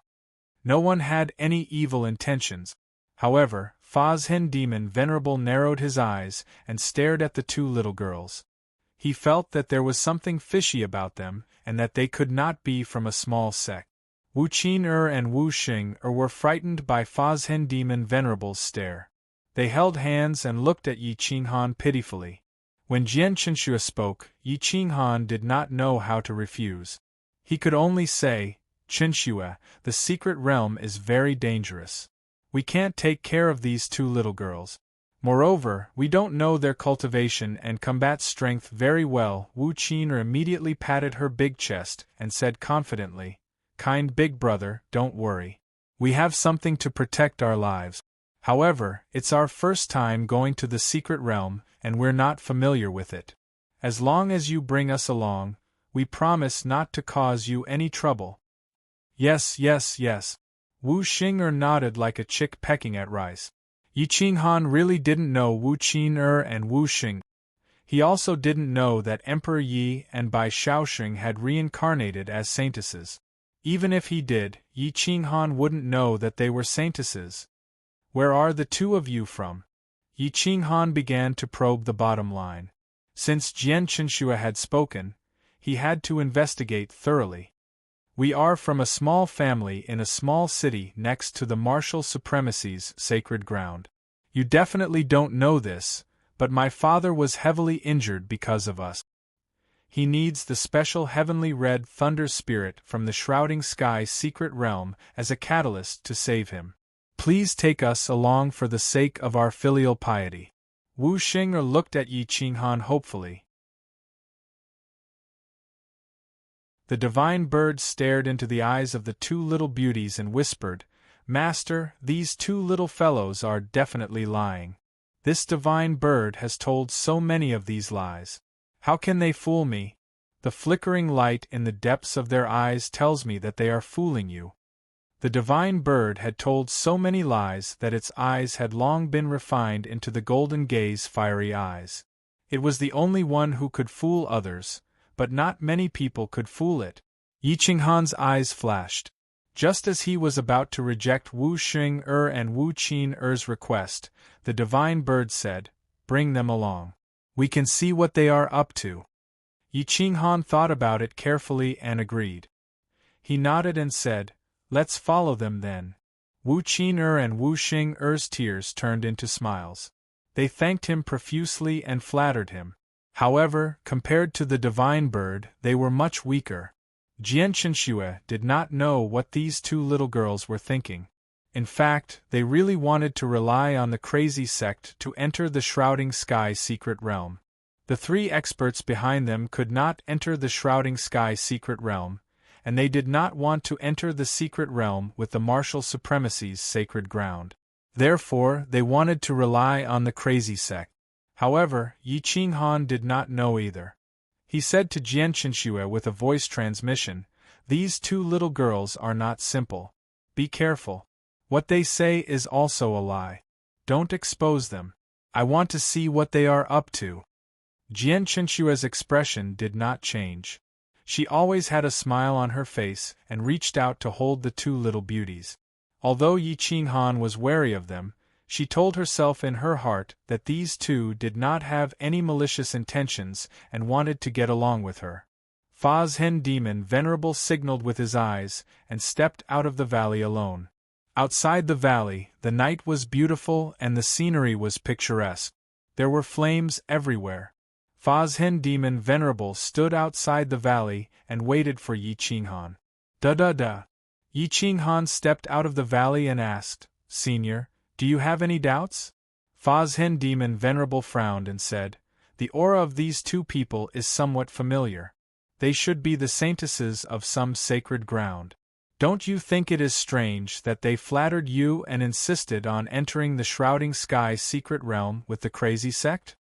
No one had any evil intentions. However, Fazhen Demon Venerable narrowed his eyes and stared at the two little girls. He felt that there was something fishy about them, and that they could not be from a small sect. Wu Qin and Wu Xing were frightened by Fazhen Demon Venerable's stare. They held hands and looked at Yi Qinghan pitifully. When Jian Qinshui spoke, Yi Qinghan did not know how to refuse. He could only say, "Qinshui, the secret realm is very dangerous. We can't take care of these two little girls. Moreover, we don't know their cultivation and combat strength very well." Wu Qin immediately patted her big chest and said confidently, "Kind big brother, don't worry. We have something to protect our lives. However, it's our first time going to the secret realm, and we're not familiar with it. As long as you bring us along, we promise not to cause you any trouble." "Yes, yes, yes." Wu Xing nodded like a chick pecking at rice. Yi Qinghan really didn't know Wu Qin and Wu Xing. He also didn't know that Emperor Yi and Bai Shaoxing had reincarnated as saintesses. Even if he did, Yi Qinghan wouldn't know that they were saintesses. "Where are the two of you from?" Yi Qinghan began to probe the bottom line. Since Jian Qinshui had spoken, he had to investigate thoroughly. "We are from a small family in a small city next to the martial supremacy's sacred ground. You definitely don't know this, but my father was heavily injured because of us. He needs the special heavenly red thunder spirit from the shrouding sky secret realm as a catalyst to save him. Please take us along for the sake of our filial piety." Wu Xing looked at Yi Qinghan hopefully. The divine bird stared into the eyes of the two little beauties and whispered, "Master, these two little fellows are definitely lying. This divine bird has told so many of these lies. How can they fool me? The flickering light in the depths of their eyes tells me that they are fooling you." The divine bird had told so many lies that its eyes had long been refined into the golden gaze fiery eyes. It was the only one who could fool others, but not many people could fool it. Yi Qinghan's eyes flashed. Just as he was about to reject Wu Xing and Wu Qin's request, the divine bird said, "Bring them along. We can see what they are up to." Yi Qinghan thought about it carefully and agreed. He nodded and said, "Let's follow them then." Wu Qin and Wu Xing's tears turned into smiles. They thanked him profusely and flattered him. However, compared to the divine bird, they were much weaker. Jian Qinshui did not know what these two little girls were thinking. In fact, they really wanted to rely on the crazy sect to enter the shrouding sky secret realm. The three experts behind them could not enter the shrouding sky secret realm, and they did not want to enter the secret realm with the martial supremacy's sacred ground. Therefore, they wanted to rely on the crazy sect. However, Yi Qinghan did not know either. He said to Jian Qinshui with a voice transmission, "These two little girls are not simple. Be careful. What they say is also a lie. Don't expose them. I want to see what they are up to." Jian Qinshui's expression did not change. She always had a smile on her face and reached out to hold the two little beauties. Although Yi Qinghan was wary of them, she told herself in her heart that these two did not have any malicious intentions and wanted to get along with her. Fa's hen demon Venerable signaled with his eyes and stepped out of the valley alone. Outside the valley, the night was beautiful and the scenery was picturesque. There were flames everywhere. Fa's hen demon Venerable stood outside the valley and waited for Yi Qinghan. Da. Yi Qinghan stepped out of the valley and asked, "Senior, do you have any doubts?" Fa's hen demon Venerable frowned and said, "The aura of these two people is somewhat familiar. They should be the saintesses of some sacred ground. Don't you think it is strange that they flattered you and insisted on entering the Shrouding Sky secret realm with the crazy sect?"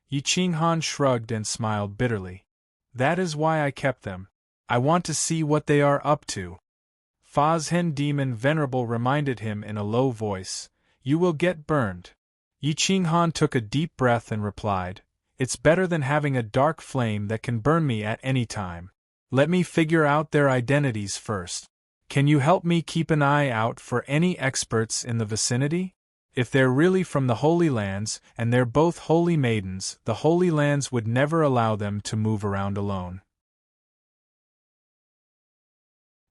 Yi Qinghan shrugged and smiled bitterly. "That is why I kept them. I want to see what they are up to." Fa's hen demon Venerable reminded him in a low voice, "You will get burned." Yi Qinghan took a deep breath and replied, "It's better than having a dark flame that can burn me at any time. Let me figure out their identities first. Can you help me keep an eye out for any experts in the vicinity? If they're really from the Holy Lands and they're both holy maidens, the Holy Lands would never allow them to move around alone.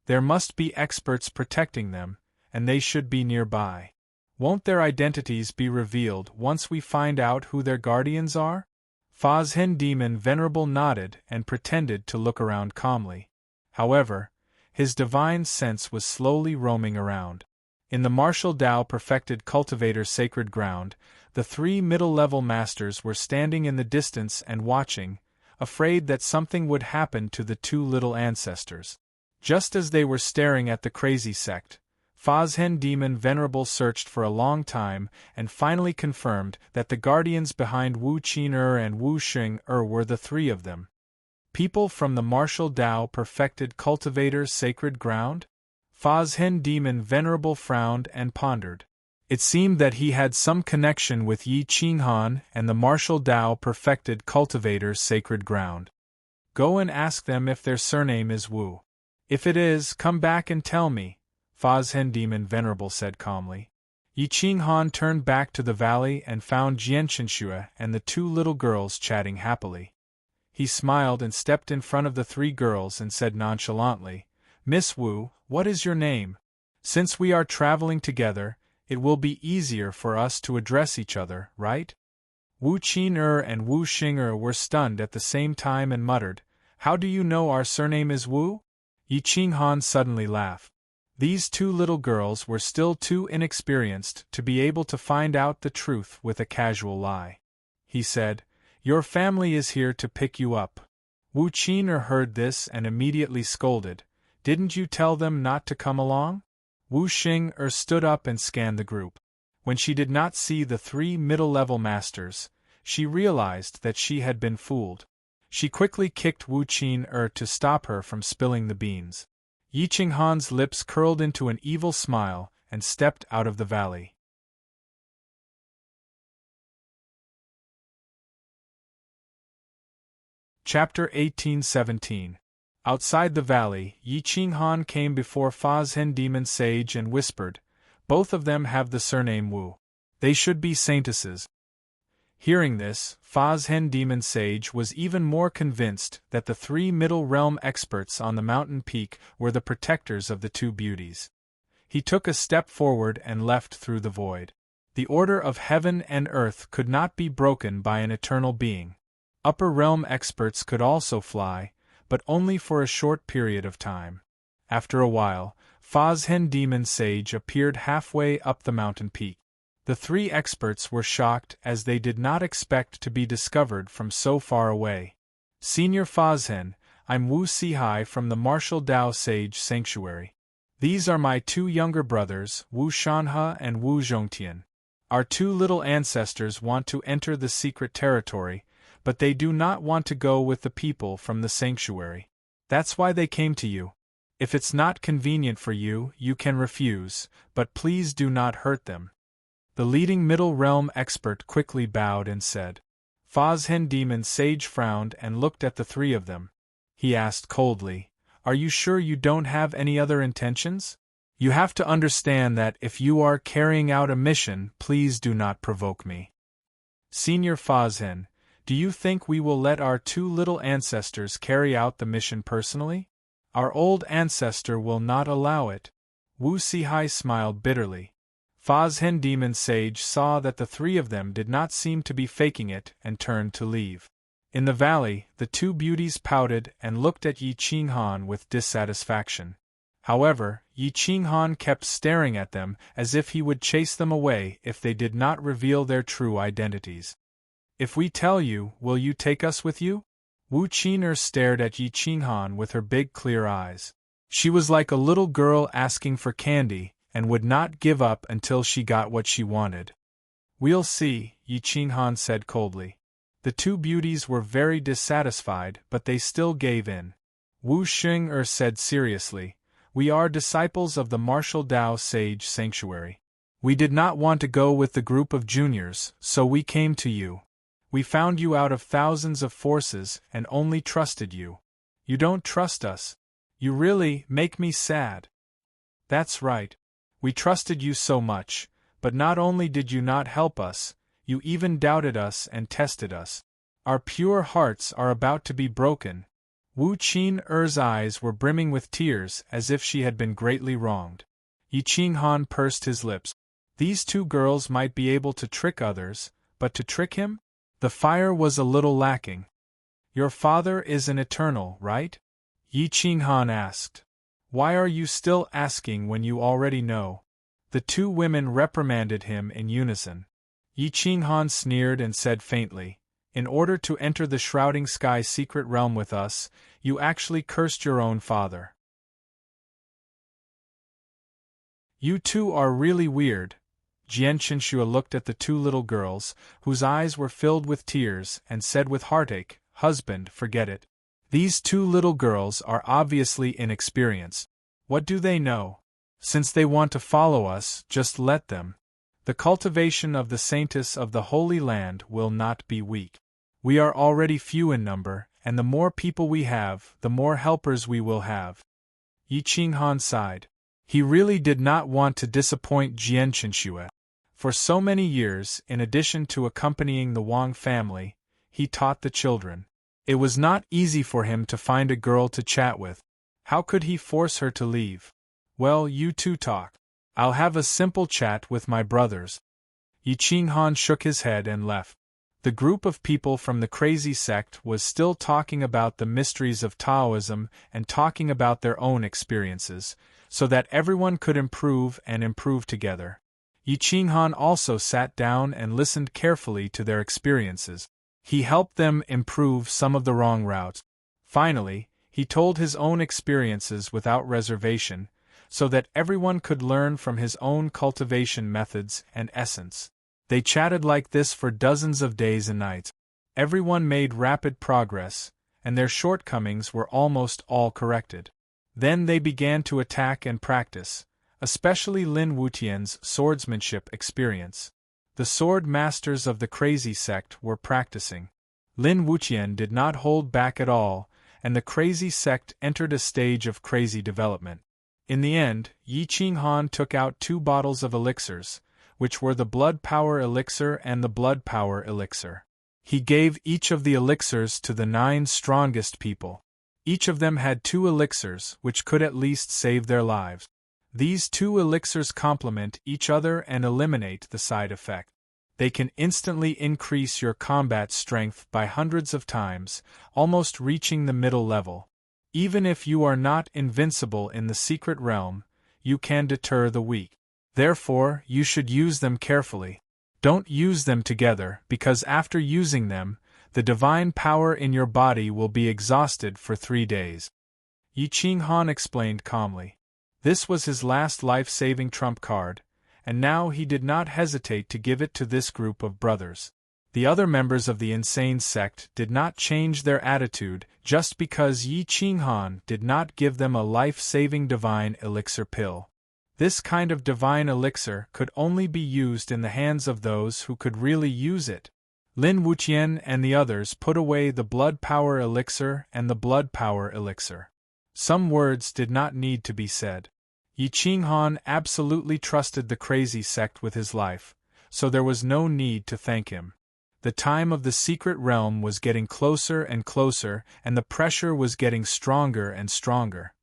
There must be experts protecting them, and they should be nearby. Won't their identities be revealed once we find out who their guardians are?" Fa's hen demon Venerable nodded and pretended to look around calmly. However, his divine sense was slowly roaming around. In the martial Tao perfected cultivator's sacred ground, the three middle-level masters were standing in the distance and watching, afraid that something would happen to the two little ancestors. Just as they were staring at the crazy sect, Fa's hen demon Venerable searched for a long time and finally confirmed that the guardians behind Wu Qin and Wu Xing were the three of them. People from the martial Tao perfected cultivator's sacred ground? Fa's hen demon Venerable frowned and pondered. It seemed that he had some connection with Yi Qinghan and the martial Tao perfected cultivator's sacred ground. "Go and ask them if their surname is Wu. If it is, come back and tell me," Fa's hen demon Venerable said calmly. Yi Qinghan turned back to the valley and found Jianqinshui and the two little girls chatting happily. He smiled and stepped in front of the three girls and said nonchalantly, "Miss Wu, what is your name? Since we are traveling together, it will be easier for us to address each other, right?" Wu Qin and Wu Xing were stunned at the same time and muttered, "How do you know our surname is Wu?" Yi Qinghan suddenly laughed. These two little girls were still too inexperienced to be able to find out the truth with a casual lie. He said, "Your family is here to pick you up." Wu Qin heard this and immediately scolded, "Didn't you tell them not to come along?" Wu Xing stood up and scanned the group. When she did not see the three middle-level masters, she realized that she had been fooled. She quickly kicked Wu Qin to stop her from spilling the beans. Yi Qinghan's lips curled into an evil smile and stepped out of the valley. Chapter 1817. Outside the valley, Yi Qinghan came before Fa's hen demon sage and whispered, "Both of them have the surname Wu. They should be saintesses." Hearing this, Fa's hen demon sage was even more convinced that the three middle realm experts on the mountain peak were the protectors of the two beauties. He took a step forward and left through the void. The order of heaven and earth could not be broken by an eternal being. Upper realm experts could also fly, but only for a short period of time. After a while, Fa's hen demon sage appeared halfway up the mountain peak. The three experts were shocked as they did not expect to be discovered from so far away. "Senior Fazhen, I'm Wu Sihai from the Martial Dao Sage Sanctuary. These are my two younger brothers, Wu Shanhe and Wu Zhongtian. Our two little ancestors want to enter the secret territory, but they do not want to go with the people from the sanctuary. That's why they came to you. If it's not convenient for you, you can refuse, but please do not hurt them." The leading middle realm expert quickly bowed and said. Fa's hen demon sage frowned and looked at the three of them. he asked coldly. "Are you sure you don't have any other intentions? You have to understand that if you are carrying out a mission, please do not provoke me. Senior Fazhen, do you think we will let our two little ancestors carry out the mission personally? Our old ancestor will not allow it." Wu Sihai smiled bitterly. Fazhen Demon Sage saw that the three of them did not seem to be faking it and turned to leave. In the valley, the two beauties pouted and looked at Yi Qinghan with dissatisfaction. However, Yi Qinghan kept staring at them as if he would chase them away if they did not reveal their true identities. "If we tell you, will you take us with you?" Wu Qing'er stared at Yi Qinghan with her big clear eyes. She was like a little girl asking for candy, and would not give up until she got what she wanted. "We'll see," Yi Qinghan said coldly. The two beauties were very dissatisfied, but they still gave in. Wu Xing'er said seriously, "We are disciples of the martial Dao Sage Sanctuary. We did not want to go with the group of juniors, so we came to you. We found you out of thousands of forces and only trusted you. You don't trust us. You really make me sad." "That's right. We trusted you so much, but not only did you not help us, you even doubted us and tested us. Our pure hearts are about to be broken." Wu Qing'er's eyes were brimming with tears as if she had been greatly wronged. Yi Qinghan pursed his lips. These two girls might be able to trick others, but to trick him? The fire was a little lacking. "Your father is an eternal, right?" Yi Qinghan asked. "Why are you still asking when you already know?" The two women reprimanded him in unison. Yi Qinghan sneered and said faintly, "In order to enter the Shrouding Sky secret realm with us, you actually cursed your own father. You two are really weird." Jian Qinshue looked at the two little girls, whose eyes were filled with tears, and said with heartache, "Husband, forget it. These two little girls are obviously inexperienced. What do they know? Since they want to follow us, just let them. The cultivation of the saintess of the Holy Land will not be weak. We are already few in number, and the more people we have, the more helpers we will have." Yi Qinghan sighed. He really did not want to disappoint Jian Qinshue. For so many years, in addition to accompanying the Wang family, he taught the children. It was not easy for him to find a girl to chat with. How could he force her to leave? "Well, you two talk. I'll have a simple chat with my brothers." Yi Qinghan shook his head and left. The group of people from the crazy sect was still talking about the mysteries of Taoism and talking about their own experiences, so that everyone could improve and improve together. Yi Qinghan also sat down and listened carefully to their experiences. He helped them improve some of the wrong routes. Finally, he told his own experiences without reservation, so that everyone could learn from his own cultivation methods and essence. They chatted like this for dozens of days and nights. Everyone made rapid progress, and their shortcomings were almost all corrected. Then they began to attack and practice, especially Lin Wutian's swordsmanship experience. The sword masters of the crazy sect were practicing. Lin Wutian did not hold back at all, and the crazy sect entered a stage of crazy development. In the end, Yi Qinghan took out 2 bottles of elixirs, which were the blood power elixir and the blood power elixir. He gave each of the elixirs to the 9 strongest people. Each of them had 2 elixirs, which could at least save their lives. These 2 elixirs complement each other and eliminate the side effect. They can instantly increase your combat strength by hundreds of times, almost reaching the middle level. Even if you are not invincible in the secret realm, you can deter the weak. Therefore, you should use them carefully. Don't use them together, because after using them, the divine power in your body will be exhausted for 3 days. Yi Qinghan explained calmly. This was his last life-saving trump card, and now he did not hesitate to give it to this group of brothers. The other members of the insane sect did not change their attitude just because Yi Qinghan did not give them a life-saving divine elixir pill. This kind of divine elixir could only be used in the hands of those who could really use it. Lin Wuqian and the others put away the blood power elixir and the blood power elixir. Some words did not need to be said. Yi Qinghan absolutely trusted the crazy sect with his life, so there was no need to thank him. The time of the secret realm was getting closer and closer, and the pressure was getting stronger and stronger.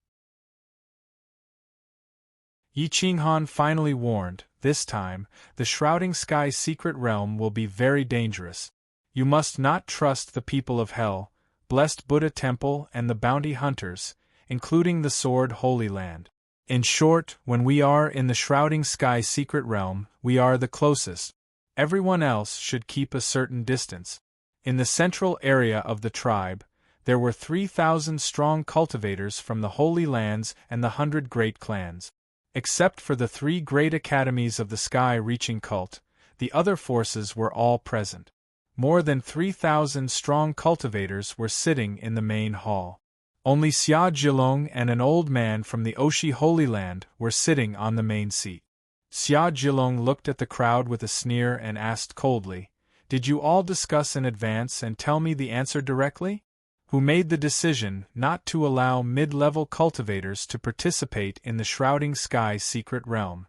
Yi Qinghan finally warned, "This time, the Shrouding Sky secret realm will be very dangerous. You must not trust the people of Hell, Blessed Buddha Temple and the Bounty Hunters, including the Sword Holy Land. In short, when we are in the Shrouding Sky secret realm, we are the closest. Everyone else should keep a certain distance." In the central area of the tribe, there were 3,000 strong cultivators from the Holy Lands and the 100 great clans. Except for the 3 great academies of the sky-reaching cult, the other forces were all present. More than 3,000 strong cultivators were sitting in the main hall. Only Xia Jilong and an old man from the Oshi Holy Land were sitting on the main seat. Xia Jilong looked at the crowd with a sneer and asked coldly, "Did you all discuss in advance and tell me the answer directly? Who made the decision not to allow mid-level cultivators to participate in the Shrouding Sky secret realm?"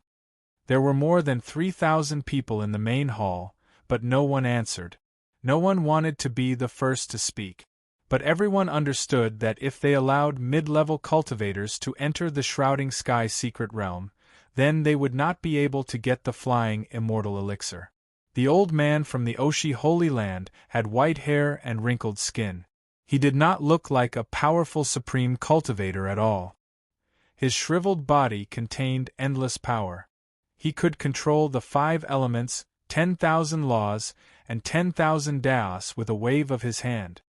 There were more than 3,000 people in the main hall, but no one answered. No one wanted to be the first to speak. But everyone understood that if they allowed mid-level cultivators to enter the Shrouding Sky secret realm, then they would not be able to get the flying immortal elixir. The old man from the Oshi Holy Land had white hair and wrinkled skin. He did not look like a powerful supreme cultivator at all. His shriveled body contained endless power. He could control the 5 elements, 10,000 laws, and 10,000 daos with a wave of his hand.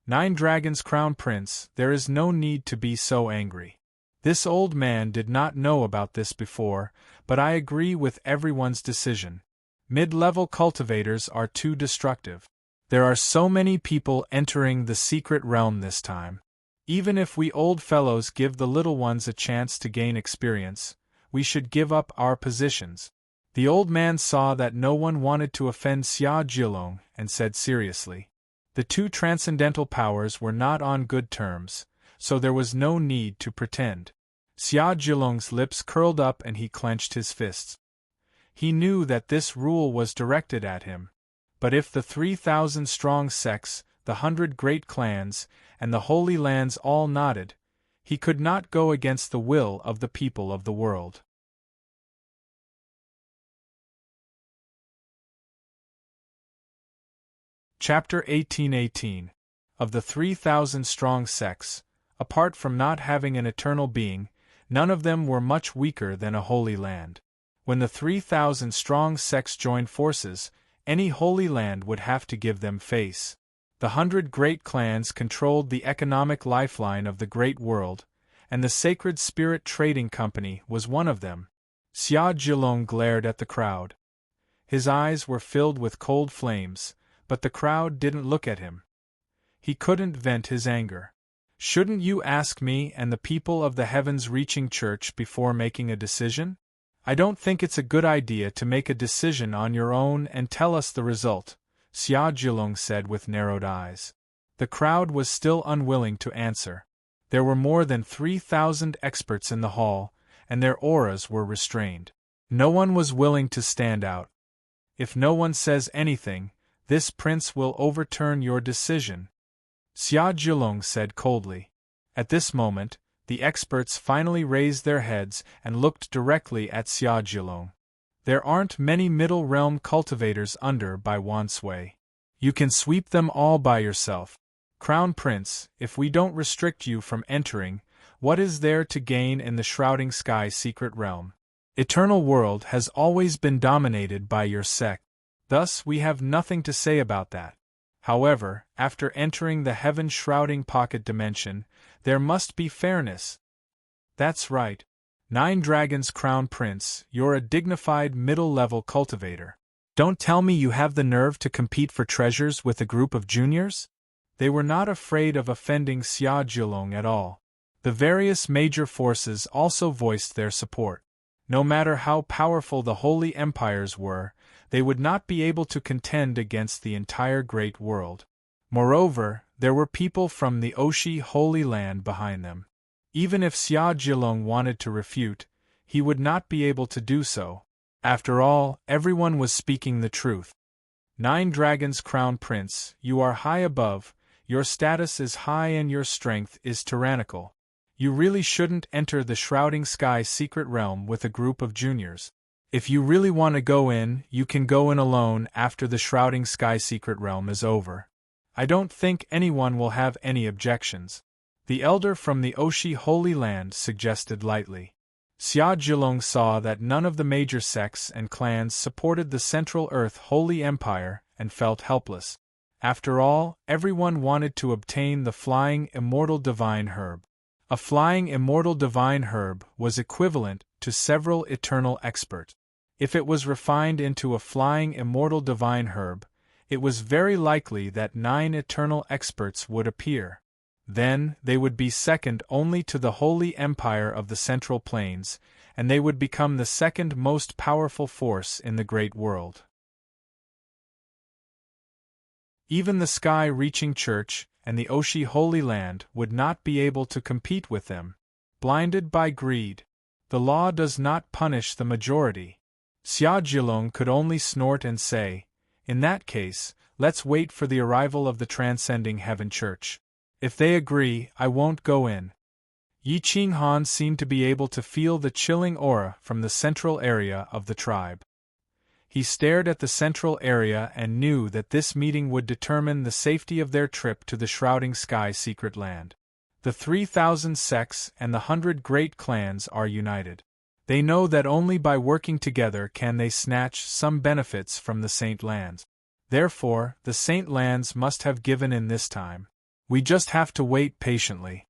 9 Dragons Crown Prince, there is no need to be so angry. This old man did not know about this before, but I agree with everyone's decision. Mid-level cultivators are too destructive. There are so many people entering the secret realm this time. Even if we old fellows give the little ones a chance to gain experience, we should give up our positions. The old man saw that no one wanted to offend Xia Jilong and said seriously. The 2 transcendental powers were not on good terms, so there was no need to pretend. Xia Jilong's lips curled up and he clenched his fists. He knew that this rule was directed at him. But if the 3,000 strong sects, the 100 great clans, and the Holy Lands all nodded, he could not go against the will of the people of the world. Chapter 1818. Of the 3,000 strong sects, apart from not having an eternal being, none of them were much weaker than a Holy Land. When the 3,000 strong sects joined forces, any Holy Land would have to give them face. The 100 great clans controlled the economic lifeline of the great world, and the Sacred Spirit Trading Company was one of them. Xia Jilong glared at the crowd. His eyes were filled with cold flames, but the crowd didn't look at him. He couldn't vent his anger. "Shouldn't you ask me and the people of the heavens-reaching church before making a decision? I don't think it's a good idea to make a decision on your own and tell us the result," Xia Jilong said with narrowed eyes. The crowd was still unwilling to answer. There were more than 3,000 experts in the hall, and their auras were restrained. No one was willing to stand out. "If no one says anything, this prince will overturn your decision," Xia Jilong said coldly. At this moment, the experts finally raised their heads and looked directly at Xia Jilong. "There aren't many middle realm cultivators under by Wansui. You can sweep them all by yourself. Crown Prince, if we don't restrict you from entering, what is there to gain in the Shrouding Sky secret realm? Eternal World has always been dominated by your sect. Thus we have nothing to say about that. However, after entering the heaven-shrouding pocket dimension, there must be fairness." "That's right. 9 Dragons Crown Prince, you're a dignified middle-level cultivator. Don't tell me you have the nerve to compete for treasures with a group of juniors?" They were not afraid of offending Xia Jilong at all. The various major forces also voiced their support. No matter how powerful the holy empires were, they would not be able to contend against the entire great world. Moreover, there were people from the Oshi Holy Land behind them. Even if Xia Jilong wanted to refute, he would not be able to do so. After all, everyone was speaking the truth. 9 Dragons Crown Prince, you are high above, your status is high and your strength is tyrannical. You really shouldn't enter the Shrouding Sky secret realm with a group of juniors. If you really want to go in, you can go in alone after the Shrouding Sky secret realm is over. I don't think anyone will have any objections. The elder from the Oshi Holy Land suggested lightly. Xia Jilong saw that none of the major sects and clans supported the Central Earth Holy Empire and felt helpless. After all, everyone wanted to obtain the Flying Immortal Divine Herb. A Flying Immortal Divine Herb was equivalent to several eternal experts. If it was refined into a Flying Immortal Divine Herb, it was very likely that 9 eternal experts would appear. Then, they would be second only to the Holy Empire of the Central Plains, and they would become the second most powerful force in the great world. Even the Sky-Reaching Church and the Oshi Holy Land would not be able to compete with them. Blinded by greed. The law does not punish the majority. Xia Jilong could only snort and say, in that case, let's wait for the arrival of the Transcending Heaven Church. If they agree, I won't go in. Yi Qinghan seemed to be able to feel the chilling aura from the central area of the tribe. He stared at the central area and knew that this meeting would determine the safety of their trip to the Shrouding Sky secret land. The 3,000 sects and the 100 great clans are united. They know that only by working together can they snatch some benefits from the Saint Lands. Therefore, the Saint Lands must have given in this time. We just have to wait patiently.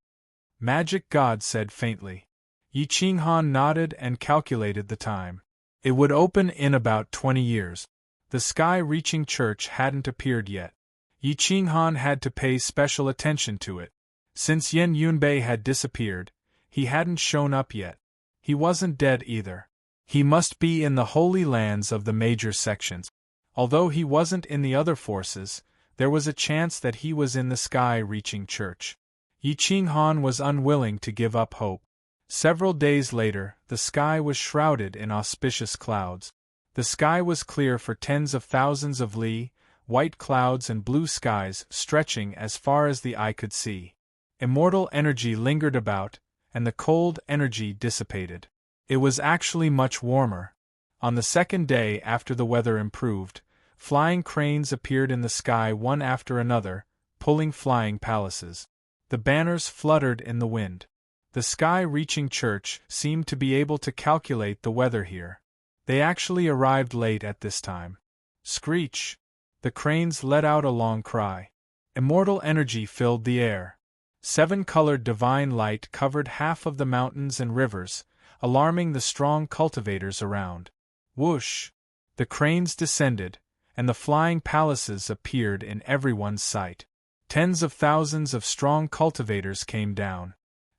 Magic God said faintly. Yi Qinghan nodded and calculated the time. It would open in about 20 years. The Sky-Reaching Church hadn't appeared yet. Yi Qinghan had to pay special attention to it. Since Yan Yunbei had disappeared, he hadn't shown up yet. He wasn't dead either. He must be in the Holy Lands of the major sections. Although he wasn't in the other forces, there was a chance that he was in the Sky-Reaching Church. Yi Qinghan was unwilling to give up hope. Several days later, the sky was shrouded in auspicious clouds. The sky was clear for tens of thousands of li, white clouds and blue skies stretching as far as the eye could see. Immortal energy lingered about, and the cold energy dissipated. It was actually much warmer. On the second day after the weather improved, flying cranes appeared in the sky one after another, pulling flying palaces. The banners fluttered in the wind. The Sky-Reaching Church seemed to be able to calculate the weather here. They actually arrived late at this time. Screech! The cranes let out a long cry. Immortal energy filled the air. 7-colored divine light covered half of the mountains and rivers, alarming the strong cultivators around. Whoosh! The cranes descended, and the flying palaces appeared in everyone's sight. Tens of thousands of strong cultivators came down.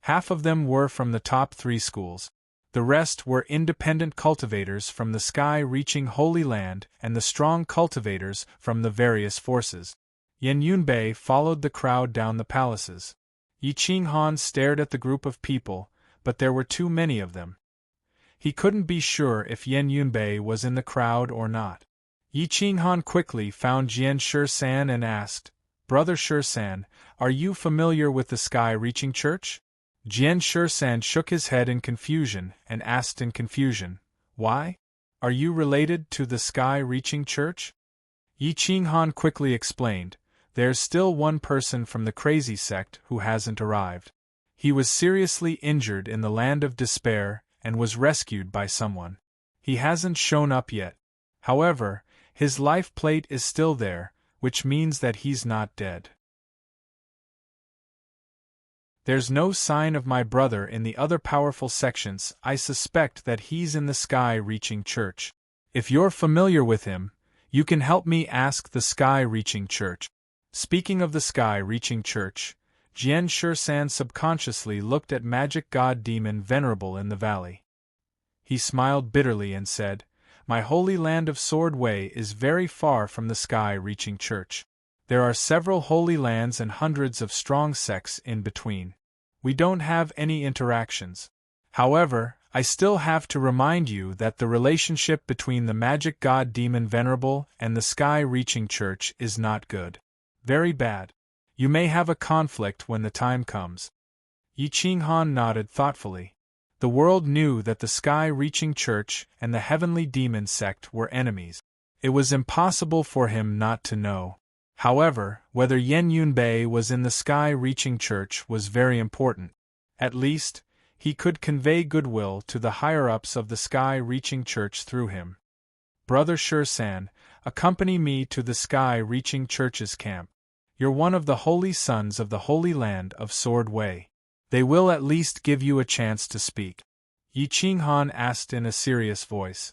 Half of them were from the top 3 schools. The rest were independent cultivators from the Sky-Reaching Holy Land and the strong cultivators from the various forces. Yan Yunbei followed the crowd down the palaces. Yi Qinghan stared at the group of people, but there were too many of them. He couldn't be sure if Yan Yunbei was in the crowd or not. Yi Qinghan quickly found Jian Shisan and asked, Brother Shisan, are you familiar with the Sky-Reaching Church? Jian Shisan shook his head in confusion and asked in confusion, Why? Are you related to the Sky-Reaching Church? Yi Qinghan quickly explained, There's still one person from the crazy sect who hasn't arrived. He was seriously injured in the Land of Despair and was rescued by someone. He hasn't shown up yet. However, his life plate is still there, which means that he's not dead. There's no sign of my brother in the other powerful sections. I suspect that he's in the Sky-Reaching Church. If you're familiar with him, you can help me ask the Sky-Reaching Church. Speaking of the Sky-Reaching Church, Jian Shisan subconsciously looked at Magic God Demon Venerable in the valley. He smiled bitterly and said, my holy land of Sword Way is very far from the sky-reaching church. There are several holy lands and hundreds of strong sects in between. We don't have any interactions. However, I still have to remind you that the relationship between the magic god demon Venerable and the sky-reaching church is not good. Very bad. You may have a conflict when the time comes. Yi Qinghan nodded thoughtfully. The world knew that the sky-reaching church and the heavenly demon sect were enemies. It was impossible for him not to know. However, whether Yan Yunbei was in the sky-reaching church was very important. At least, he could convey goodwill to the higher-ups of the sky-reaching church through him. Brother Shursan, accompany me to the sky-reaching church's camp. You're one of the holy sons of the Holy Land of Sword Way. They will at least give you a chance to speak. Yi Qinghan asked in a serious voice.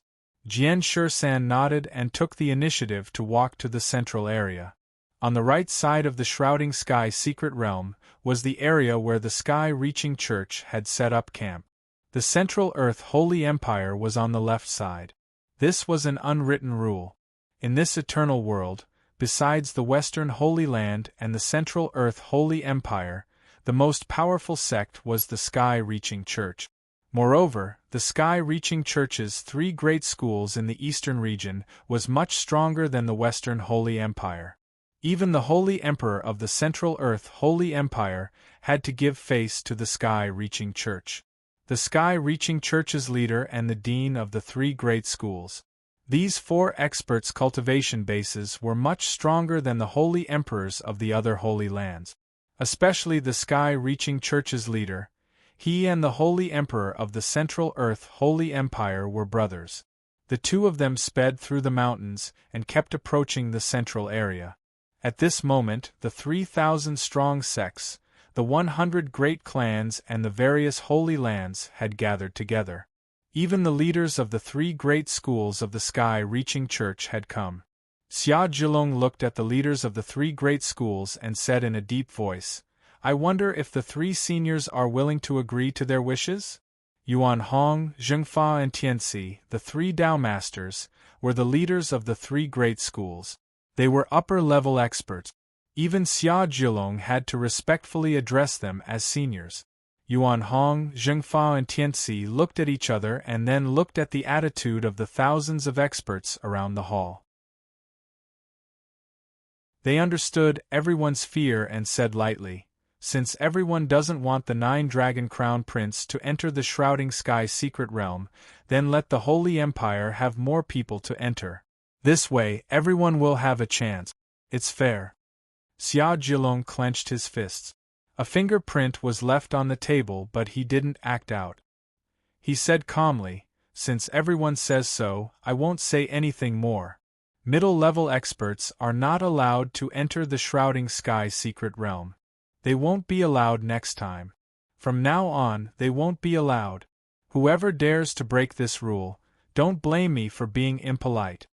Jian Shursan nodded and took the initiative to walk to the central area. On the right side of the shrouding sky secret realm was the area where the sky-reaching church had set up camp. The Central Earth Holy Empire was on the left side. This was an unwritten rule. In this eternal world, besides the Western Holy Land and the Central Earth Holy Empire, the most powerful sect was the sky-reaching church. Moreover, the sky-reaching church's 3 great schools in the eastern region was much stronger than the Western Holy Empire. Even the Holy Emperor of the Central Earth Holy Empire had to give face to the sky-reaching church. The sky-reaching church's leader and the dean of the 3 great schools. These 4 experts' cultivation bases were much stronger than the holy emperors of the other holy lands. Especially the sky-reaching church's leader, he and the holy emperor of the Central Earth Holy Empire were brothers. The 2 of them sped through the mountains and kept approaching the central area. At this moment, the 3,000-strong sects, the 100 great clans and the various holy lands had gathered together. Even the leaders of the 3 great schools of the sky-reaching church had come. Xia Zhilong looked at the leaders of the 3 great schools and said in a deep voice, I wonder if the 3 seniors are willing to agree to their wishes? Yuan Hong, Zhengfa and Tianxi, the 3 Tao masters, were the leaders of the 3 great schools. They were upper-level experts. Even Xia Zhilong had to respectfully address them as seniors. Yuan Hong, Zhengfa and Tianxi looked at each other and then looked at the attitude of the thousands of experts around the hall. They understood everyone's fear and said lightly, since everyone doesn't want the 9-dragon crown prince to enter the shrouding sky secret realm, then let the Holy Empire have more people to enter. This way, everyone will have a chance. It's fair. Xia Zhilong clenched his fists. A fingerprint was left on the table, but he didn't act out. He said calmly, since everyone says so, I won't say anything more. Middle-level experts are not allowed to enter the shrouding sky secret realm. They won't be allowed next time. From now on, they won't be allowed. Whoever dares to break this rule, don't blame me for being impolite.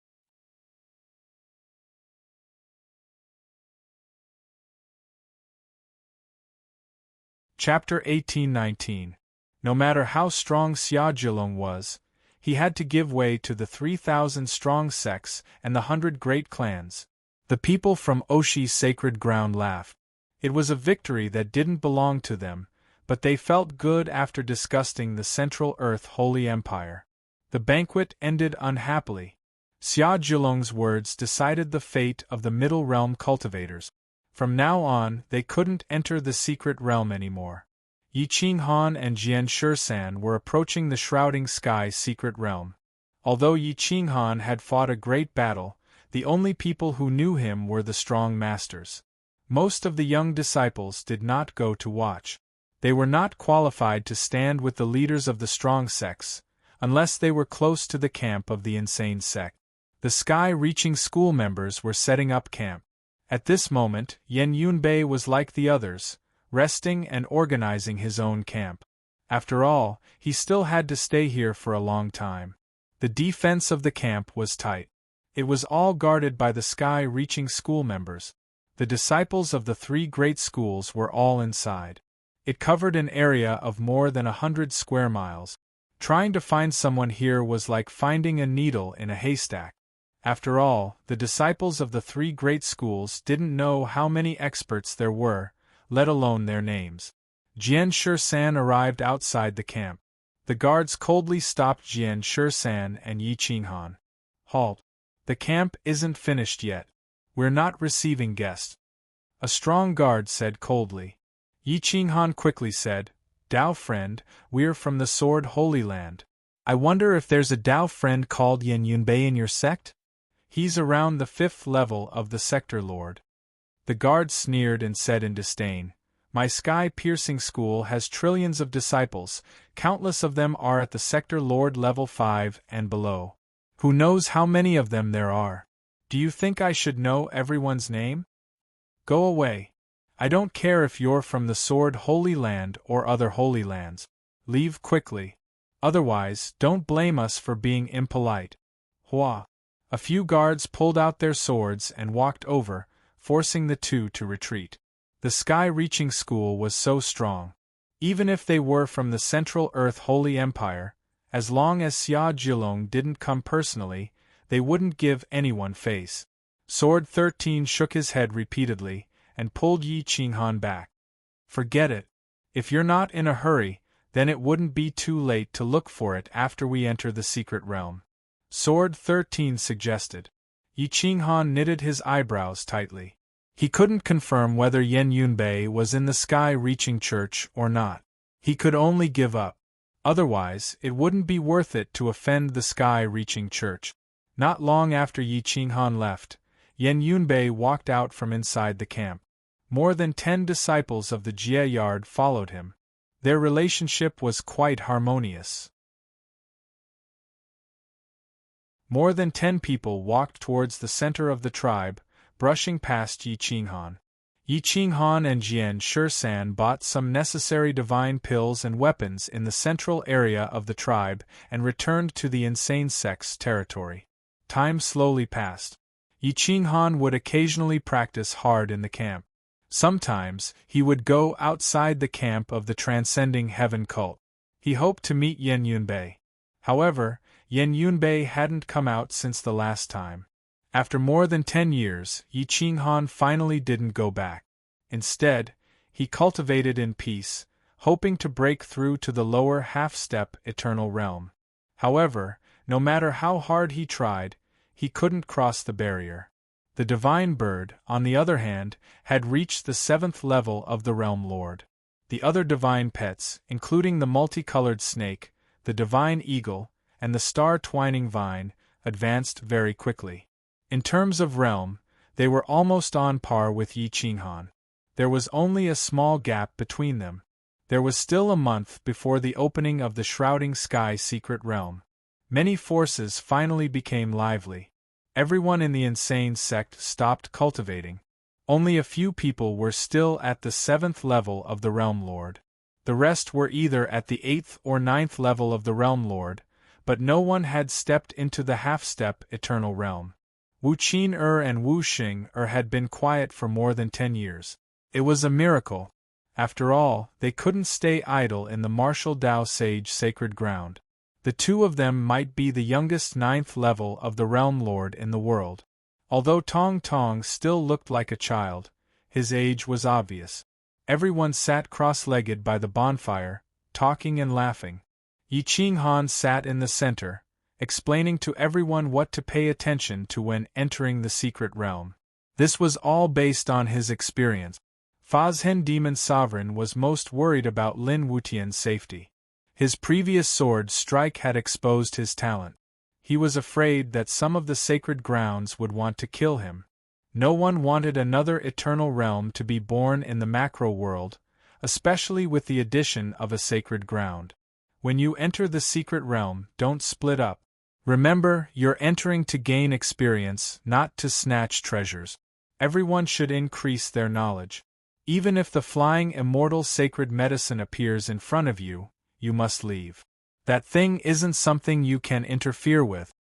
Chapter 1819. No matter how strong Xia Zhilong was, he had to give way to the 3,000-strong sects and the 100 great clans. The people from Oshi's sacred ground laughed. It was a victory that didn't belong to them, but they felt good after disgusting the Central Earth Holy Empire. The banquet ended unhappily. Xia Zhilong's words decided the fate of the Middle Realm cultivators. From now on, they couldn't enter the secret realm anymore. Yi Qinghan and Jian Shursan were approaching the shrouding sky secret realm. Although Yi Qinghan had fought a great battle, the only people who knew him were the strong masters. Most of the young disciples did not go to watch. They were not qualified to stand with the leaders of the strong sects, unless they were close to the camp of the insane sect. The sky-reaching school members were setting up camp. At this moment, Yan Yunbei was like the others, resting and organizing his own camp. After all, he still had to stay here for a long time. The defense of the camp was tight. It was all guarded by the sky-reaching school members. The disciples of the 3 great schools were all inside. It covered an area of more than 100 square miles. Trying to find someone here was like finding a needle in a haystack. After all, the disciples of the three great schools didn't know how many experts there were, let alone their names. Jian Shisan arrived outside the camp. The guards coldly stopped Jian Shisan and Yi Qinghan. Halt! The camp isn't finished yet. We're not receiving guests. A strong guard said coldly. Yi Qinghan quickly said, Dao friend, we're from the Sword Holy Land. I wonder if there's a Dao friend called Yan Yunbei in your sect? He's around the 5th level of the sector lord. The guard sneered and said in disdain, My sky-piercing school has trillions of disciples, countless of them are at the sector lord level 5 and below. Who knows how many of them there are? Do you think I should know everyone's name? Go away. I don't care if you're from the Sword Holy Land or other holy lands. Leave quickly. Otherwise, don't blame us for being impolite. Hua! A few guards pulled out their swords and walked over, forcing the two to retreat. The sky-reaching school was so strong. Even if they were from the Central Earth Holy Empire, as long as Xia Jilong didn't come personally, they wouldn't give anyone face. Sword 13 shook his head repeatedly, and pulled Yi Qinghan back. Forget it. If you're not in a hurry, then it wouldn't be too late to look for it after we enter the secret realm. Sword 13 suggested. Yi Qinghan knitted his eyebrows tightly. He couldn't confirm whether Yan Yunbei was in the sky-reaching church or not. He could only give up. Otherwise, it wouldn't be worth it to offend the sky-reaching church. Not long after Yi Qinghan left, Yan Yunbei walked out from inside the camp. More than 10 disciples of the Jie Yard followed him. Their relationship was quite harmonious. More than 10 people walked towards the center of the tribe, brushing past Yi Qinghan. Yi Qinghan and Jian Shisan bought some necessary divine pills and weapons in the central area of the tribe and returned to the insane sect's territory. Time slowly passed. Yi Qinghan would occasionally practice hard in the camp. Sometimes, he would go outside the camp of the Transcending Heaven cult. He hoped to meet Yan Yunbei. However, Yan Yunbei hadn't come out since the last time. After more than 10 years, Yi Qinghan finally didn't go back. Instead, he cultivated in peace, hoping to break through to the lower half-step eternal realm. However, no matter how hard he tried, he couldn't cross the barrier. The divine bird, on the other hand, had reached the 7th level of the realm lord. The other divine pets, including the multicolored snake, the divine eagle, and the star-twining vine, advanced very quickly. In terms of realm, they were almost on par with Yi Qinghan. There was only a small gap between them. There was still a month before the opening of the Shrouding Sky secret realm. Many forces finally became lively. Everyone in the insane sect stopped cultivating. Only a few people were still at the 7th level of the Realm Lord. The rest were either at the 8th or 9th level of the Realm Lord, but no one had stepped into the half-step Eternal Realm. Wu Qin and Wu Xing had been quiet for more than 10 years. It was a miracle. After all, they couldn't stay idle in the martial Dao Sage sacred ground. The two of them might be the youngest 9th level of the Realm Lord in the world. Although Tong Tong still looked like a child, his age was obvious. Everyone sat cross-legged by the bonfire, talking and laughing. Yi Qinghan sat in the center, explaining to everyone what to pay attention to when entering the secret realm. This was all based on his experience. Fazhen Demon Sovereign was most worried about Lin Wutian's safety. His previous sword strike had exposed his talent. He was afraid that some of the sacred grounds would want to kill him. No one wanted another eternal realm to be born in the macro world, especially with the addition of a sacred ground. When you enter the secret realm, don't split up. Remember, you're entering to gain experience, not to snatch treasures. Everyone should increase their knowledge. Even if the flying immortal sacred medicine appears in front of you, you must leave. That thing isn't something you can interfere with.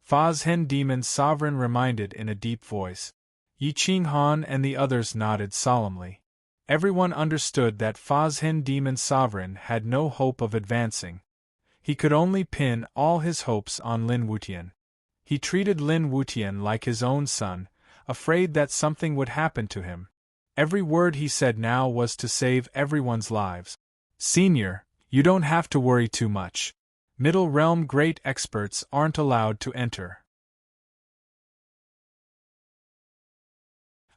Fazhen Demon Sovereign reminded in a deep voice. Yi Qinghan and the others nodded solemnly. Everyone understood that Fazhen Demon Sovereign had no hope of advancing. He could only pin all his hopes on Lin Wutian. He treated Lin Wutian like his own son, afraid that something would happen to him. Every word he said now was to save everyone's lives. Senior, you don't have to worry too much. Middle Realm great experts aren't allowed to enter.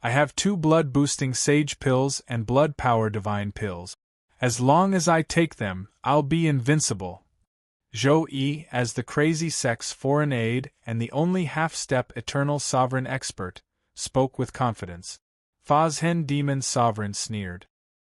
I have 2 blood-boosting sage pills and blood power divine pills. As long as I take them, I'll be invincible. Zhou Yi, as the crazy sect's foreign aide and the only half-step eternal sovereign expert, spoke with confidence. Fazhen Demon Sovereign sneered.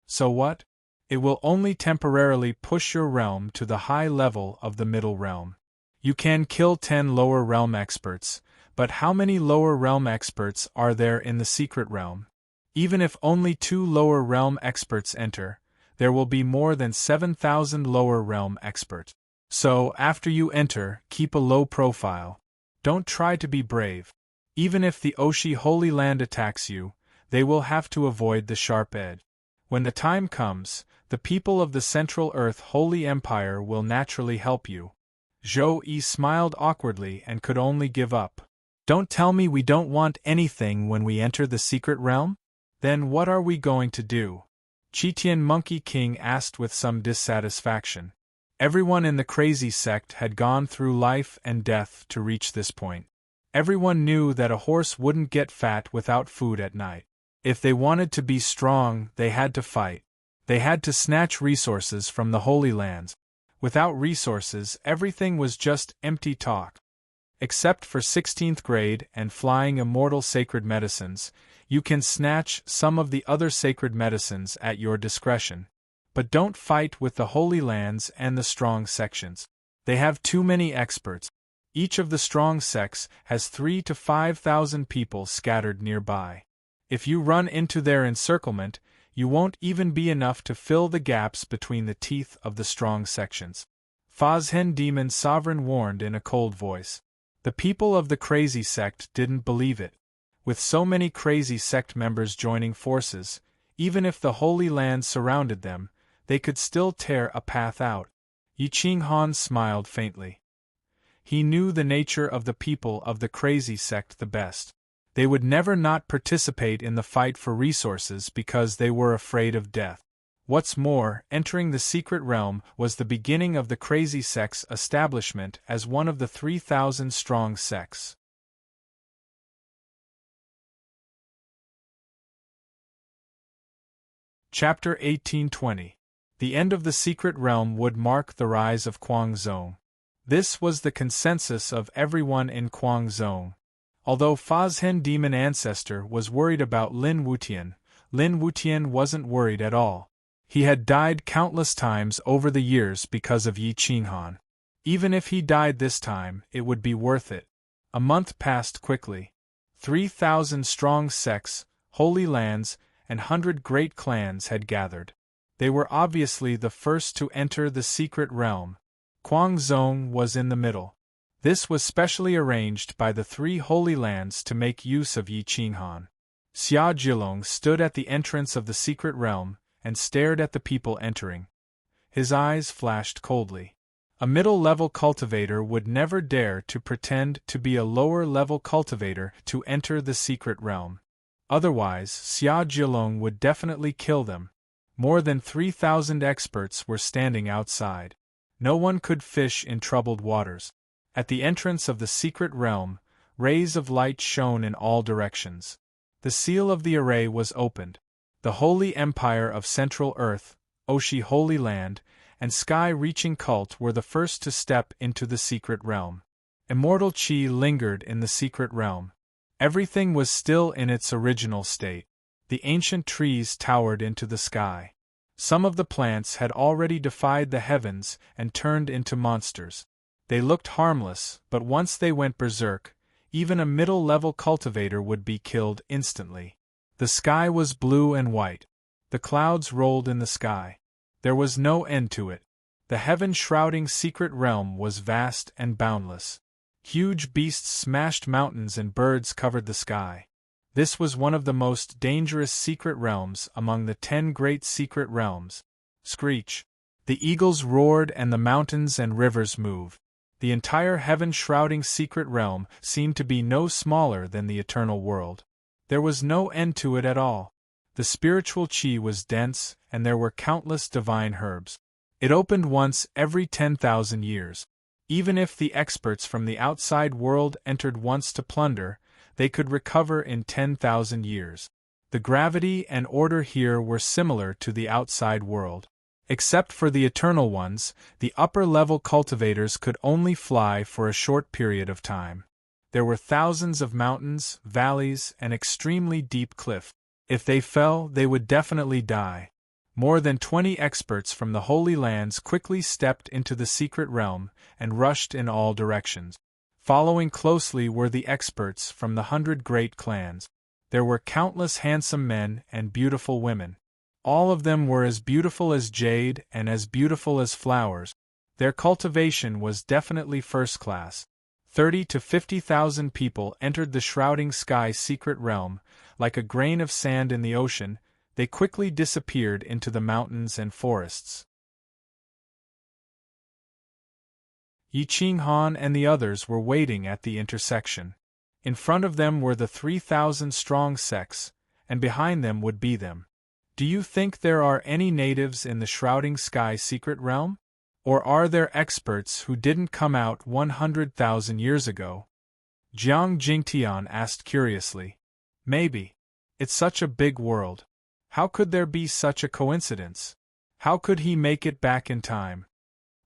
So what? It will only temporarily push your realm to the high level of the middle realm. You can kill 10 lower realm experts, but how many lower realm experts are there in the secret realm? Even if only 2 lower realm experts enter, there will be more than 7,000 lower realm experts. So, after you enter, keep a low profile. Don't try to be brave. Even if the Oshi Holy Land attacks you, they will have to avoid the sharp edge. When the time comes, the people of the Central Earth Holy Empire will naturally help you. Zhou Yi smiled awkwardly and could only give up. Don't tell me we don't want anything when we enter the secret realm? Then what are we going to do? Qitian Monkey King asked with some dissatisfaction. Everyone in the crazy sect had gone through life and death to reach this point. Everyone knew that a horse wouldn't get fat without food at night. If they wanted to be strong, they had to fight. They had to snatch resources from the Holy Lands. Without resources, everything was just empty talk. Except for 16th grade and flying immortal sacred medicines, you can snatch some of the other sacred medicines at your discretion. But don't fight with the Holy Lands and the strong sections. They have too many experts. Each of the strong sects has 3,000 to 5,000 people scattered nearby. If you run into their encirclement, you won't even be enough to fill the gaps between the teeth of the strong sections. Fazhen Demon Sovereign warned in a cold voice. The people of the crazy sect didn't believe it. With so many crazy sect members joining forces, even if the Holy Land surrounded them, they could still tear a path out. Yi Qinghan smiled faintly. He knew the nature of the people of the crazy sect the best. They would never not participate in the fight for resources because they were afraid of death. What's more, entering the secret realm was the beginning of the crazy sect's establishment as one of the 3,000 strong sects. Chapter 1820. The end of the secret realm would mark the rise of Guangzhou. This was the consensus of everyone in Guangzhou. Although Fazhen Demon Ancestor was worried about Lin Wutian wasn't worried at all. He had died countless times over the years because of Yi Qinghan. Even if he died this time, it would be worth it. A month passed quickly. 3,000 strong sects, holy lands, and 100 great clans had gathered. They were obviously the first to enter the secret realm. Guangzhou was in the middle. This was specially arranged by the 3 holy lands to make use of Yi Qinghan. Xia Jilong stood at the entrance of the secret realm and stared at the people entering. His eyes flashed coldly. A middle-level cultivator would never dare to pretend to be a lower-level cultivator to enter the secret realm. Otherwise, Xia Jilong would definitely kill them. More than 3,000 experts were standing outside. No one could fish in troubled waters. At the entrance of the secret realm, rays of light shone in all directions. The seal of the array was opened. The Holy Empire of Central Earth, Oshi Holy Land, and Sky-reaching cult were the first to step into the secret realm. Immortal Qi lingered in the secret realm. Everything was still in its original state. The ancient trees towered into the sky. Some of the plants had already defied the heavens and turned into monsters. They looked harmless, but once they went berserk, even a middle-level cultivator would be killed instantly. The sky was blue and white. The clouds rolled in the sky. There was no end to it. The heaven-shrouding secret realm was vast and boundless. Huge beasts smashed mountains and birds covered the sky. This was one of the most dangerous secret realms among the 10 great secret realms. Screech! The eagles roared and the mountains and rivers moved. The entire heaven-shrouding secret realm seemed to be no smaller than the eternal world. There was no end to it at all. The spiritual chi was dense, and there were countless divine herbs. It opened once every 10,000 years. Even if the experts from the outside world entered once to plunder, they could recover in 10,000 years. The gravity and order here were similar to the outside world. Except for the eternal ones, the upper-level cultivators could only fly for a short period of time. There were thousands of mountains, valleys, and extremely deep cliffs. If they fell, they would definitely die. More than 20 experts from the Holy Lands quickly stepped into the secret realm and rushed in all directions. Following closely were the experts from the 100 great clans. There were countless handsome men and beautiful women. All of them were as beautiful as jade and as beautiful as flowers. Their cultivation was definitely first class. 30 to 50,000 people entered the shrouding sky secret realm. Like a grain of sand in the ocean, they quickly disappeared into the mountains and forests. Yi Qinghan and the others were waiting at the intersection. In front of them were the 3,000-strong sects, and behind them would be them. Do you think there are any natives in the shrouding sky secret realm? Or are there experts who didn't come out 100,000 years ago? Jiang Jingtian asked curiously. Maybe. It's such a big world. How could there be such a coincidence? How could he make it back in time?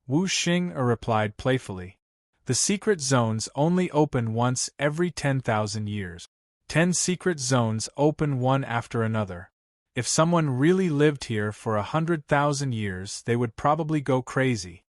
Wu Xing'er replied playfully. The secret zones only open once every 10,000 years. 10 secret zones open one after another. If someone really lived here for 100,000 years, they would probably go crazy.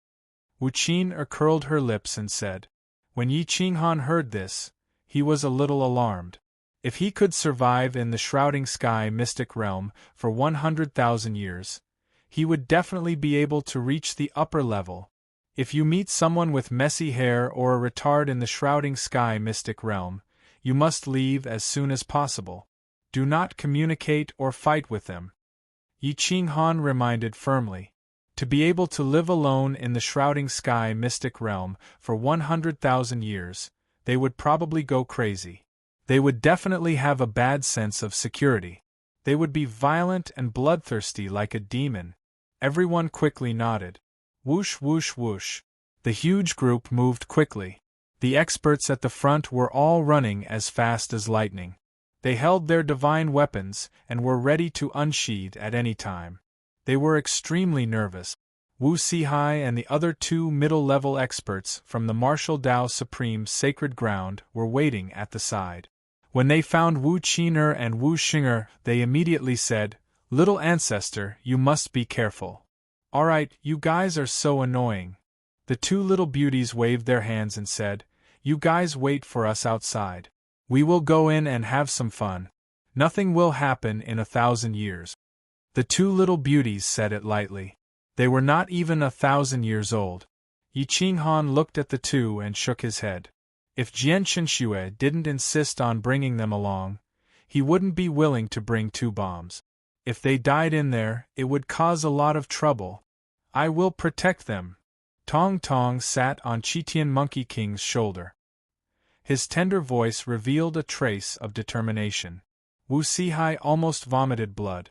Wu Qing'er curled her lips and said. When Yi Qinghan heard this, he was a little alarmed. If he could survive in the shrouding sky mystic realm for 100,000 years, he would definitely be able to reach the upper level. If you meet someone with messy hair or a retard in the shrouding sky mystic realm, you must leave as soon as possible. Do not communicate or fight with them. Yi Qinghan reminded firmly. To be able to live alone in the shrouding sky mystic realm for 100,000 years, they would probably go crazy. They would definitely have a bad sense of security. They would be violent and bloodthirsty like a demon. Everyone quickly nodded. Whoosh whoosh whoosh. The huge group moved quickly. The experts at the front were all running as fast as lightning. They held their divine weapons and were ready to unsheathe at any time. They were extremely nervous. Wu Sihai and the other 2 middle-level experts from the Martial Dao Supreme Sacred Ground were waiting at the side. When they found Wu Qing'er and Wu Xing'er, they immediately said, "Little ancestor, you must be careful." "Alright, you guys are so annoying." The 2 little beauties waved their hands and said, "You guys wait for us outside. We will go in and have some fun. Nothing will happen in 1,000 years." The 2 little beauties said it lightly. They were not even 1,000 years old. Yi Qinghan looked at the 2 and shook his head. If Jian Qinshui didn't insist on bringing them along, he wouldn't be willing to bring 2 bombs. If they died in there, it would cause a lot of trouble. I will protect them. Tong Tong sat on Chitian Monkey King's shoulder. His tender voice revealed a trace of determination. Wu Sihai almost vomited blood.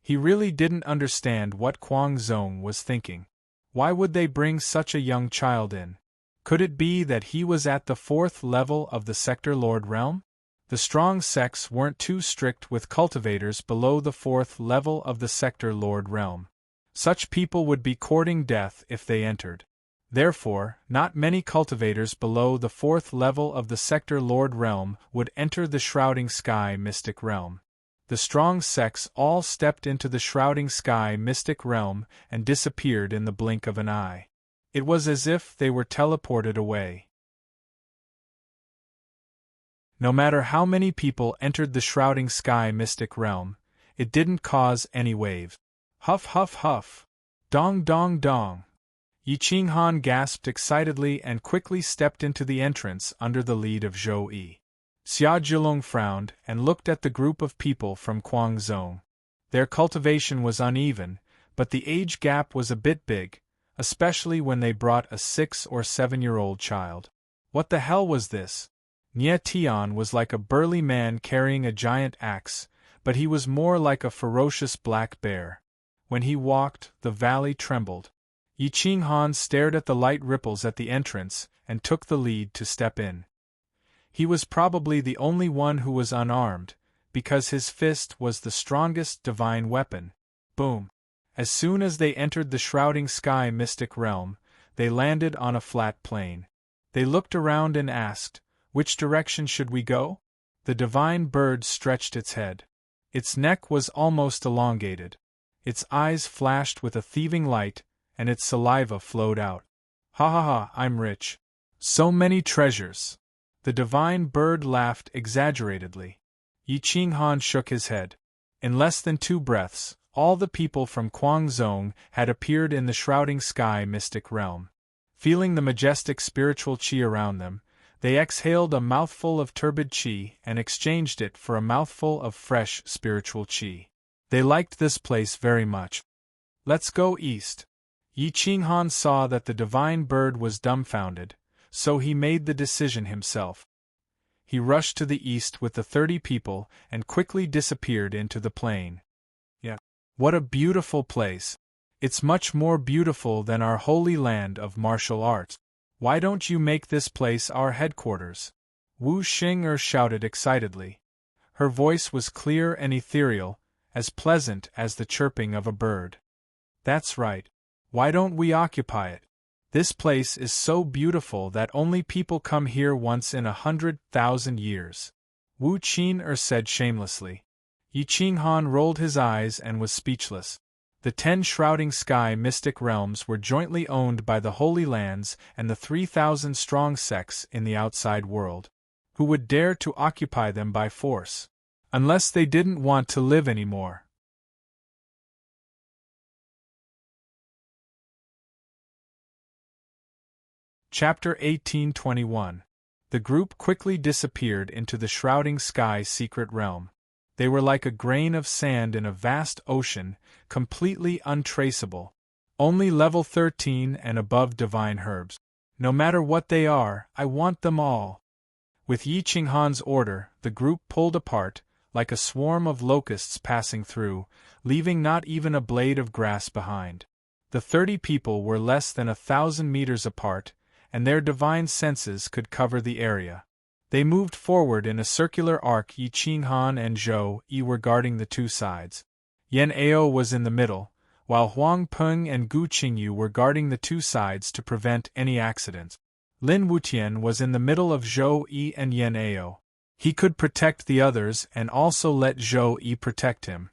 He really didn't understand what Kuang Zong was thinking. Why would they bring such a young child in? Could it be that he was at the 4th level of the Sector Lord realm? The strong sects weren't too strict with cultivators below the 4th level of the Sector Lord realm. Such people would be courting death if they entered. Therefore, not many cultivators below the 4th level of the Sector Lord realm would enter the Shrouding Sky Mystic realm. The strong sects all stepped into the Shrouding Sky Mystic realm and disappeared in the blink of an eye. It was as if they were teleported away. No matter how many people entered the Shrouding Sky Mystic realm, it didn't cause any waves. Huff huff huff. Dong dong dong. Yi Qinghan gasped excitedly and quickly stepped into the entrance under the lead of Zhou Yi. Xia Zhilong frowned and looked at the group of people from Kuang Zong. Their cultivation was uneven, but the age gap was a bit big, especially when they brought a 6 or 7-year-old child. What the hell was this? Nye Tian was like a burly man carrying a giant axe, but he was more like a ferocious black bear. When he walked, the valley trembled. Yi Qinghan stared at the light ripples at the entrance and took the lead to step in. He was probably the only one who was unarmed, because his fist was the strongest divine weapon. Boom! As soon as they entered the shrouding sky mystic realm, they landed on a flat plain. They looked around and asked, "Which direction should we go?" The divine bird stretched its head. Its neck was almost elongated. Its eyes flashed with a thieving light, and its saliva flowed out. "Ha ha ha, I'm rich. So many treasures." The divine bird laughed exaggeratedly. Yi Qinghan shook his head. In less than 2 breaths, all the people from Guangzhong had appeared in the shrouding sky mystic realm. Feeling the majestic spiritual qi around them, they exhaled a mouthful of turbid qi and exchanged it for a mouthful of fresh spiritual qi. They liked this place very much. "Let's go east." Yi Qinghan saw that the divine bird was dumbfounded, so he made the decision himself. He rushed to the east with the 30 people and quickly disappeared into the plain. "Yeah, what a beautiful place. It's much more beautiful than our holy land of martial arts. Why don't you make this place our headquarters?" Wu Xing'er shouted excitedly. Her voice was clear and ethereal, as pleasant as the chirping of a bird. "That's right. Why don't we occupy it? This place is so beautiful that only people come here once in 100,000 years," Wu Qing'er said shamelessly. Yi Qinghan rolled his eyes and was speechless. The 10 shrouding sky mystic realms were jointly owned by the Holy Lands and the 3,000-strong sects in the outside world. Who would dare to occupy them by force? Unless they didn't want to live anymore. Chapter 1821. The group quickly disappeared into the shrouding sky secret realm. They were like a grain of sand in a vast ocean, completely untraceable. Only level 13 and above divine herbs. No matter what they are, I want them all. With Yi Qinghan's order, the group pulled apart, like a swarm of locusts passing through, leaving not even a blade of grass behind. The 30 people were less than 1,000 meters apart, and their divine senses could cover the area. They moved forward in a circular arc. Yi Qinghan and Zhou Yi were guarding the 2 sides. Yan Ao was in the middle, while Huang Peng and Gu Qingyu were guarding the 2 sides to prevent any accidents. Lin Wutian was in the middle of Zhou Yi and Yan Ao. He could protect the others and also let Zhou Yi protect him.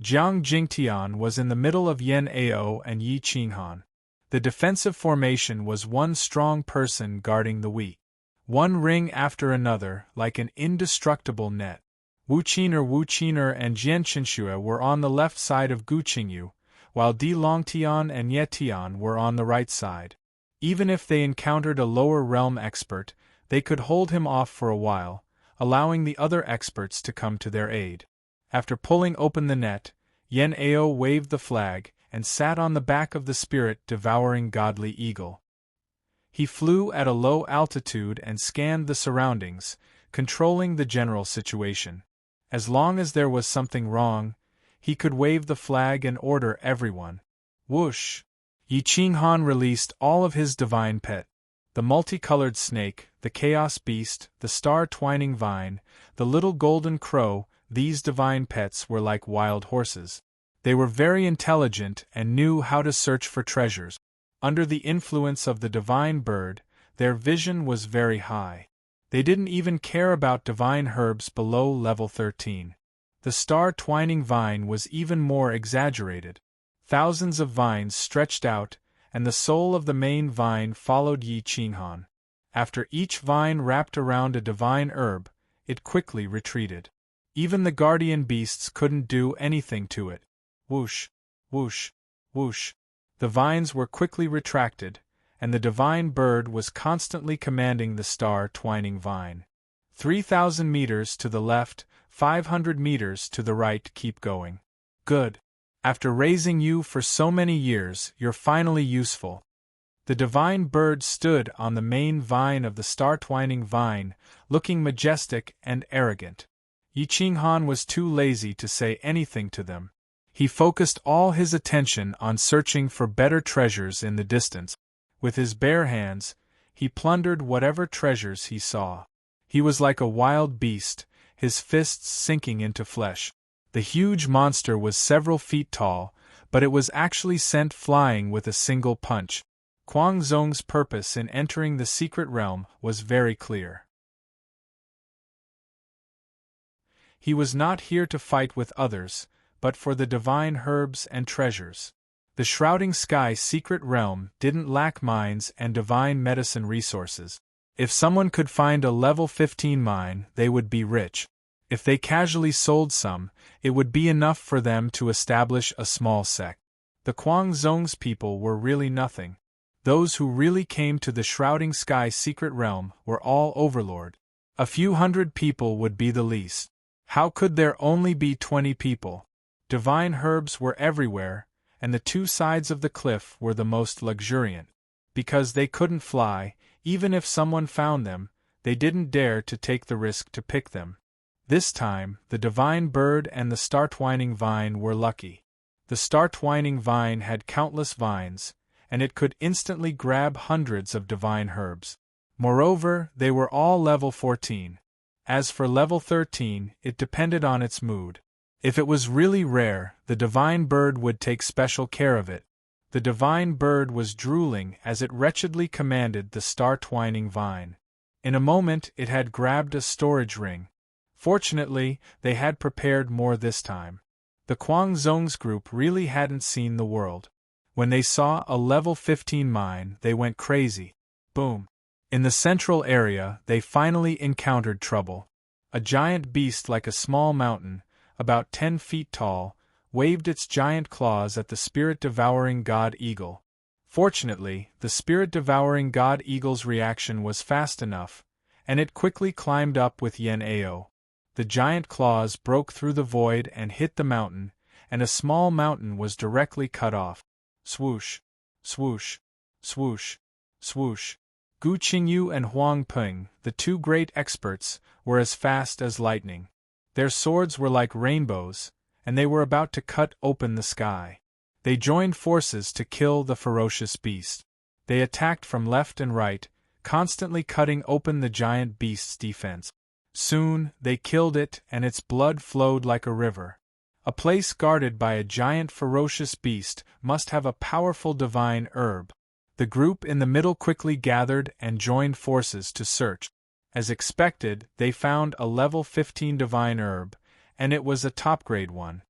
Jiang Jingtian was in the middle of Yan Ao and Yi Qinghan. The defensive formation was one strong person guarding the weak. One ring after another, like an indestructible net. Wu Qing'er and Jian Qinxue were on the left side of Gu Qingyu, while Di Longtian and Ye Tian were on the right side. Even if they encountered a lower realm expert, they could hold him off for a while, allowing the other experts to come to their aid. After pulling open the net, Yan Ao waved the flag and sat on the back of the spirit-devouring godly eagle. He flew at a low altitude and scanned the surroundings, controlling the general situation. As long as there was something wrong, he could wave the flag and order everyone. Whoosh! Yi Qinghan released all of his divine pet. The multicolored snake, the chaos beast, the star-twining vine, the little golden crow. These divine pets were like wild horses. They were very intelligent and knew how to search for treasures. Under the influence of the divine bird, their vision was very high. They didn't even care about divine herbs below level 13. The star-twining vine was even more exaggerated. Thousands of vines stretched out, and the soul of the main vine followed Yi Qinghan. After each vine wrapped around a divine herb, it quickly retreated. Even the guardian beasts couldn't do anything to it. Whoosh, whoosh, whoosh. The vines were quickly retracted, and the divine bird was constantly commanding the star-twining vine. 3,000 meters to the left, 500 meters to the right, keep going. Good. After raising you for so many years, you're finally useful. The divine bird stood on the main vine of the star-twining vine, looking majestic and arrogant. Yi Qinghan was too lazy to say anything to them. He focused all his attention on searching for better treasures in the distance. With his bare hands, he plundered whatever treasures he saw. He was like a wild beast, his fists sinking into flesh. The huge monster was several feet tall, but it was actually sent flying with a single punch. Kuang Zong's purpose in entering the secret realm was very clear. He was not here to fight with others, but for the divine herbs and treasures. The Shrouding Sky secret realm didn't lack mines and divine medicine resources. If someone could find a level 15 mine, they would be rich. If they casually sold some, it would be enough for them to establish a small sect. The Kuang Zong's people were really nothing. Those who really came to the Shrouding Sky secret realm were all overlord. A few hundred people would be the least. How could there only be 20 people? Divine herbs were everywhere, and the two sides of the cliff were the most luxuriant. Because they couldn't fly, even if someone found them, they didn't dare to take the risk to pick them. This time, the divine bird and the star-twining vine were lucky. The star-twining vine had countless vines, and it could instantly grab hundreds of divine herbs. Moreover, they were all level 14. As for level 13, it depended on its mood. If it was really rare, the divine bird would take special care of it. The divine bird was drooling as it wretchedly commanded the star-twining vine. In a moment it had grabbed a storage ring. Fortunately, they had prepared more this time. The Kuang Zong's group really hadn't seen the world. When they saw a level 15 mine, they went crazy. Boom! In the central area, they finally encountered trouble. A giant beast like a small mountain, about 10 feet tall, waved its giant claws at the spirit-devouring god eagle. Fortunately, the spirit-devouring god eagle's reaction was fast enough, and it quickly climbed up with Yen Ao. The giant claws broke through the void and hit the mountain, and a small mountain was directly cut off. Swoosh! Swoosh! Swoosh! Swoosh! Gu Qingyu and Huang Peng, the two great experts, were as fast as lightning. Their swords were like rainbows, and they were about to cut open the sky. They joined forces to kill the ferocious beast. They attacked from left and right, constantly cutting open the giant beast's defense. Soon, they killed it and its blood flowed like a river. A place guarded by a giant ferocious beast must have a powerful divine herb. The group in the middle quickly gathered and joined forces to search. As expected, they found a level 15 divine herb, and it was a top-grade one.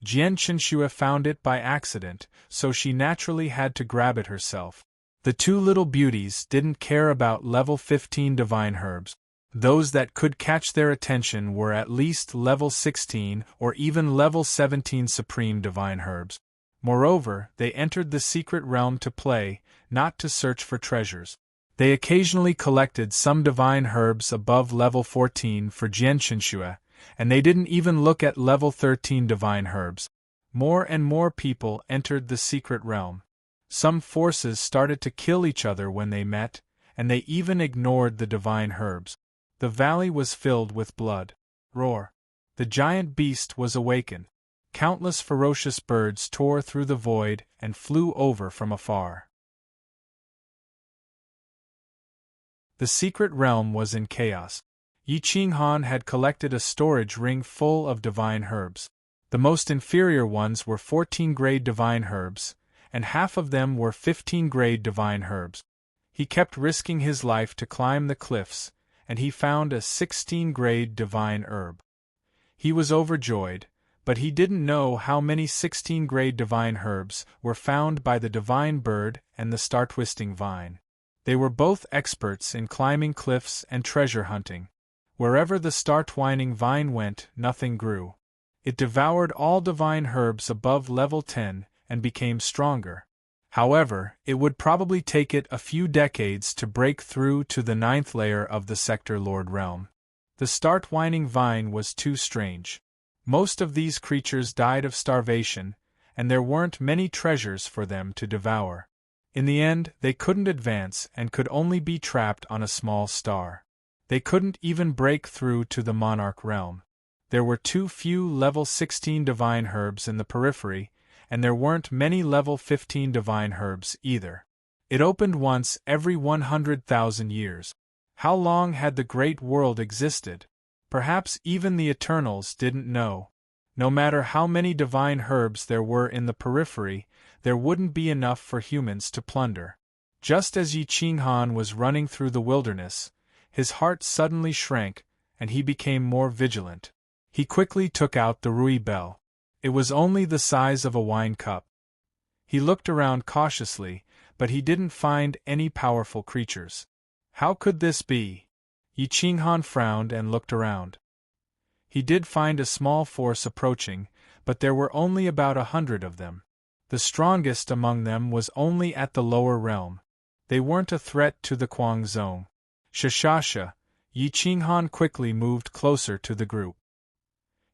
Jian Chenxue found it by accident, so she naturally had to grab it herself. The two little beauties didn't care about level 15 divine herbs. Those that could catch their attention were at least level 16 or even level 17 supreme divine herbs. Moreover, they entered the secret realm to play, not to search for treasures. They occasionally collected some divine herbs above level 14 for Jian Chenxue, and they didn't even look at level 13 divine herbs. More and more people entered the secret realm. Some forces started to kill each other when they met, and they even ignored the divine herbs. The valley was filled with blood. Roar! The giant beast was awakened. Countless ferocious birds tore through the void and flew over from afar. The secret realm was in chaos. Yi Qinghan had collected a storage ring full of divine herbs. The most inferior ones were 14-grade divine herbs, and half of them were 15-grade divine herbs. He kept risking his life to climb the cliffs, and he found a 16-grade divine herb. He was overjoyed, but he didn't know how many 16-grade divine herbs were found by the divine bird and the star-twisting vine. They were both experts in climbing cliffs and treasure hunting. Wherever the star-twining vine went, nothing grew. It devoured all divine herbs above level 10 and became stronger. However, it would probably take it a few decades to break through to the 9th layer of the Sector Lord realm. The star-twining vine was too strange. Most of these creatures died of starvation, and there weren't many treasures for them to devour. In the end, they couldn't advance and could only be trapped on a small star. They couldn't even break through to the monarch realm. There were too few level 16 divine herbs in the periphery, and there weren't many level 15 divine herbs either. It opened once every 100,000 years. How long had the great world existed? Perhaps even the Eternals didn't know. No matter how many divine herbs there were in the periphery, there wouldn't be enough for humans to plunder. Just as Yi Qinghan was running through the wilderness, his heart suddenly shrank, and he became more vigilant. He quickly took out the Rui bell. It was only the size of a wine cup. He looked around cautiously, but he didn't find any powerful creatures. How could this be? Yi Qinghan frowned and looked around. He did find a small force approaching, but there were only about 100 of them. The strongest among them was only at the lower realm. They weren't a threat to the Kuang Zone. Shashasha, Yi Qinghan quickly moved closer to the group.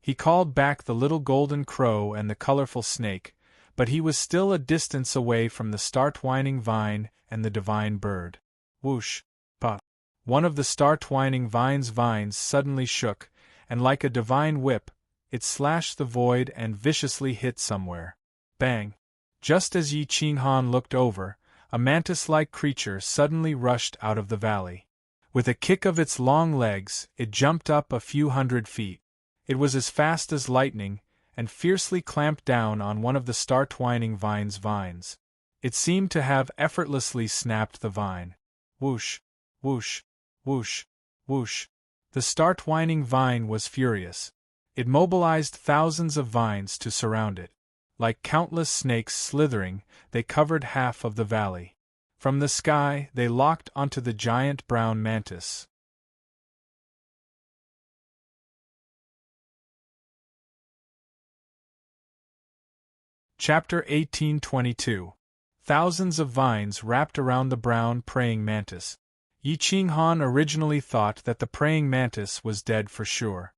He called back the little golden crow and the colorful snake, but he was still a distance away from the star-twining vine and the divine bird. Whoosh! Pa! One of the star-twining vine's vines suddenly shook, and like a divine whip, it slashed the void and viciously hit somewhere. Bang! Just as Yi Qinghan looked over, a mantis-like creature suddenly rushed out of the valley. With a kick of its long legs, it jumped up a few 100 feet. It was as fast as lightning, and fiercely clamped down on one of the star-twining vine's vines. It seemed to have effortlessly snapped the vine. Whoosh! Whoosh! Whoosh! Whoosh! The star-twining vine was furious. It mobilized thousands of vines to surround it. Like countless snakes slithering, they covered half of the valley. From the sky, they locked onto the giant brown mantis. Chapter 1822. Thousands of vines wrapped around the brown praying mantis. Yi Qinghan originally thought that the praying mantis was dead for sure.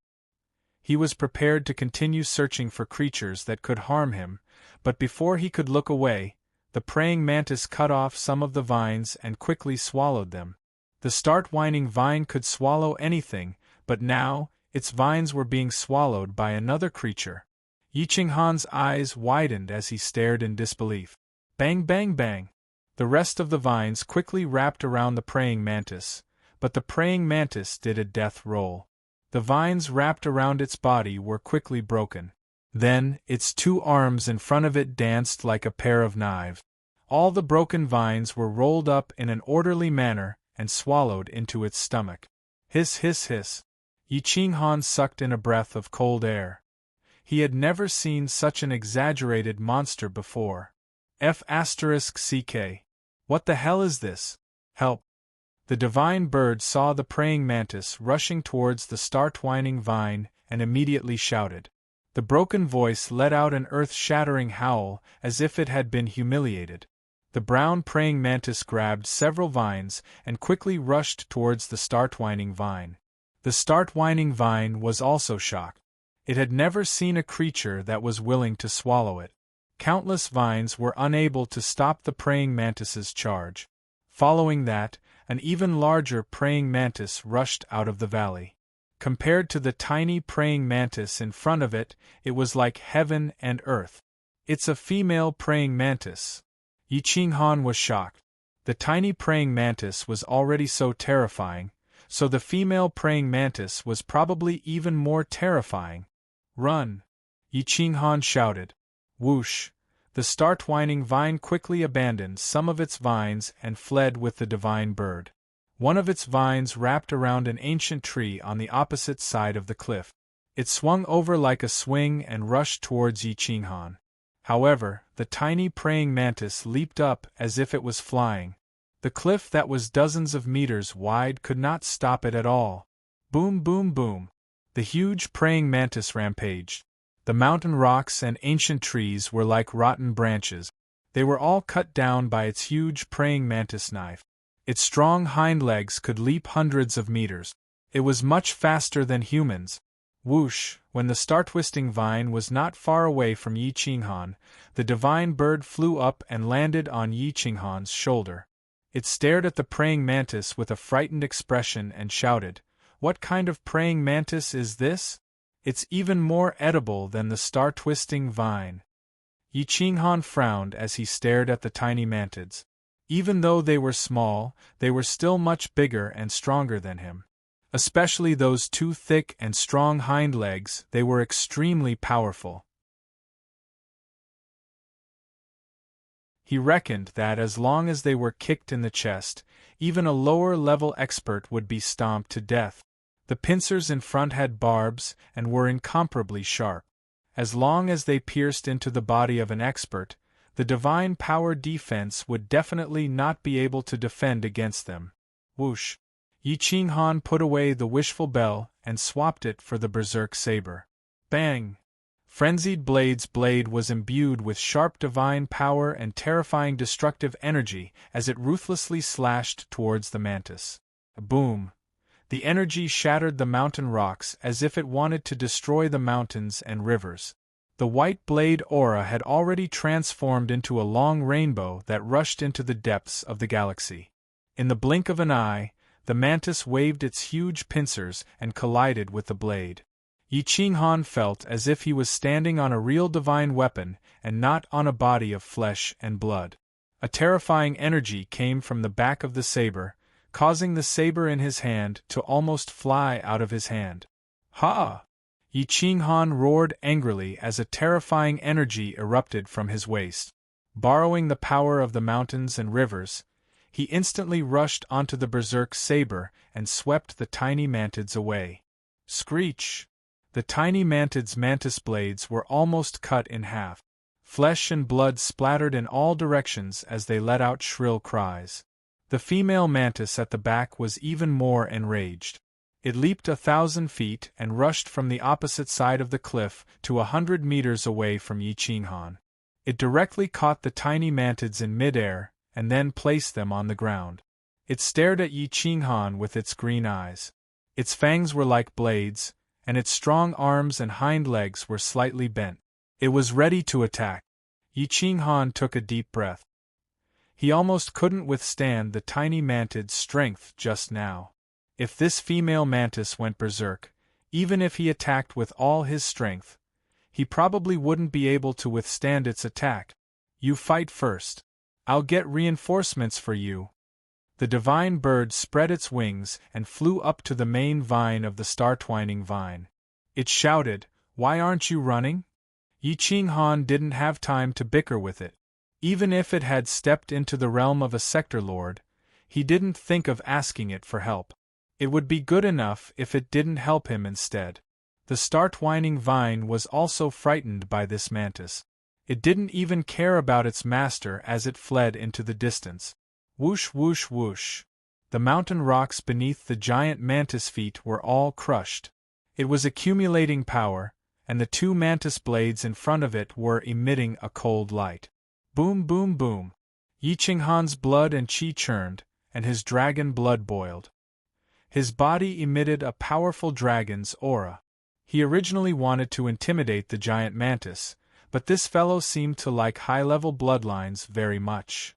He was prepared to continue searching for creatures that could harm him, but before he could look away, the praying mantis cut off some of the vines and quickly swallowed them. The star-twining vine could swallow anything, but now, its vines were being swallowed by another creature. Yi Qinghan's eyes widened as he stared in disbelief. Bang, bang, bang! The rest of the vines quickly wrapped around the praying mantis, but the praying mantis did a death roll. The vines wrapped around its body were quickly broken. Then, its two arms in front of it danced like a pair of knives. All the broken vines were rolled up in an orderly manner and swallowed into its stomach. Hiss, hiss, hiss! Yi Qinghan sucked in a breath of cold air. He had never seen such an exaggerated monster before. F***ck. What the hell is this? Help! The divine bird saw the praying mantis rushing towards the star-twining vine and immediately shouted. The broken voice let out an earth-shattering howl as if it had been humiliated. The brown praying mantis grabbed several vines and quickly rushed towards the star-twining vine. The star-twining vine was also shocked. It had never seen a creature that was willing to swallow it. Countless vines were unable to stop the praying mantis's charge. Following that, an even larger praying mantis rushed out of the valley. Compared to the tiny praying mantis in front of it, it was like heaven and earth. It's a female praying mantis. Yi Qinghan was shocked. The tiny praying mantis was already so terrifying, so the female praying mantis was probably even more terrifying. Run! Yi Qinghan shouted. Whoosh! The star-twining vine quickly abandoned some of its vines and fled with the divine bird. One of its vines wrapped around an ancient tree on the opposite side of the cliff. It swung over like a swing and rushed towards Yi Qinghan. However, the tiny praying mantis leaped up as if it was flying. The cliff that was dozens of meters wide could not stop it at all. Boom, boom, boom! The huge praying mantis rampaged. The mountain rocks and ancient trees were like rotten branches. They were all cut down by its huge praying mantis knife. Its strong hind legs could leap hundreds of meters. It was much faster than humans. Whoosh! When the star-twisting vine was not far away from Yi Qinghan, the divine bird flew up and landed on Yi Qinghan's shoulder. It stared at the praying mantis with a frightened expression and shouted, "What kind of praying mantis is this? It's even more edible than the star-twisting vine." Yi Qinghan frowned as he stared at the tiny mantids. Even though they were small, they were still much bigger and stronger than him. Especially those two thick and strong hind legs, they were extremely powerful. He reckoned that as long as they were kicked in the chest, even a lower-level expert would be stomped to death. The pincers in front had barbs and were incomparably sharp. As long as they pierced into the body of an expert, the divine power defense would definitely not be able to defend against them. Whoosh! Yi Qinghan put away the wishful bell and swapped it for the berserk saber. Bang! Frenzied Blade's blade was imbued with sharp divine power and terrifying destructive energy as it ruthlessly slashed towards the mantis. Boom! The energy shattered the mountain rocks as if it wanted to destroy the mountains and rivers. The white blade aura had already transformed into a long rainbow that rushed into the depths of the galaxy. In the blink of an eye, the mantis waved its huge pincers and collided with the blade. Yi Qinghan felt as if he was standing on a real divine weapon and not on a body of flesh and blood. A terrifying energy came from the back of the saber, causing the saber in his hand to almost fly out of his hand. Ha! Yi Qinghan roared angrily as a terrifying energy erupted from his waist. Borrowing the power of the mountains and rivers, he instantly rushed onto the berserk saber and swept the tiny mantids away. Screech! The tiny mantids' mantis blades were almost cut in half. Flesh and blood splattered in all directions as they let out shrill cries. The female mantis at the back was even more enraged. It leaped 1,000 feet and rushed from the opposite side of the cliff to 100 meters away from Yi Qinghan. It directly caught the tiny mantids in midair and then placed them on the ground. It stared at Yi Qinghan with its green eyes. Its fangs were like blades, and its strong arms and hind legs were slightly bent. It was ready to attack. Yi Qinghan took a deep breath. He almost couldn't withstand the tiny mantid's strength just now. If this female mantis went berserk, even if he attacked with all his strength, he probably wouldn't be able to withstand its attack. You fight first. I'll get reinforcements for you. The divine bird spread its wings and flew up to the main vine of the star-twining vine. It shouted, "Why aren't you running?" Yi Qinghan didn't have time to bicker with it. Even if it had stepped into the realm of a sector lord, he didn't think of asking it for help. It would be good enough if it didn't help him instead. The star-twining vine was also frightened by this mantis. It didn't even care about its master as it fled into the distance. Whoosh whoosh whoosh. The mountain rocks beneath the giant mantis feet were all crushed. It was accumulating power, and the two mantis blades in front of it were emitting a cold light. Boom boom boom. Yi Qinghan's blood and qi churned, and his dragon blood boiled. His body emitted a powerful dragon's aura. He originally wanted to intimidate the giant mantis, but this fellow seemed to like high-level bloodlines very much.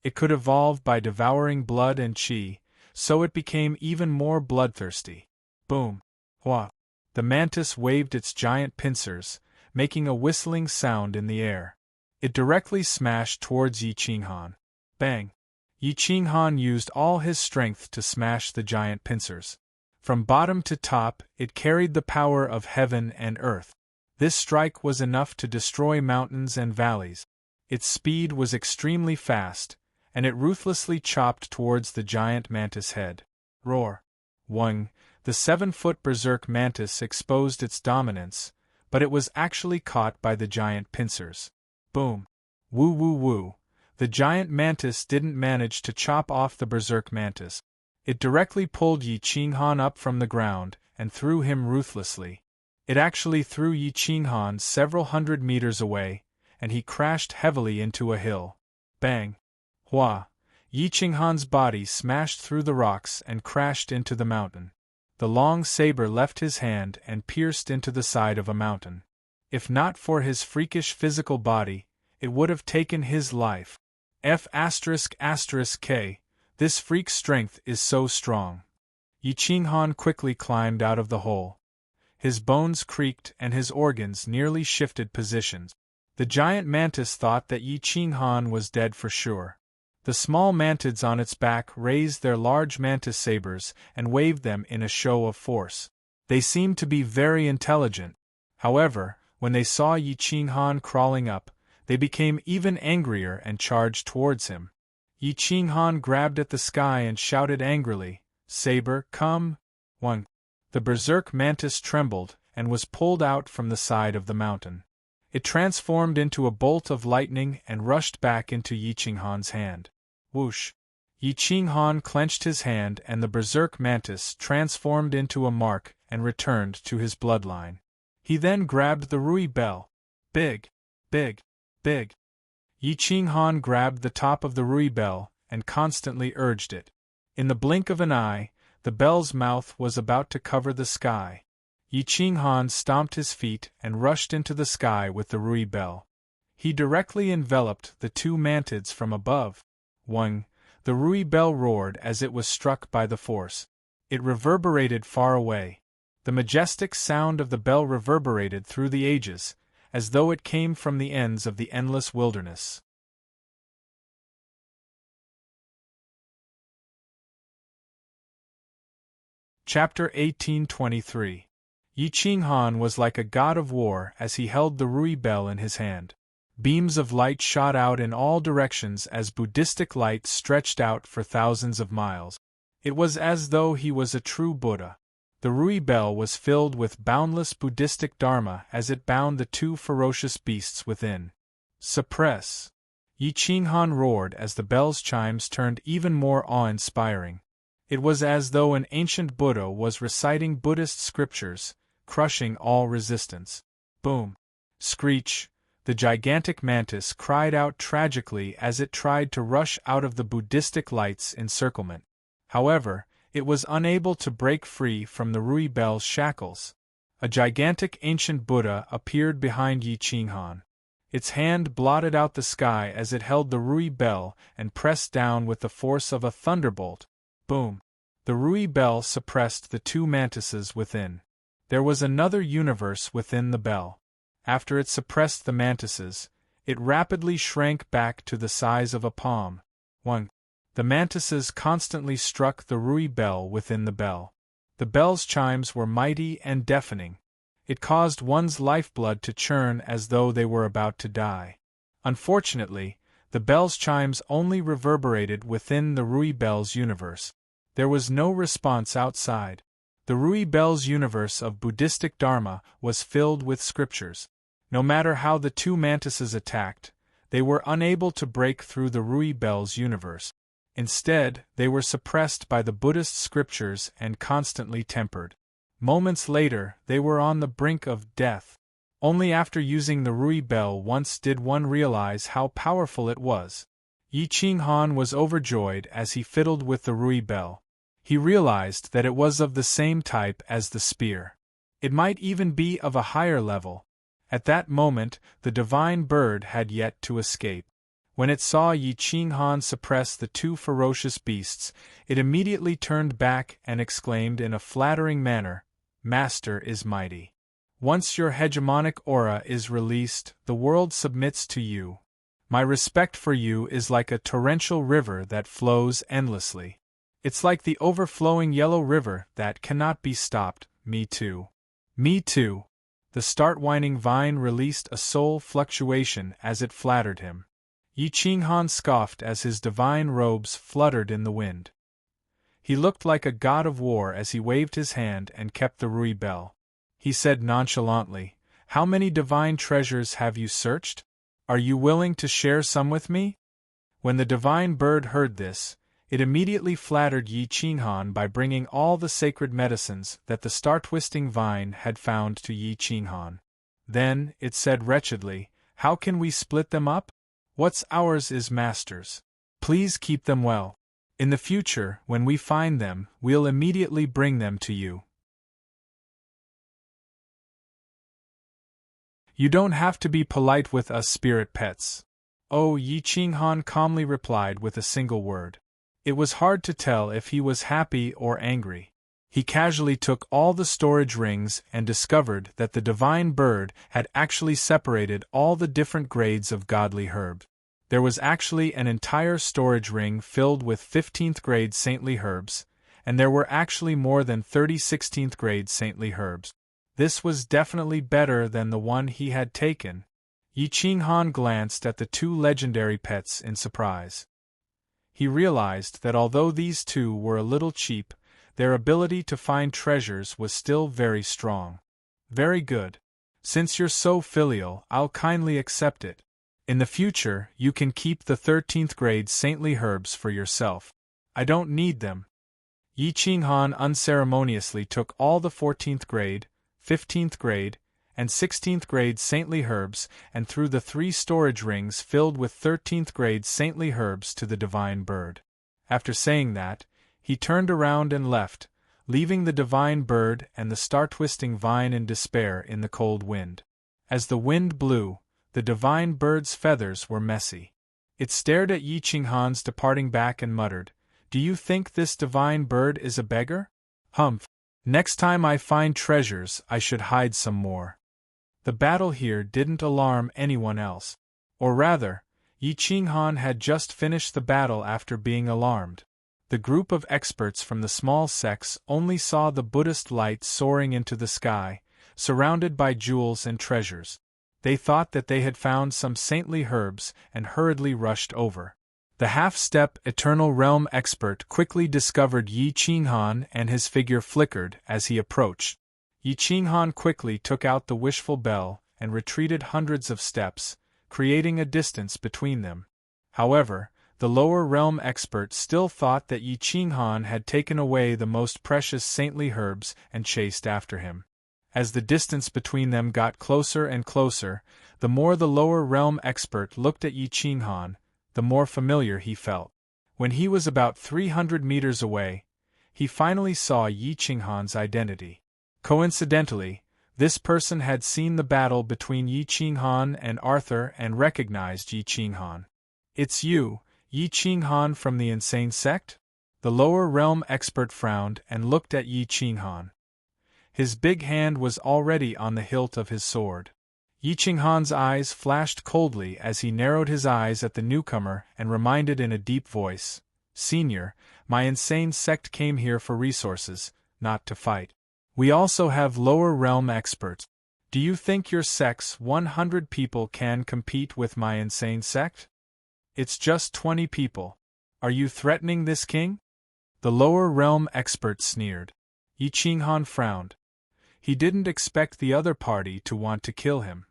It could evolve by devouring blood and qi, so it became even more bloodthirsty. Boom! Hua! The mantis waved its giant pincers, making a whistling sound in the air. It directly smashed towards Yi Qinghan. Bang! Yi Qinghan used all his strength to smash the giant pincers. From bottom to top, it carried the power of heaven and earth. This strike was enough to destroy mountains and valleys. Its speed was extremely fast, and it ruthlessly chopped towards the giant mantis head. Roar! Wung! The 7-foot berserk mantis exposed its dominance, but it was actually caught by the giant pincers. Boom! Woo woo woo! The giant mantis didn't manage to chop off the berserk mantis. It directly pulled Yi Qinghan up from the ground and threw him ruthlessly. It actually threw Yi Qinghan several hundred meters away, and he crashed heavily into a hill. Bang! Hua! Yi Qinghan's body smashed through the rocks and crashed into the mountain. The long saber left his hand and pierced into the side of a mountain. If not for his freakish physical body, it would have taken his life. F***K, this freak's strength is so strong. Yi Qinghan quickly climbed out of the hole. His bones creaked and his organs nearly shifted positions. The giant mantis thought that Yi Qinghan was dead for sure. The small mantids on its back raised their large mantis sabers and waved them in a show of force. They seemed to be very intelligent. However, when they saw Yi Qinghan crawling up, they became even angrier and charged towards him. Yi Qinghan grabbed at the sky and shouted angrily, "Saber, come!" 1. The berserk mantis trembled and was pulled out from the side of the mountain. It transformed into a bolt of lightning and rushed back into Yi Qinghan's hand. Whoosh! Yi Qinghan clenched his hand and the berserk mantis transformed into a mark and returned to his bloodline. He then grabbed the Rui bell. Big! Big! Big! Yi Qinghan grabbed the top of the Rui bell and constantly urged it. In the blink of an eye, the bell's mouth was about to cover the sky. Yi Qinghan stomped his feet and rushed into the sky with the Rui bell. He directly enveloped the two mantids from above. 1. The Rui bell roared as it was struck by the force. It reverberated far away. The majestic sound of the bell reverberated through the ages, as though it came from the ends of the endless wilderness. Chapter 1823. Yi Qinghan was like a god of war as he held the Rui bell in his hand. Beams of light shot out in all directions as Buddhistic light stretched out for thousands of miles. It was as though he was a true Buddha. The Rui bell was filled with boundless Buddhistic dharma as it bound the two ferocious beasts within. Suppress! Yi Qinghan roared as the bell's chimes turned even more awe-inspiring. It was as though an ancient Buddha was reciting Buddhist scriptures, crushing all resistance. Boom! Screech! The gigantic mantis cried out tragically as it tried to rush out of the Buddhistic light's encirclement. However, it was unable to break free from the Rui bell's shackles. A gigantic ancient Buddha appeared behind Yi Qinghan. Its hand blotted out the sky as it held the Rui bell and pressed down with the force of a thunderbolt. Boom! The Rui bell suppressed the two mantises within. There was another universe within the bell. After it suppressed the mantises, it rapidly shrank back to the size of a palm. 1. The mantises constantly struck the Rui bell within the bell. The bell's chimes were mighty and deafening. It caused one's lifeblood to churn as though they were about to die. Unfortunately, the bell's chimes only reverberated within the Rui bell's universe. There was no response outside. The Rui bell's universe of Buddhistic dharma was filled with scriptures. No matter how the two mantises attacked, they were unable to break through the Rui bell's universe. Instead, they were suppressed by the Buddhist scriptures and constantly tempered. Moments later, they were on the brink of death. Only after using the Rui bell once did one realize how powerful it was. Yi Qinghan was overjoyed as he fiddled with the Rui bell. He realized that it was of the same type as the spear. It might even be of a higher level. At that moment, the divine bird had yet to escape. When it saw Yi Qinghan suppress the two ferocious beasts, it immediately turned back and exclaimed in a flattering manner, "Master is mighty. Once your hegemonic aura is released, the world submits to you. My respect for you is like a torrential river that flows endlessly. It's like the overflowing yellow river that cannot be stopped. Me too. Me too." The start-whining vine released a soul fluctuation as it flattered him. Yi Qinghan scoffed as his divine robes fluttered in the wind. He looked like a god of war as he waved his hand and kept the Rui bell. He said nonchalantly, "How many divine treasures have you searched? Are you willing to share some with me?" When the divine bird heard this, it immediately flattered Yi Qinghan by bringing all the sacred medicines that the star-twisting vine had found to Yi Qinghan. Then, it said wretchedly, "How can we split them up? What's ours is master's. Please keep them well." In the future, when we find them, we'll immediately bring them to you. You don't have to be polite with us spirit pets. Oh, Yi Qinghan calmly replied with a single word. It was hard to tell if he was happy or angry. He casually took all the storage rings and discovered that the divine bird had actually separated all the different grades of godly herbs. There was actually an entire storage ring filled with 15th grade saintly herbs, and there were actually more than 30 16th grade saintly herbs. This was definitely better than the one he had taken. Yi Qinghan glanced at the two legendary pets in surprise. He realized that although these two were a little cheap, their ability to find treasures was still very strong. Very good. Since you're so filial, I'll kindly accept it. In the future, you can keep the 13th grade saintly herbs for yourself. I don't need them. Yi Qinghan unceremoniously took all the 14th grade, 15th grade, and 16th grade saintly herbs and threw the 3 storage rings filled with 13th grade saintly herbs to the divine bird. After saying that, he turned around and left, leaving the divine bird and the star-twisting vine in despair in the cold wind. As the wind blew, the divine bird's feathers were messy. It stared at Yi Qinghan's departing back and muttered, "Do you think this divine bird is a beggar? Humph. Next time I find treasures, I should hide some more." The battle here didn't alarm anyone else. Or rather, Yi Qinghan had just finished the battle after being alarmed. The group of experts from the small sects only saw the Buddhist light soaring into the sky, surrounded by jewels and treasures. They thought that they had found some saintly herbs and hurriedly rushed over. The half-step Eternal Realm expert quickly discovered Yi Qinghan and his figure flickered as he approached. Yi Qinghan quickly took out the wishful bell and retreated hundreds of steps, creating a distance between them. However, the lower realm expert still thought that Yi Qinghan had taken away the most precious saintly herbs and chased after him. As the distance between them got closer and closer, the more the lower realm expert looked at Yi Qinghan, the more familiar he felt. When he was about 300 meters away, he finally saw Yi Qinghan's identity. Coincidentally, this person had seen the battle between Yi Qinghan and Arthur and recognized Yi Qinghan. "It's you, Yi Qinghan from the insane sect?" The lower realm expert frowned and looked at Yi Qinghan. His big hand was already on the hilt of his sword. Yi Qinghan's eyes flashed coldly as he narrowed his eyes at the newcomer and reminded in a deep voice, "Senior, my insane sect came here for resources, not to fight. We also have lower realm experts. Do you think your sect's 100 people can compete with my insane sect? It's just 20 people. Are you threatening this king?" The lower realm expert sneered. Yi Qinghan frowned. He didn't expect the other party to want to kill him.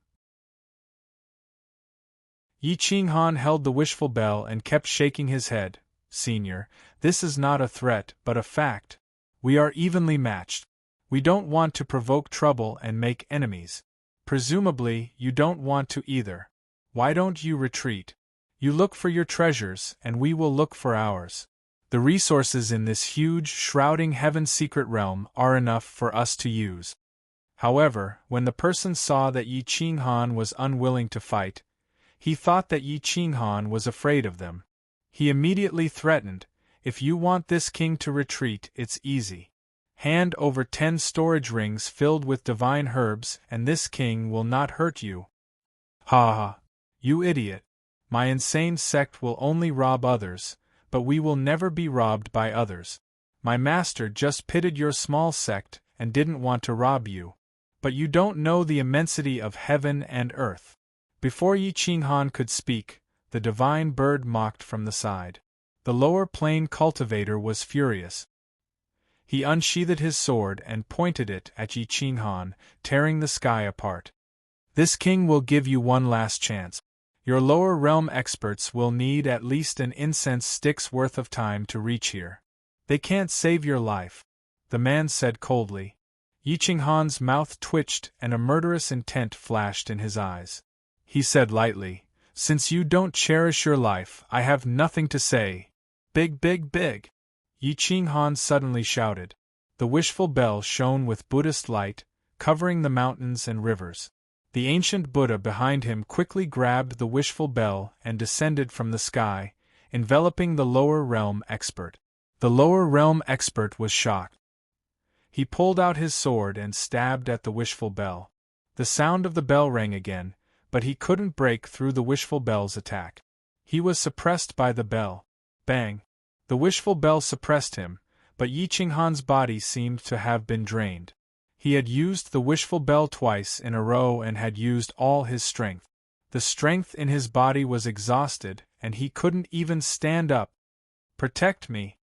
Yi Qinghan held the wishful bell and kept shaking his head. "Senior, this is not a threat but a fact. We are evenly matched. We don't want to provoke trouble and make enemies. Presumably, you don't want to either. Why don't you retreat? You look for your treasures, and we will look for ours. The resources in this huge, shrouding heaven's secret realm are enough for us to use." However, when the person saw that Yi Qinghan was unwilling to fight, he thought that Yi Qinghan was afraid of them. He immediately threatened, "If you want this king to retreat, it's easy. Hand over 10 storage rings filled with divine herbs and this king will not hurt you." "Ha ha! You idiot! My insane sect will only rob others, but we will never be robbed by others. My master just pitied your small sect and didn't want to rob you. But you don't know the immensity of heaven and earth." Before Yi Qinghan could speak, the divine bird mocked from the side. The lower plane cultivator was furious. He unsheathed his sword and pointed it at Yi Qinghan, tearing the sky apart. "This king will give you one last chance. Your lower realm experts will need at least an incense stick's worth of time to reach here. They can't save your life," the man said coldly. Yi Qinghan's mouth twitched and a murderous intent flashed in his eyes. He said lightly, "Since you don't cherish your life, I have nothing to say. Big, big, big! Yi Qinghan suddenly shouted. The wishful bell shone with Buddhist light, covering the mountains and rivers. The ancient Buddha behind him quickly grabbed the wishful bell and descended from the sky, enveloping the lower realm expert. The lower realm expert was shocked. He pulled out his sword and stabbed at the wishful bell. The sound of the bell rang again, but he couldn't break through the wishful bell's attack. He was suppressed by the bell. Bang! The wishful bell suppressed him, but Yi Qinghan's body seemed to have been drained. He had used the wishful bell twice in a row and had used all his strength. The strength in his body was exhausted, and he couldn't even stand up. Protect me!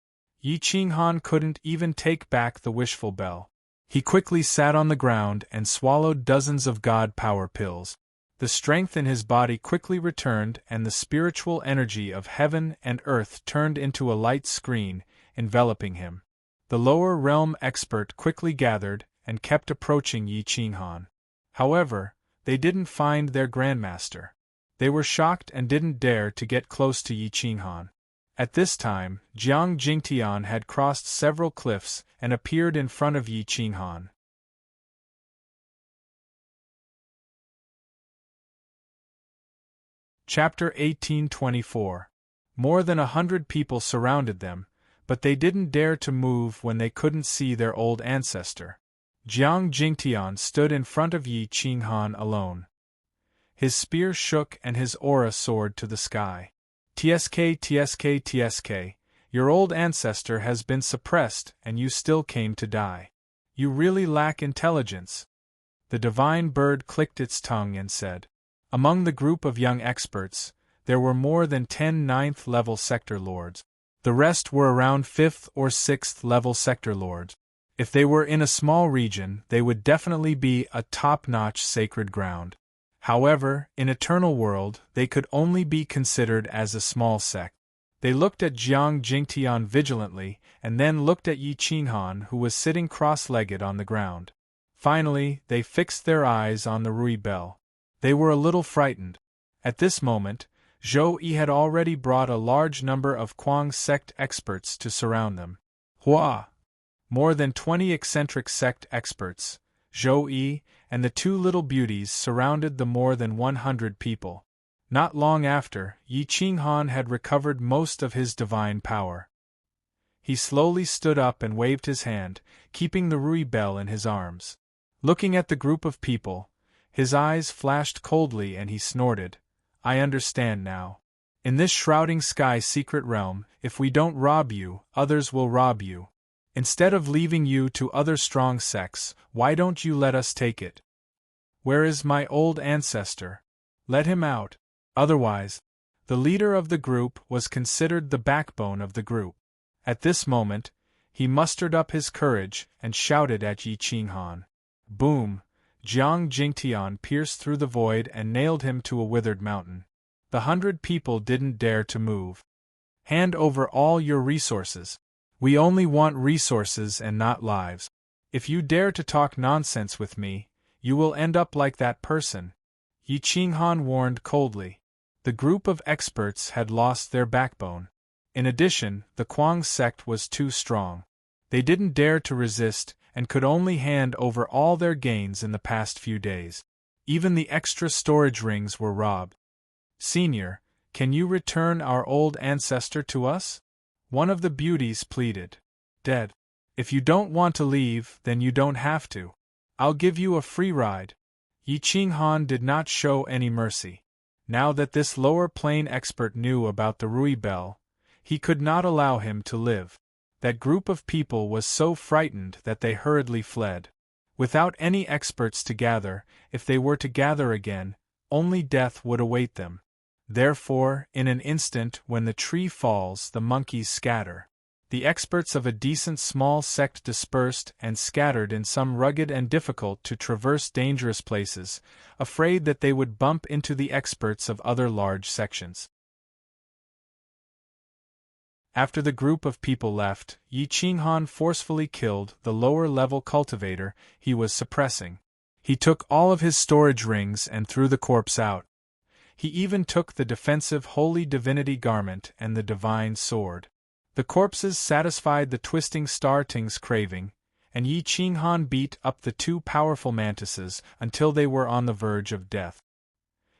Yi Qinghan couldn't even take back the wishful bell. He quickly sat on the ground and swallowed dozens of God power pills. The strength in his body quickly returned, and the spiritual energy of heaven and earth turned into a light screen, enveloping him. The lower realm expert quickly gathered and kept approaching Yi Qinghan. However, they didn't find their grandmaster. They were shocked and didn't dare to get close to Yi Qinghan. At this time, Jiang Jingtian had crossed several cliffs and appeared in front of Yi Qinghan. Chapter 1824. More than 100 people surrounded them, but they didn't dare to move when they couldn't see their old ancestor. Jiang Jingtian stood in front of Yi Qinghan alone. His spear shook and his aura soared to the sky. "Tsk, tsk, tsk, your old ancestor has been suppressed and you still came to die. You really lack intelligence." The divine bird clicked its tongue and said. Among the group of young experts, there were more than 10 ninth-level sector lords. The rest were around 5th or 6th level sector lords. If they were in a small region, they would definitely be a top-notch sacred ground. However, in Eternal World, they could only be considered as a small sect. They looked at Jiang Jingtian vigilantly, and then looked at Yi Qinghan, who was sitting cross-legged on the ground. Finally, they fixed their eyes on the Rui Bell. They were a little frightened. At this moment, Zhou Yi had already brought a large number of Kuang sect experts to surround them. Hua! More than 20 eccentric sect experts, Zhou Yi, and the two little beauties surrounded the more than 100 people. Not long after, Yi Qinghan had recovered most of his divine power. He slowly stood up and waved his hand, keeping the Rui Bell in his arms. Looking at the group of people, his eyes flashed coldly and he snorted, "I understand now. In this shrouding sky secret realm, if we don't rob you, others will rob you. Instead of leaving you to other strong sects, why don't you let us take it? Where is my old ancestor? Let him out. Otherwise." The leader of the group was considered the backbone of the group. At this moment, he mustered up his courage and shouted at Yi Qinghan. Boom! Jiang Jingtian pierced through the void and nailed him to a withered mountain. The 100 people didn't dare to move. "Hand over all your resources. We only want resources and not lives. If you dare to talk nonsense with me, you will end up like that person," Yi Qinghan warned coldly. The group of experts had lost their backbone. In addition, the Kuang sect was too strong. They didn't dare to resist and could only hand over all their gains in the past few days. Even the extra storage rings were robbed. "Senior, can you return our old ancestor to us?" One of the beauties pleaded. "Dead. If you don't want to leave, then you don't have to. I'll give you a free ride." Yi Qinghan did not show any mercy. Now that this lower plane expert knew about the Rui Bell, he could not allow him to live. That group of people was so frightened that they hurriedly fled. Without any experts to gather, if they were to gather again, only death would await them. Therefore, in an instant when the tree falls the monkeys scatter. The experts of a decent small sect dispersed and scattered in some rugged and difficult to traverse dangerous places, afraid that they would bump into the experts of other large sections. After the group of people left, Yi Qinghan forcefully killed the lower-level cultivator he was suppressing. He took all of his storage rings and threw the corpse out. He even took the defensive holy divinity garment and the divine sword. The corpses satisfied the twisting Star Ting's craving, and Yi Qinghan beat up the two powerful mantises until they were on the verge of death.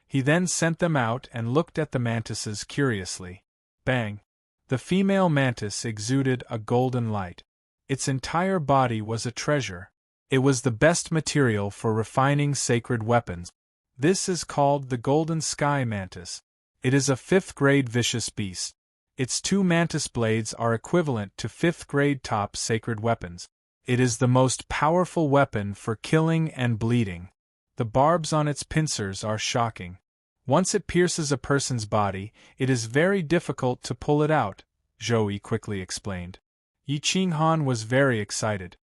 He then sent them out and looked at the mantises curiously. Bang! The female mantis exuded a golden light. Its entire body was a treasure. It was the best material for refining sacred weapons. This is called the Golden Sky Mantis. It is a 5th grade vicious beast. Its 2 mantis blades are equivalent to 5th grade top sacred weapons. It is the most powerful weapon for killing and bleeding. The barbs on its pincers are shocking. Once it pierces a person's body, it is very difficult to pull it out, Zhou quickly explained. Yi Qinghan was very excited.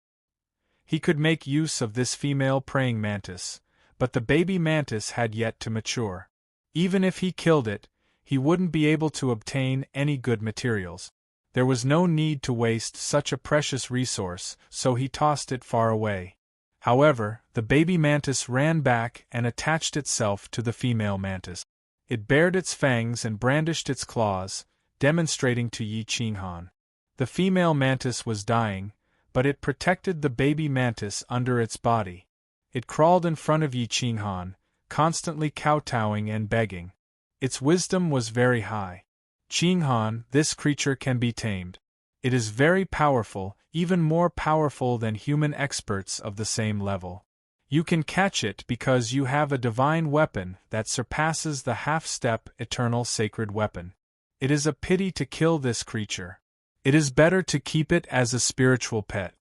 He could make use of this female praying mantis, but the baby mantis had yet to mature. Even if he killed it, he wouldn't be able to obtain any good materials. There was no need to waste such a precious resource, so he tossed it far away. However, the baby mantis ran back and attached itself to the female mantis. It bared its fangs and brandished its claws, demonstrating to Yi Qinghan. The female mantis was dying, but it protected the baby mantis under its body. It crawled in front of Yi Qinghan, constantly kowtowing and begging. Its wisdom was very high. Qinghan, this creature can be tamed. It is very powerful, even more powerful than human experts of the same level. You can catch it because you have a divine weapon that surpasses the half-step eternal sacred weapon. It is a pity to kill this creature. It is better to keep it as a spiritual pet.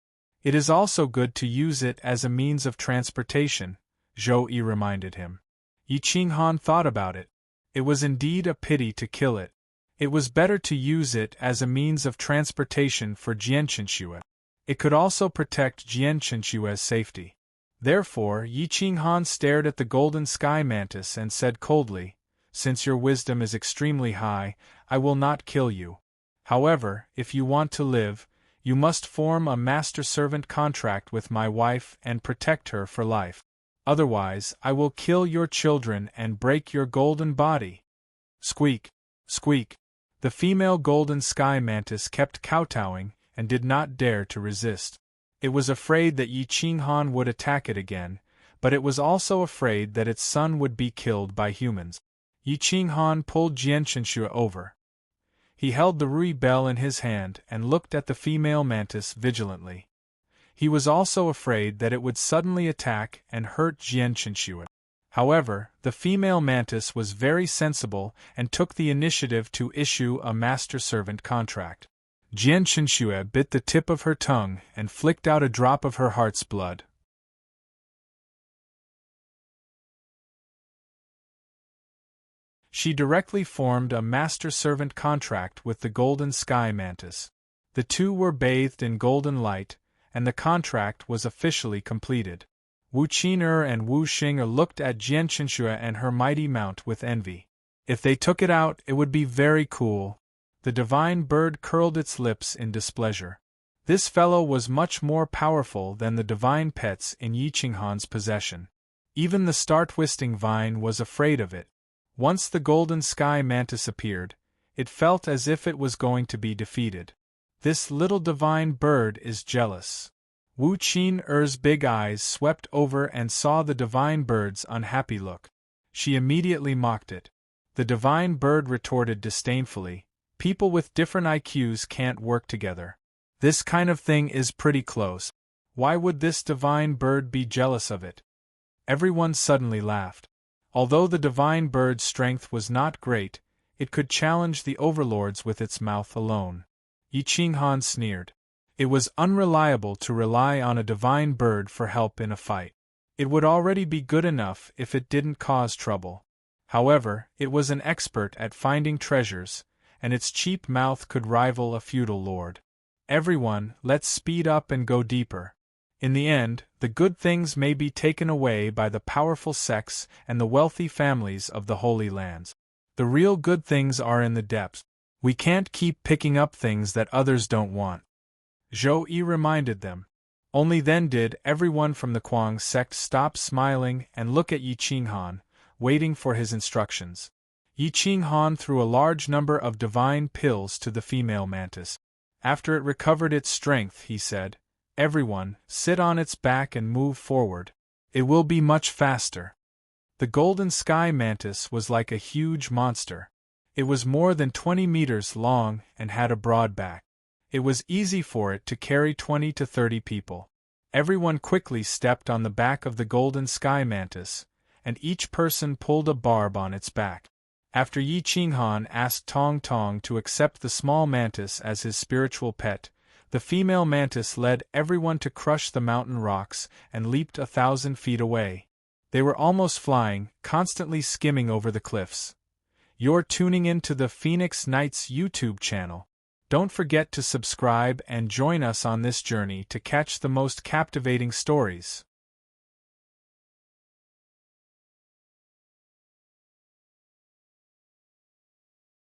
It is also good to use it as a means of transportation, Zhou reminded him. Yi Qinghan thought about it. It was indeed a pity to kill it. It was better to use it as a means of transportation for Jianqinshui. It could also protect Jianqinshui's safety. Therefore, Yi Qinghan stared at the golden sky mantis and said coldly, "Since your wisdom is extremely high, I will not kill you. However, if you want to live, you must form a master-servant contract with my wife and protect her for life. Otherwise, I will kill your children and break your golden body." Squeak! Squeak! The female golden sky mantis kept kowtowing and did not dare to resist. It was afraid that Yi Qinghan would attack it again, but it was also afraid that its son would be killed by humans. Yi Qinghan pulled Jianqinshui over. He held the Rui bell in his hand and looked at the female mantis vigilantly. He was also afraid that it would suddenly attack and hurt Jianqinshui. However, the female mantis was very sensible and took the initiative to issue a master-servant contract. Jianqinshui bit the tip of her tongue and flicked out a drop of her heart's blood. She directly formed a master-servant contract with the golden sky mantis. The two were bathed in golden light, and the contract was officially completed. Wu Qin'er and Wu Xing'er looked at Jianqinshui and her mighty mount with envy. If they took it out, it would be very cool. The divine bird curled its lips in displeasure. This fellow was much more powerful than the divine pets in Yi Qinghan's possession. Even the star-twisting vine was afraid of it. Once the golden sky mantis appeared, it felt as if it was going to be defeated. This little divine bird is jealous. Wu Qin'er's big eyes swept over and saw the divine bird's unhappy look. She immediately mocked it. The divine bird retorted disdainfully, "People with different IQs can't work together. This kind of thing is pretty close. Why would this divine bird be jealous of it?" Everyone suddenly laughed. Although the divine bird's strength was not great, it could challenge the overlords with its mouth alone. Yi Qinghan sneered. It was unreliable to rely on a divine bird for help in a fight. It would already be good enough if it didn't cause trouble. However, it was an expert at finding treasures, and its cheap mouth could rival a feudal lord. Everyone, let's speed up and go deeper. In the end, the good things may be taken away by the powerful sects and the wealthy families of the Holy Lands. The real good things are in the depths. We can't keep picking up things that others don't want. Zhou reminded them. Only then did everyone from the Kuang sect stop smiling and look at Yi Qinghan, waiting for his instructions. Yi Qinghan threw a large number of divine pills to the female mantis. After it recovered its strength, he said, "Everyone, sit on its back and move forward. It will be much faster." The golden sky mantis was like a huge monster. It was more than 20 meters long and had a broad back. It was easy for it to carry 20 to 30 people. Everyone quickly stepped on the back of the golden sky mantis, and each person pulled a barb on its back. After Yi Qinghan asked Tong Tong to accept the small mantis as his spiritual pet, the female mantis led everyone to crush the mountain rocks and leaped 1,000 feet away. They were almost flying, constantly skimming over the cliffs. You're tuning in to the Phoenix Nights YouTube channel. Don't forget to subscribe and join us on this journey to catch the most captivating stories.